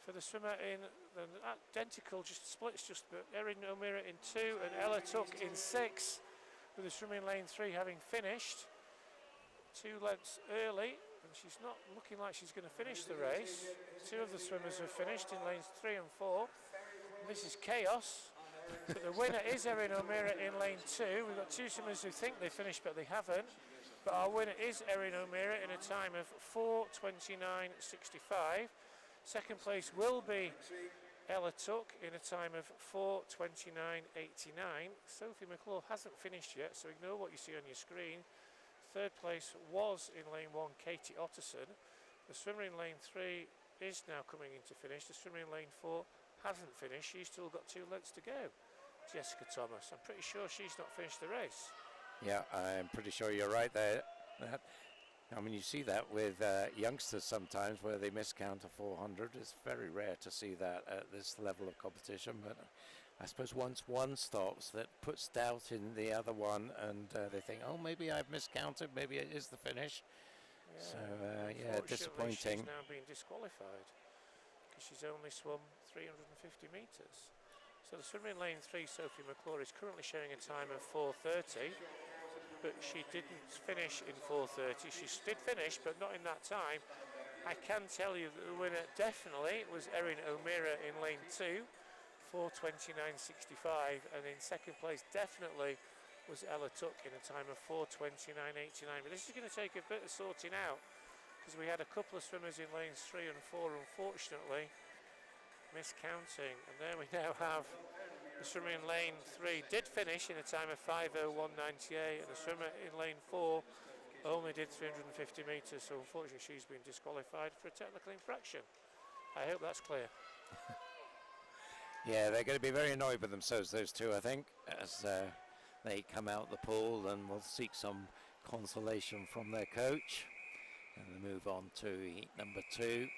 Speaker 2: for the swimmer in the identical splits. But Erin O'Meara in 2 and Ella Tuck in 6, with the swimmer in lane 3 having finished 2 lengths early. And she's not looking like she's going to finish the race. 2 of the swimmers have finished in lanes 3 and 4. And this is chaos. But the winner is Erin O'Meara in lane 2. We've got 2 swimmers who think they finished, but they haven't. But our winner is Erin O'Meara in a time of 4:29.65. Second place will be Ella Tuck in a time of 4:29.89. Sophie McClure hasn't finished yet, so ignore what you see on your screen. Third place was in lane 1, Katie Otterson. The swimmer in lane 3 is now coming in to finish. The swimmer in lane 4 hasn't finished. She's still got 2 lengths to go. Jessica Thomas, I'm pretty sure she's not finished the race.
Speaker 1: Yeah, I'm pretty sure you're right there. I mean, you see that with youngsters sometimes where they miscount a 400. It's very rare to see that at this level of competition, but I suppose once one stops, that puts doubt in the other one, and they think, oh, maybe I've miscounted, maybe it is the finish.
Speaker 2: Yeah.
Speaker 1: So, yeah, disappointing.
Speaker 2: She's now been disqualified because she's only swum 350 metres. So the swimmer in lane 3, Sophie McClure, is currently showing a time of 4:30, but she didn't finish in 4:30. She did finish, but not in that time. I can tell you that the winner definitely was Erin O'Meara in lane 2, 4:29.65, and in second place definitely was Ella Tuck in a time of 4:29.89. But this is going to take a bit of sorting out, because we had a couple of swimmers in lanes 3 and 4 unfortunately miscounting, and there we now have the swimmer in lane 3 did finish in a time of 5:01.98, and the swimmer in lane 4 only did 350 metres, so unfortunately she's been disqualified for a technical infraction. I hope that's clear.
Speaker 1: Yeah, they're going to be very annoyed with themselves, those 2, I think, as they come out the pool and will seek some consolation from their coach. And they move on to heat number 2.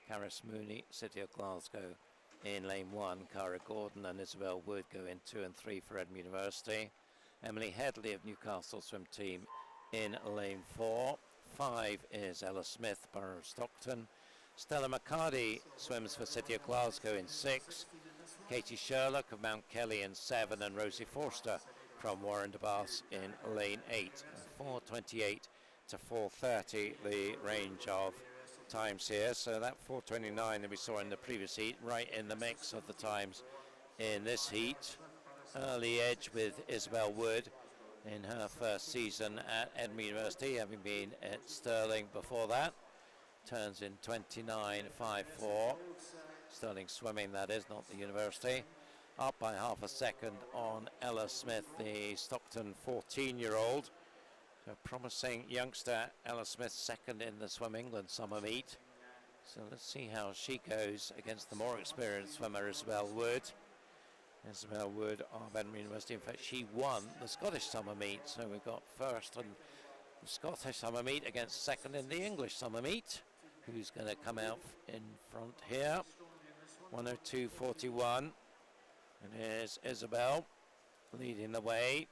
Speaker 1: Caris Mooney, City of Glasgow in lane 1. Cara Gordon and Isabel Wood go in 2 and 3 for Edinburgh University. Emily Headley of Newcastle swim team in lane 4. 5 is Ella Smith, Borough of Stockton. Stella McCarty swims for City of Glasgow in 6. Katie Sherlock of Mount Kelly in 7, and Rosie Forster from Warren de Bass in lane 8. 4:28 to 4:30 the range of times here, so that 4:29 that we saw in the previous heat, right in the mix of the times in this heat. Early edge with Isabel Wood in her first season at Edinburgh University, having been at Stirling before that. Turns in 29.54. Stirling swimming, that is, not the university. Up by half a second on Ella Smith, the Stockton 14-year-old. So promising youngster Ella Smith, second in the Swim England summer meet. So let's see how she goes against the more experienced swimmer Isabel Wood. Isabel Wood of Edinburgh University. In fact, she won the Scottish summer meet. So we've got first in the Scottish summer meet against second in the English summer meet. Who's going to come out in front here? 1:02.41. And here's Isabel leading the way.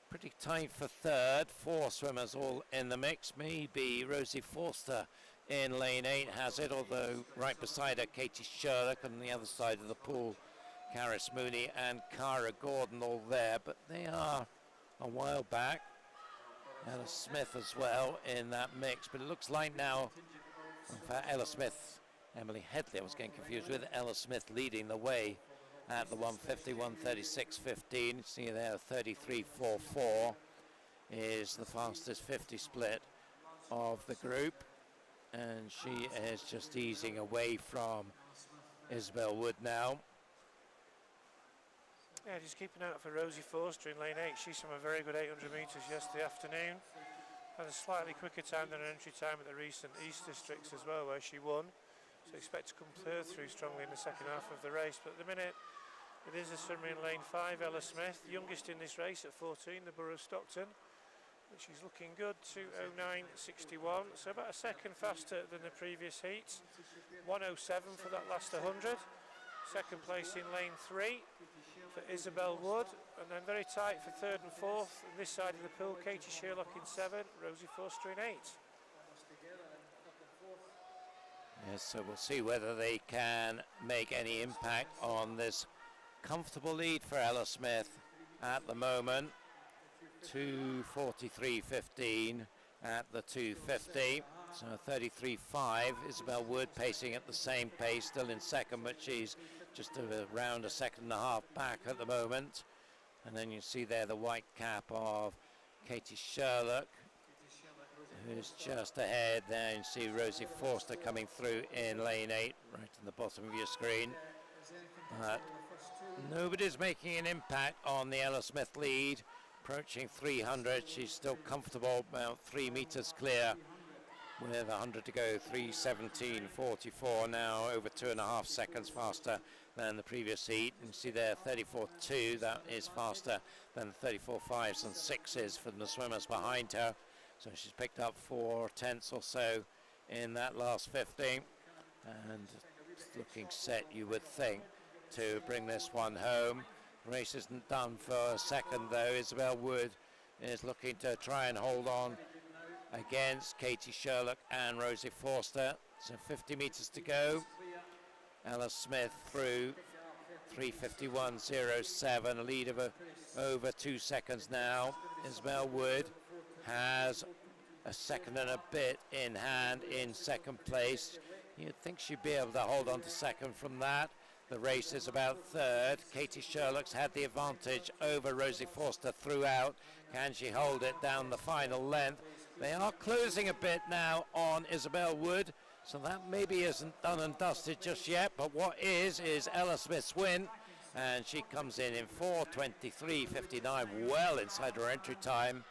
Speaker 1: Pretty tight for third. 4 swimmers all in the mix. Maybe Rosie Forster in lane 8 has it, although right beside her Katie Sherlock, and on the other side of the pool Caris Mooney and Cara Gordon all there, but they are a while back. Ella Smith as well in that mix, but it looks like now, in fact, Ella Smith, Emily Headley, I was getting confused with Ella Smith leading the way at the 150, 136.15. See there, 33.44 is the fastest 50 split of the group, and she is just easing away from Isabel Wood now.
Speaker 2: Yeah, just keeping out for Rosie Forster in lane 8. She's from a very good 800 metres yesterday afternoon. Had a slightly quicker time than her entry time at the recent East Districts as well, where she won. So expect to come through strongly in the second half of the race. But at the minute, It is a swimmer in lane 5, Ella Smith, youngest in this race at 14, the Borough of Stockton. But she's looking good, 2:09.61, so about a second faster than the previous heats. 1:07 for that last 100. Second place in lane 3 for Isabel Wood, and then very tight for third and fourth. On this side of the pool, Katie Sherlock in 7, Rosie Forster in 8.
Speaker 1: Yes, so we'll see whether they can make any impact on this comfortable lead for Ella Smith at the moment. 2:43.15 at the 2:50, so 33.5. Isabel Wood pacing at the same pace, still in second, but she's just around a second and a half back at the moment. And then you see there the white cap of Katie Sherlock, who's just ahead there. You see Rosie Forster coming through in lane 8, right in the bottom of your screen. But nobody's making an impact on the Ella Smith lead. Approaching 300, she's still comfortable, about 3 meters clear with 100 to go. 3:17.44 now, over 2.5 seconds faster than the previous heat. And you see there 34.2, that is faster than the 34.5s and 6s from the swimmers behind her. So she's picked up 4 tenths or so in that last 50, and it's looking set, you would think, to bring this one home. The race isn't done for a second though. Isabel Wood is looking to try and hold on against Katie Sherlock and Rosie Forster. So 50 meters to go. Ella Smith through 3:51.07, a lead of over 2 seconds now. Isabel Wood has a second and a bit in hand in second place. You'd think she'd be able to hold on to second from that. The race is about third. Katie Sherlock's had the advantage over Rosie Forster throughout. Can she hold it down the final length? They are closing a bit now on Isabel Wood, so that maybe isn't done and dusted just yet, but what is Ella Smith's win, and she comes in 4:23.59, well inside her entry time.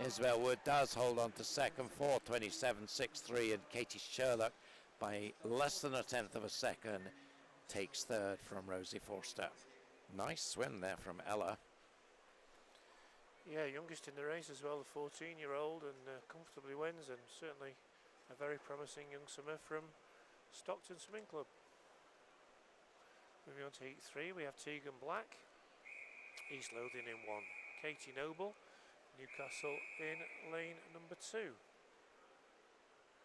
Speaker 1: Isabel Wood does hold on to second, 4:27.63, and Katie Sherlock by less than a tenth of a second takes third from Rosie Forster. Nice swim there from Ella.
Speaker 2: Yeah, youngest in the race as well, the 14-year-old, and comfortably wins, and certainly a very promising young swimmer from Stockton Swimming Club. Moving on to heat 3, we have Tegan Black, East Lothian in 1, Katie Noble, Newcastle in lane number 2.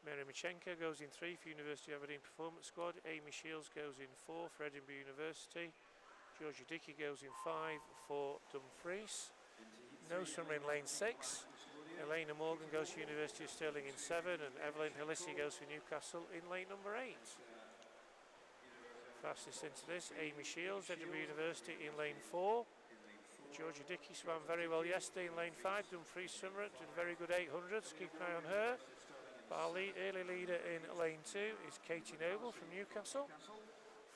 Speaker 2: Mary Michenko goes in 3 for University of Aberdeen Performance Squad. Amy Shields goes in 4 for Edinburgh University. Georgia Dickey goes in 5 for Dumfries. No swimmer in lane 6. Elena Morgan goes for University of Stirling in 7, and Evelyn Halissi goes for Newcastle in lane number 8. Fastest into this, Amy Shields, Edinburgh University in lane 4. Georgia Dickey swam very well yesterday in lane 5. Dumfries swimmer did a very good 800s. Keep an eye on her. But our early leader in lane 2 is Katie Noble from Newcastle.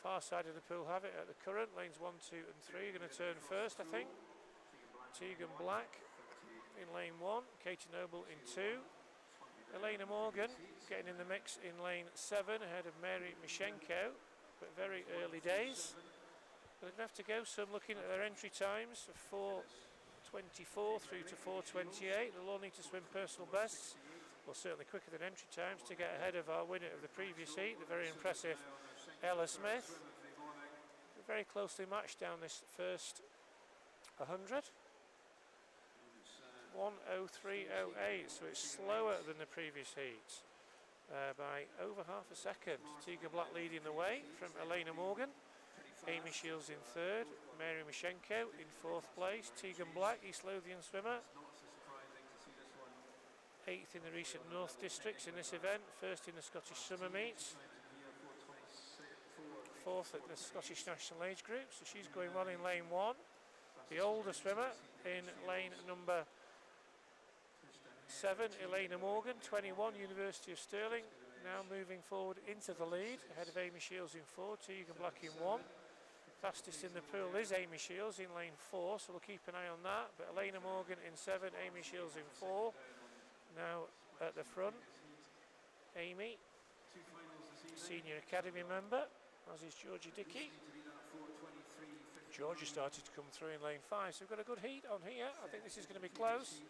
Speaker 2: Far side of the pool have it at the current. Lanes 1, 2 and 3 are going to turn first, I think. Tegan Black in lane 1, Katie Noble in 2. Elena Morgan getting in the mix in lane 7 ahead of Mary Michenko, but very early days. They're going to have to go some looking at their entry times of 4:24 through to 4:28. They'll all need to swim personal bests, or certainly quicker than entry times, to get ahead of our winner of the previous heat, the very impressive Ella Smith. They're very closely matched down this first 100. 1:03.08, so it's slower than the previous heat by over half a second. Tegan Black leading the way from Elena Morgan. Amy Shields in 3rd, Mary Michenko in 4th place. Tegan Black, East Lothian swimmer, 8th in the recent North Districts in this event, 1st in the Scottish Summer Meets, 4th at the Scottish National Age Group, so she's going well in lane 1. The older swimmer in lane number 7, Elena Morgan, 21, University of Stirling, now moving forward into the lead, ahead of Amy Shields in 4, Tegan Black in 1. Fastest in the pool is Amy Shields in lane 4, so we'll keep an eye on that. But Elena Morgan in 7, Amy Shields in 4. Now at the front, Amy, Senior Academy member, as is Georgia Dickey. Georgia started to come through in lane 5, so we've got a good heat on here. I think this is going to be close.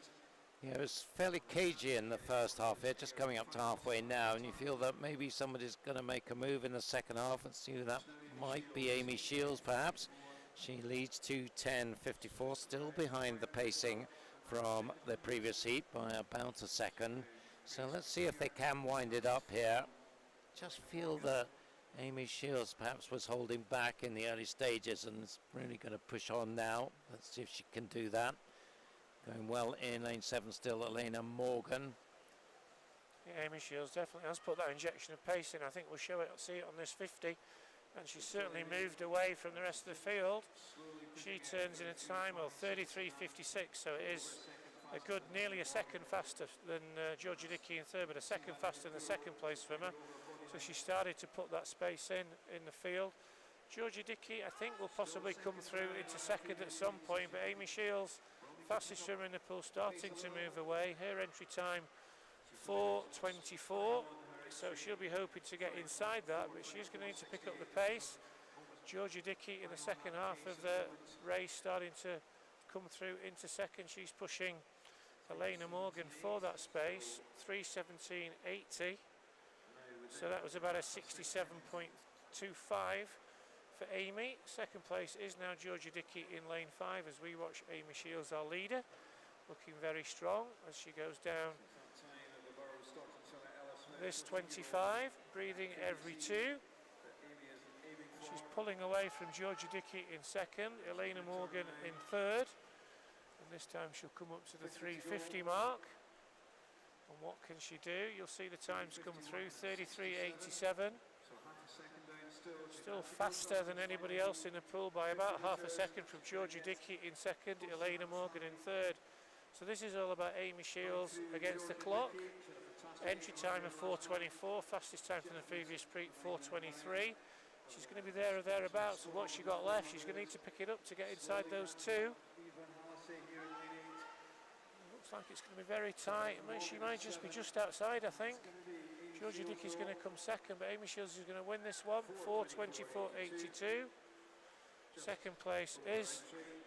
Speaker 1: Yeah, it was fairly cagey in the first half here, just coming up to halfway now, and you feel that maybe somebody's going to make a move in the second half. Let's see who that might be. Amy Shields, perhaps. She leads 2:10.54, still behind the pacing from the previous heat by about a second. So let's see if they can wind it up here. Just feel that Amy Shields perhaps was holding back in the early stages and is really going to push on now. Let's see if she can do that. Going well in lane 7 still, Elena Morgan.
Speaker 2: Yeah, Amy Shields definitely has put that injection of pace in. I think we'll see it on this 50. And she's certainly moved away from the rest of the field. She turns in a time of 33.56, so it is a good, nearly a second faster than Georgia Dickey in third, but a second faster than the second place swimmer. So she started to put that space in the field. Georgia Dickey, I think, will possibly come through into second at some point, but Amy Shields, fastest swimmer in the pool, starting to move away. Her entry time 4:24. So she'll be hoping to get inside that, but she's going to need to pick up the pace. Georgia Dickey in the second half of the race starting to come through into second. She's pushing Elena Morgan for that space, 3:17.80. So that was about a 67.25 for Amy. Second place is now Georgia Dickey in lane 5 as we watch Amy Shields, our leader, looking very strong as she goes down this 25, breathing every 2. She's pulling away from Georgia Dickey in second, Elena Morgan in third, and this time she'll come up to the 3:50 mark. And what can she do? You'll see the times come through, 33.87. Still faster than anybody else in the pool by about half a second from Georgia Dickey in second, Elena Morgan in third. So this is all about Amy Shields against the clock. Entry time of 4:24, fastest time from the previous pre, 4:23. She's going to be there or thereabouts, and what she got left, she's going to need to pick it up to get inside those 2. Looks like it's going to be very tight. She might just be just outside, I think. Georgia Dickey's going to come second, but Amy Shields is going to win this one, 4:24.82. Second place is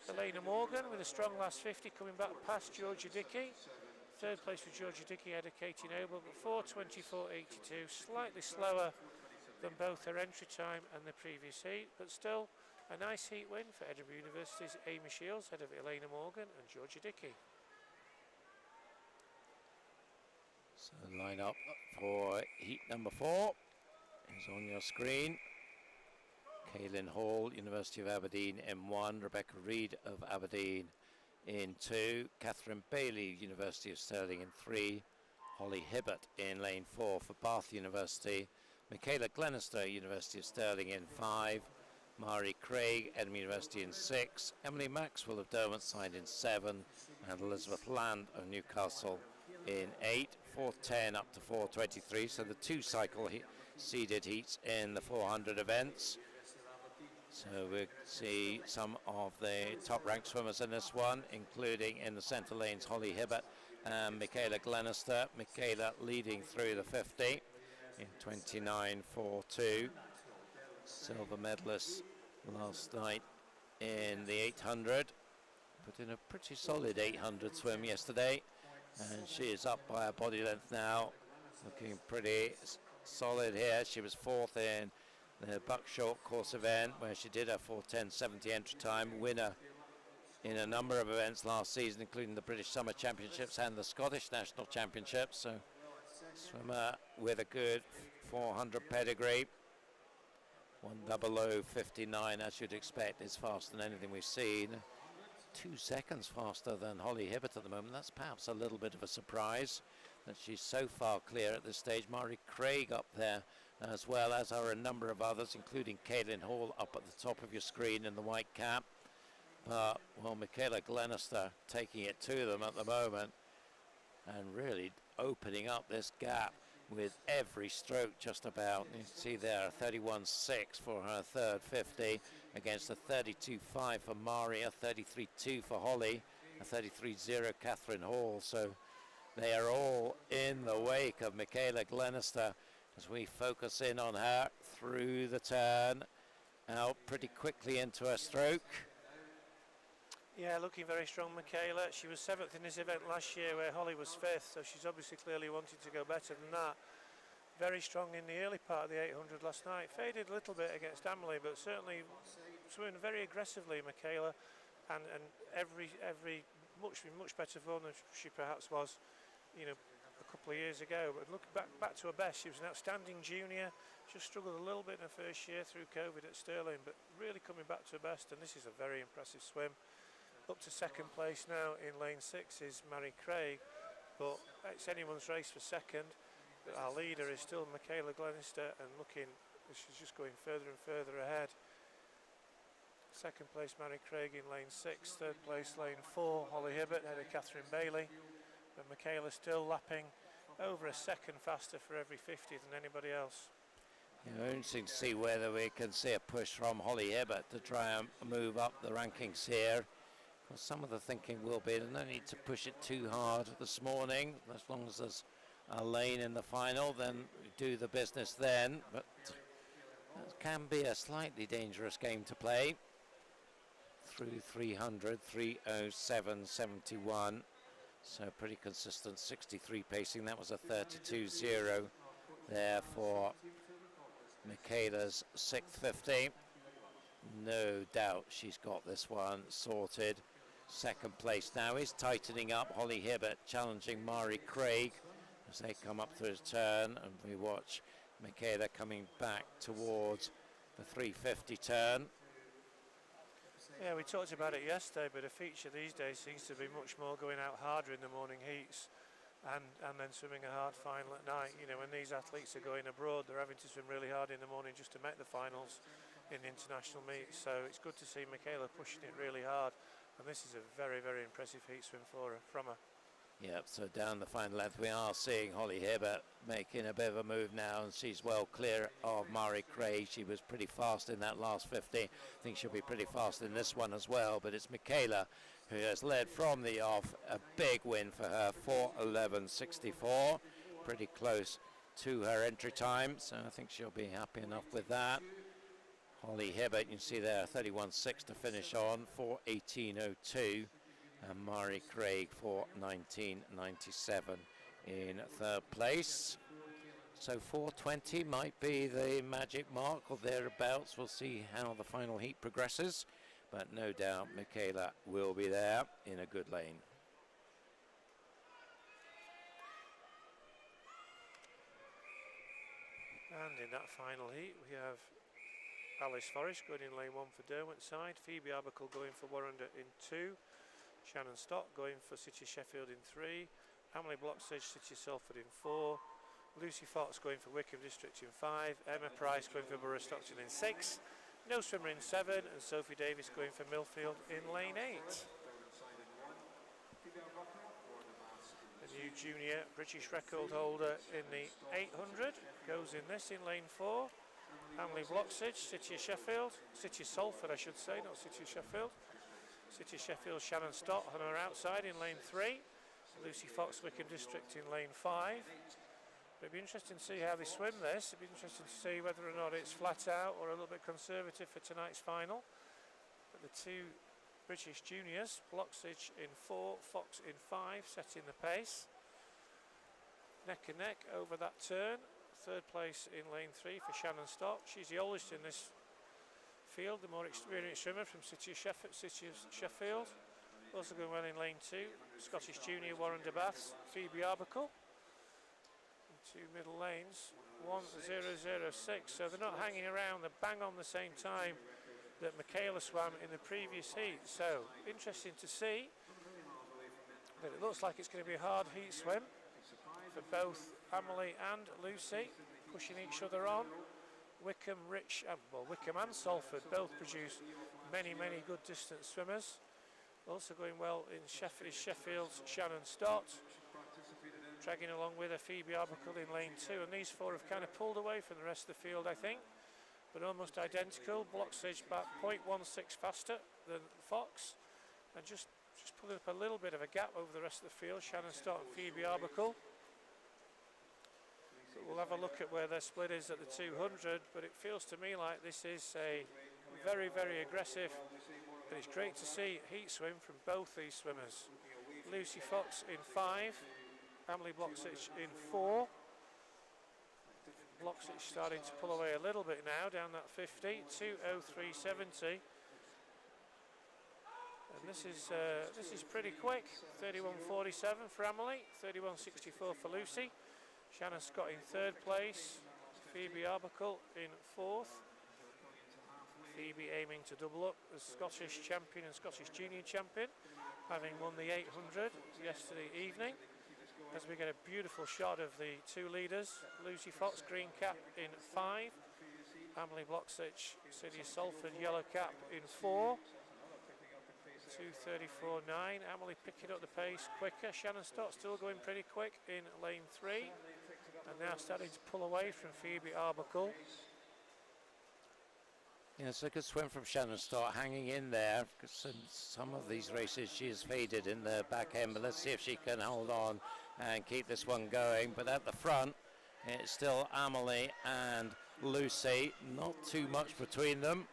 Speaker 2: Elena Morgan with a strong last 50, coming back past Georgia Dickey. Third place for Georgia Dickey, ahead of Katie Noble, but 4:24.82, slightly slower than both her entry time and the previous heat, but still a nice heat win for Edinburgh University's Amy Shields, ahead of Elena Morgan and Georgia Dickey.
Speaker 1: So line up for heat number 4 is on your screen. Kaylin Hall, University of Aberdeen in 1, Rebecca Reid of Aberdeen in 2, Catherine Bailey, University of Stirling in 3, Holly Hibbert in lane 4 for Bath University, Michaela Glenister, University of Stirling in 5, Mari Craig, Edinburgh University in 6, Emily Maxwell of Derwentsside in 7, and Elizabeth Land of Newcastle in 8, 4:10 up to 4:23, so the 2 cycle seeded heats in the 400 events. So we'll see some of the top ranked swimmers in this one, including in the centre lanes Holly Hibbert and Michaela Glenister. Michaela leading through the 50 in 29.42. Silver medalist last night in the 800. Put in a pretty solid 800 swim yesterday, and she is up by a body length now, looking pretty solid here. She was 4th in the Buck Short Course event, where she did her 4:10.70 entry time, winner in a number of events last season, including the British Summer Championships and the Scottish National Championships. So swimmer with a good 400 pedigree. 1:00.59, as you'd expect, is faster than anything we've seen. 2 seconds faster than Holly Hibbert at the moment. That's perhaps a little bit of a surprise that she's so far clear at this stage. Mari Craig up there, as well as are a number of others, including Kaylin Hall up at the top of your screen in the white cap. But, well, Michaela Glenister taking it to them at the moment and really opening up this gap with every stroke just about. You see there, a 31.6 for her third 50 against a 32.5 for Mari, a 33.2 for Holly, a 33.0 Catherine Hall. So they are all in the wake of Michaela Glenister as we focus in on her through the turn. out pretty quickly into her stroke.
Speaker 2: Yeah, looking very strong, Michaela. She was 7th in this event last year where Holly was 5th, so she's obviously clearly wanted to go better than that. Very strong in the early part of the 800 last night. Faded a little bit against Emily, but certainly swimming very aggressively, Michaela, and every much better form than she perhaps was, you know, a couple of years ago. But looking back to her best, she was an outstanding junior. Just struggled a little bit in her first year through COVID at Stirling, but really coming back to her best, and this is a very impressive swim. Up to 2nd place now in lane 6 is Mary Craig, but it's anyone's race for 2nd. Our leader is still Michaela Glenister, and looking, she's just going further and further ahead. 2nd place Mary Craig in lane 6, 3rd place lane 4 Holly Hibbert ahead of Catherine Bailey, but Michaela still lapping over a second faster for every 50th than anybody else.
Speaker 1: Yeah, interesting to see whether we can see a push from Holly Hibbert to try and move up the rankings here. Well, some of the thinking will be there's no need to push it too hard this morning. As long as there's a lane in the final, then do the business then. But it can be a slightly dangerous game to play. Through 300, 3:07.71. So pretty consistent, 63 pacing. That was a 32.0 there for Michaela's 650. No doubt she's got this one sorted. 2nd place now is tightening up. Holly Hibbert challenging Mari Craig as they come up to the turn, and we watch Michaela coming back towards the 350 turn.
Speaker 2: Yeah, we talked about it yesterday, but a feature these days seems to be much more going out harder in the morning heats and then swimming a hard final at night. You know, when these athletes are going abroad, they're having to swim really hard in the morning just to make the finals in the international meets. So it's good to see Michaela pushing it really hard, and this is a very, very impressive heat swim for her, from her.
Speaker 1: Yep, so down the final length we are seeing Holly Hibbert making a bit of a move now, and she's well clear of Mari Craig. She was pretty fast in that last 50. I think she'll be pretty fast in this one as well, but it's Michaela who has led from the off. A big win for her, 4:11.64, pretty close to her entry time, so I think she'll be happy enough with that. Holly Hibbert, you can see there, 31.6 to finish on, 4:18.02. And Mari Craig for 19.97 in 3rd place. So 4:20 might be the magic mark or thereabouts. We'll see how the final heat progresses, but no doubt Michaela will be there in a good lane.
Speaker 2: And in that final heat we have Alice Forrest going in lane 1 for Derwent side, Phoebe Abercle going for Warrender in 2, Shannon Stott going for City Sheffield in 3, Emily Bloxage, City Salford in 4, Lucy Fox going for Wickham District in 5, Emma Price going for Borough Stockton in 6, No Swimmer in 7, and Sophie Davis going for Millfield in lane 8. The new junior British record holder in the 800 goes in this in lane 4. Emily Bloxage, City of Sheffield, City of Salford I should say, not City of Sheffield. City of Sheffield, Shannon Stott on her outside in lane 3. Lucy Fox, Wickham District in lane 5. It'd be interesting to see how they swim this. It'd be interesting to see whether or not it's flat out or a little bit conservative for tonight's final. But the two British juniors, Bloxage in 4, Fox in 5, setting the pace. Neck and neck over that turn. 3rd place in lane 3 for Shannon Stott. She's the oldest in this field, the more experienced swimmer from City of Sheffield. Also going well in lane 2, Scottish junior Warren de Baths, Phoebe Abercle. In 2 middle lanes, 1:0.06. So they're not hanging around, they're bang on the same time that Michaela swam in the previous heat. So interesting to see. But it looks like it's going to be a hard heat swim for both Emily and Lucy, pushing each other on. Wickham, Wickham and Salford both produce many good distance swimmers. Also going well in Sheffield's Shannon Stott, dragging along with her Phoebe Abercle in lane 2, and these 4 have kind of pulled away from the rest of the field, I think, but almost identical. Bloxage back 0.16 faster than Fox, and just pulling up a little bit of a gap over the rest of the field, Shannon Stott and Phoebe Abercle. We'll have a look at where their split is at the 200, but it feels to me like this is a very, very aggressive. And it's great to see heat swim from both these swimmers. Lucy Fox in 5, Emily Bloxich in 4. Bloxich starting to pull away a little bit now down that 50, 2:03.70. And this is pretty quick. 31:47 for Emily, 31:64 for Lucy. Shannon Scott in 3rd place, Phoebe Arbuckle in 4th. Phoebe aiming to double up as Scottish champion and Scottish junior champion, having won the 800 yesterday evening. As we get a beautiful shot of the two leaders, Lucy Fox, green cap in 5, Emily Bloxich, City of Salford, yellow cap in 4. 2:34.9. Emily picking up the pace quicker. Shannon Stott still going pretty quick in lane 3, and now starting to pull away from Phoebe Arbuckle.
Speaker 1: Yeah, it's a good swim from Shannon Stott, hanging in there, because in some of these races she has faded in the back end, but let's see if she can hold on and keep this one going. But at the front, it's still Emily and Lucy, not too much between them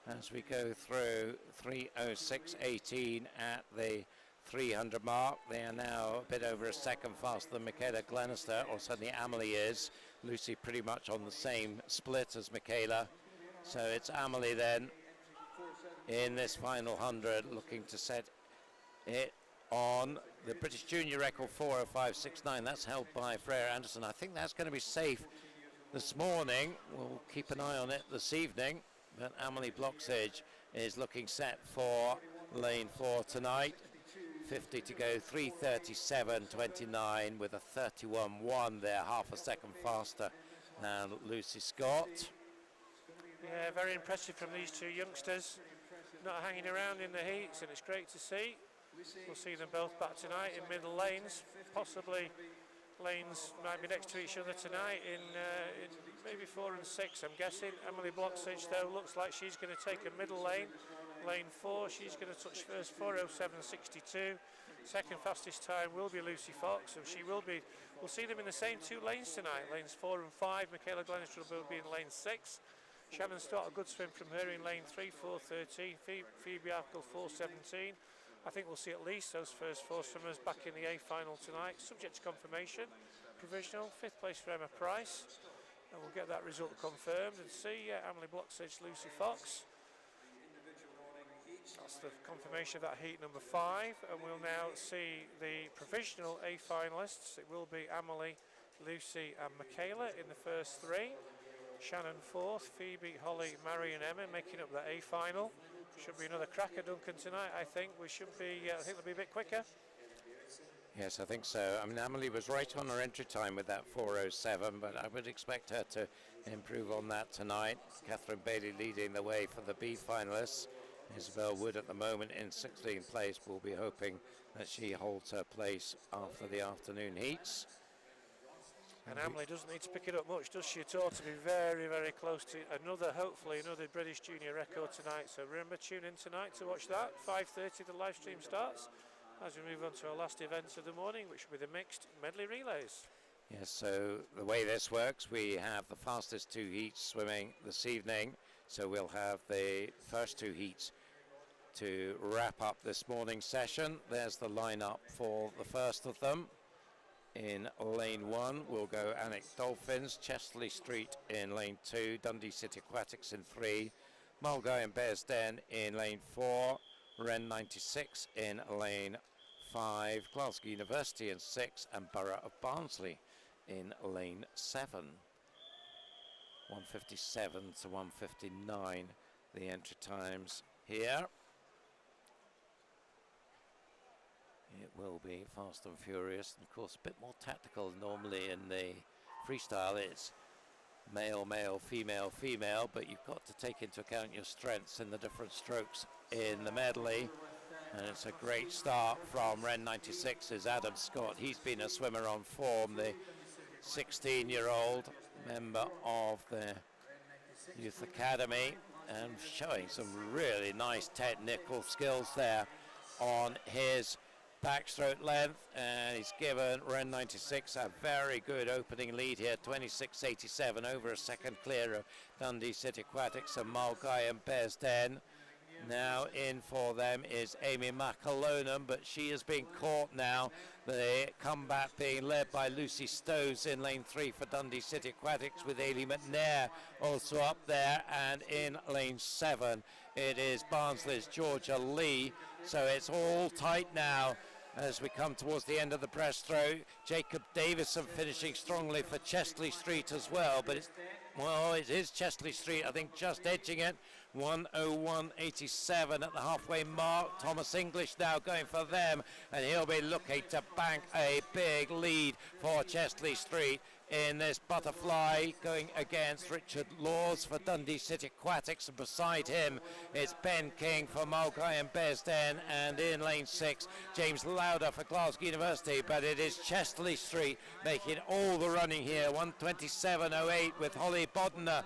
Speaker 1: as we go through 3:06.18 at the 300 mark. They are now a bit over a second faster than Michaela Glenister, or certainly Emily is. Lucy pretty much on the same split as Michaela. So it's Emily then in this final 100, looking to set it on the British Junior record 4:05.69. That's held by Freya Anderson. I think that's going to be safe this morning. We'll keep an eye on it this evening. But Emily Bloxich is looking set for lane 4 tonight. 50 to go, 3:37.29 with a 31.1 there, half a second faster than Lucy Scott.
Speaker 2: Yeah, very impressive from these two youngsters, not hanging around in the heats, and it's great to see. We'll see them both back tonight in middle lanes. Possibly lanes might be next to each other tonight in maybe 4 and 6, I'm guessing. Emily Bloxich, though, looks like she's going to take a middle lane. Lane 4, she's going to touch first, 4:07.62. Second fastest time will be Lucy Fox, and we'll see them in the same 2 lanes tonight, lanes 4 and 5. Michaela Glenister will be in lane 6. Shannon Stott, a good swim from her in lane 3, 4:13. Phoebe Arbuckle, 4:17. I think we'll see at least those first 4 swimmers back in the A final tonight, subject to confirmation. Provisional, 5th place for Emma Price. And we'll get that result confirmed and see Emily Bloxich, Lucy Fox. That's the confirmation of that heat number 5. And we'll now see the provisional A finalists. It will be Emily, Lucy and Michaela in the first 3. Shannon 4th, Phoebe, Holly, Mary and Emma making up the A final. Should be another cracker, Duncan, tonight. I think we should be, I think they'll be a bit quicker.
Speaker 1: Yes, I think so. I mean, Emily was right on her entry time with that 4:07, but I would expect her to improve on that tonight. Catherine Bailey leading the way for the B finalists. Isabel Wood at the moment in 16th place. We'll be hoping that she holds her place after the afternoon heats.
Speaker 2: And Emily doesn't need to pick it up much, does she, at all, to be very, very close to hopefully another British junior record tonight. So remember, tune in tonight to watch that. 5:30 the live stream starts as we move on to our last event of the morning, which will be the mixed medley relays.
Speaker 1: Yes, so the way this works, we have the fastest 2 heats swimming this evening. So we'll have the first 2 heats to wrap up this morning's session. There's the lineup for the first of them. In lane 1, we'll go Alnwick Dolphins, Chesley Street in lane 2, Dundee City Aquatics in 3, Mulgai and Bearsden in lane 4, Wren 96 in lane 5, Glasgow University in 6, and Borough of Barnsley in lane 7. 1:57 to 1:59 the entry times here. It will be fast and furious, and of course a bit more tactical. Normally in the freestyle it's male, male, female, female, but you've got to take into account your strengths in the different strokes in the medley. And it's a great start from Wren 96's Adam Scott. He's been a swimmer on form, the 16-year-old member of the Youth Academy, and showing some really nice technical skills there on his backstroke length, and he's given Ren 96 a very good opening lead here, 26.87, over a second clear of Dundee City Aquatics and Mulgai and Bearsden. Now in for them is Amy McAlonan, but she has been caught now. The comeback being led by Lucy Stoves in lane 3 for Dundee City Aquatics, with Ailey McNair also up there, and in lane 7 it is Barnsley's Georgia Lee. So it's all tight now as we come towards the end of the breaststroke. Jacob Davison finishing strongly for Chesley Street as well, but it is Chesley Street, I think, just edging it. 1:01.87 at the halfway mark. Thomas English now going for them, and he'll be looking to bank a big lead for Chesley Street in this butterfly, going against Richard Laws for Dundee City Aquatics, and beside him it's Ben King for Mulgai and Bearsden, and in lane 6 James Lauder for Glasgow University. But it is Chesley Street making all the running here. 1:27.08 with Holly Bodner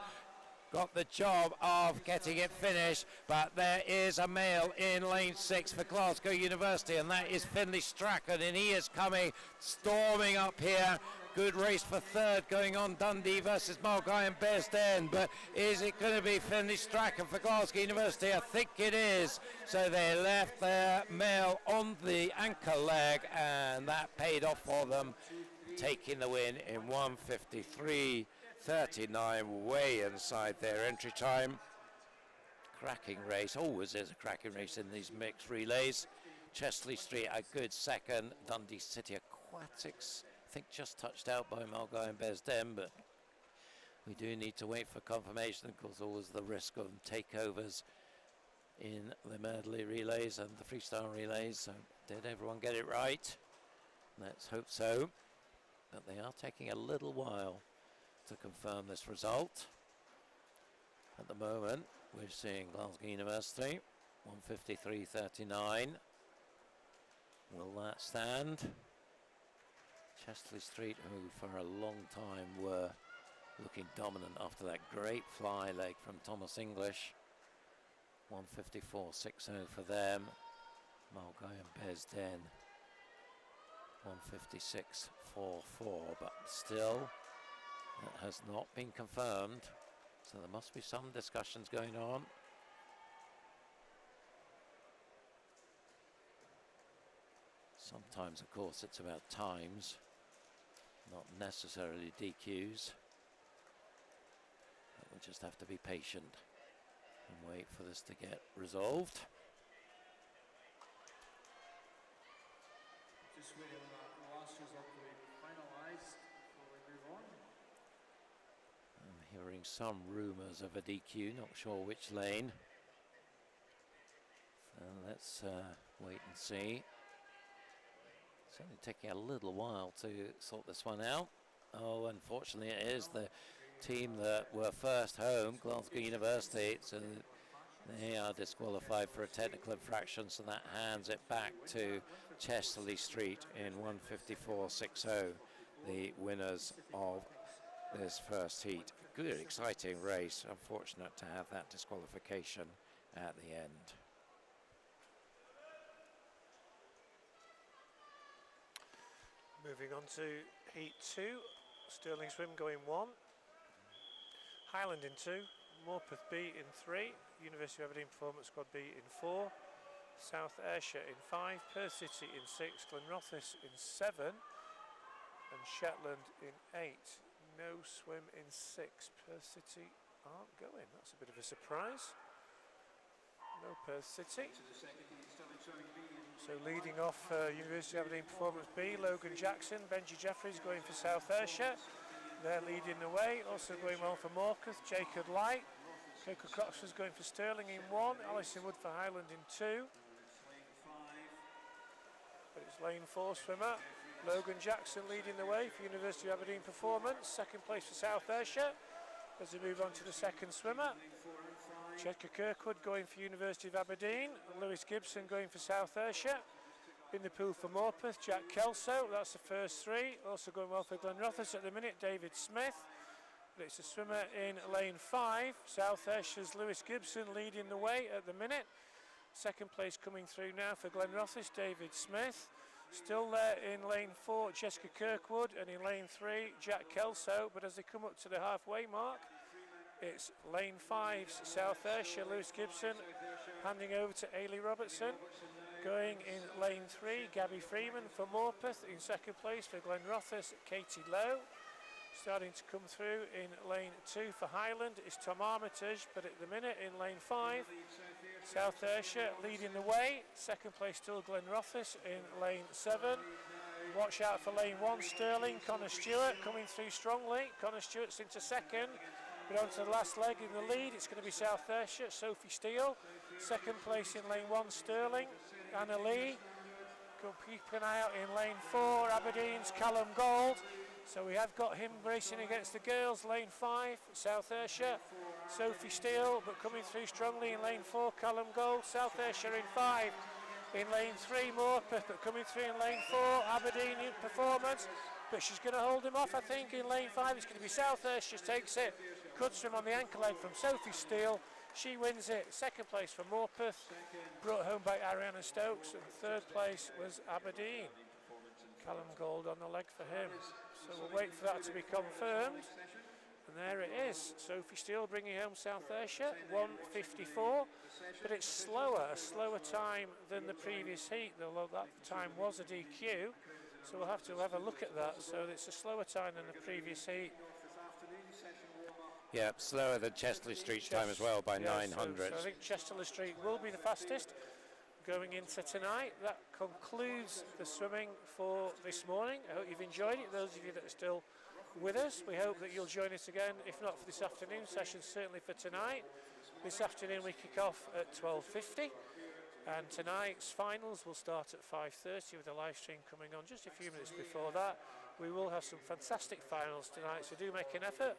Speaker 1: got the job of getting it finished, but there is a male in lane 6 for Glasgow University, and that is Finlay Strachan, and he is coming storming up here. Good race for third going on, Dundee versus Mulgai and Bearsden, but is it going to be Finlay Strachan for Glasgow University? I think it is. So they left their male on the anchor leg, and that paid off for them, taking the win in 1:53.39, way inside their entry time. Cracking race, always is a cracking race in these mixed relays. Chesley Street a good second. Dundee City Aquatics, I think, just touched out by Mulgai and Bearsden, but we do need to wait for confirmation. Of course, always the risk of takeovers in the Medley relays and the freestyle relays. So did everyone get it right? Let's hope so. But they are taking a little while to confirm this result. At the moment, we're seeing Glasgow University, 1:53.39. Will that stand? Chesley Street, who for a long time were looking dominant after that great fly leg from Thomas English. 1:54.60 for them. Mulgai and Bearsden, 1:56.44, but still that has not been confirmed, so there must be some discussions going on. Sometimes, of course, it's about times, not necessarily DQs. But we'll just have to be patient and wait for this to get resolved.
Speaker 3: Just waiting on the last result to be finalised before we move on.
Speaker 1: I'm hearing some rumours of a DQ, not sure which lane. So let's wait and see. It's only taking a little while to sort this one out. Oh, unfortunately it is the team that were first home, Glasgow University, so they are disqualified for a technical infraction, so that hands it back to Chesley Street in 1:54.60, the winners of this first heat. Good, exciting race. Unfortunate to have that disqualification at the end.
Speaker 2: Moving on to Heat 2, Stirling Swim going 1, Highland in 2, Morpeth B in 3, University of Aberdeen Performance Squad B in 4, South Ayrshire in 5, Perth City in 6, Glenrothes in 7, and Shetland in 8. No swim in 6. Perth City aren't going. That's a bit of a surprise. No Perth City. So leading off University of Aberdeen Performance B, Logan Jackson, Benji Jeffries going for South Ayrshire. They're leading the way. Also going well for Morpeth, Jacob Light. Coco Cox was going for Stirling in 1, Alison Wood for Highland in 2. But it's lane 4 swimmer. Logan Jackson leading the way for University of Aberdeen Performance. Second place for South Ayrshire as we move on to the second swimmer. Chedka Kirkwood going for University of Aberdeen, Lewis Gibson going for South Ayrshire. In the pool for Morpeth, Jack Kelso, that's the first 3. Also going well for Glenrothes at the minute, David Smith. But it's a swimmer in lane 5, South Ayrshire's Lewis Gibson leading the way at the minute. Second place coming through now for Glenrothes, David Smith. Still there in lane 4, Jessica Kirkwood, and in lane 3, Jack Kelso. But as they come up to the halfway mark, it's lane 5's South Ayrshire, Lewis Gibson, handing over to Ailey Robertson. Going in lane 3, Gabby Freeman for Morpeth. In second place for Glenrothes, Katie Lowe. Starting to come through in lane 2 for Highland is Tom Armitage, but at the minute in lane 5, South Ayrshire leading the way. Second place still Glenrothes in lane 7. Watch out for lane 1, Stirling, Connor Stewart coming through strongly. Connor Stewart's into second, but onto the last leg in the lead, it's going to be South Ayrshire, Sophie Steele. Second place in lane 1, Stirling, Anna Lee. Keep an eye out in lane 4, Aberdeen's Callum Gold. So we have got him racing against the girls, lane 5, South Ayrshire, Sophie Steele, but coming through strongly in lane 4, Callum Gold, South Ayrshire in 5. In lane 3, Morpeth, but coming through in lane 4, Aberdeen in Performance, but she's going to hold him off, I think. In lane 5, it's going to be South Ayrshire takes it, cuts him on the ankle leg from Sophie Steele. She wins it. Second place for Morpeth, brought home by Ariana Stokes, and third place was Aberdeen. Callum Gold on the leg for him. So we'll wait for that to be confirmed. And there it is. Sophie Steele bringing home South Ayrshire, 1:54. But it's slower, a slower time than the previous heat, although that time was a DQ. So we'll have to have a look at that. So it's a slower time than the previous heat.
Speaker 1: Yeah, slower than Chesterley Street's time as well by 900.
Speaker 2: So I think Chesterley Street will be the fastest going into tonight. That concludes the swimming for this morning. I hope you've enjoyed it. Those of you that are still with us, we hope that you'll join us again, if not for this afternoon session, certainly for tonight. This afternoon we kick off at 12:50, and tonight's finals will start at 5:30 with a live stream coming on just a few minutes before that. We will have some fantastic finals tonight, so do make an effort.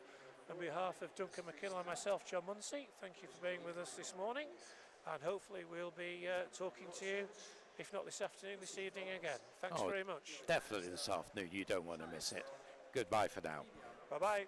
Speaker 2: On behalf of Duncan McKinnell and myself, John Munsey, thank you for being with us this morning, and hopefully we'll be talking to you, if not this afternoon, this evening again. Thanks very much.
Speaker 1: Definitely this afternoon, you don't want to miss it. Goodbye for now.
Speaker 2: Bye-bye.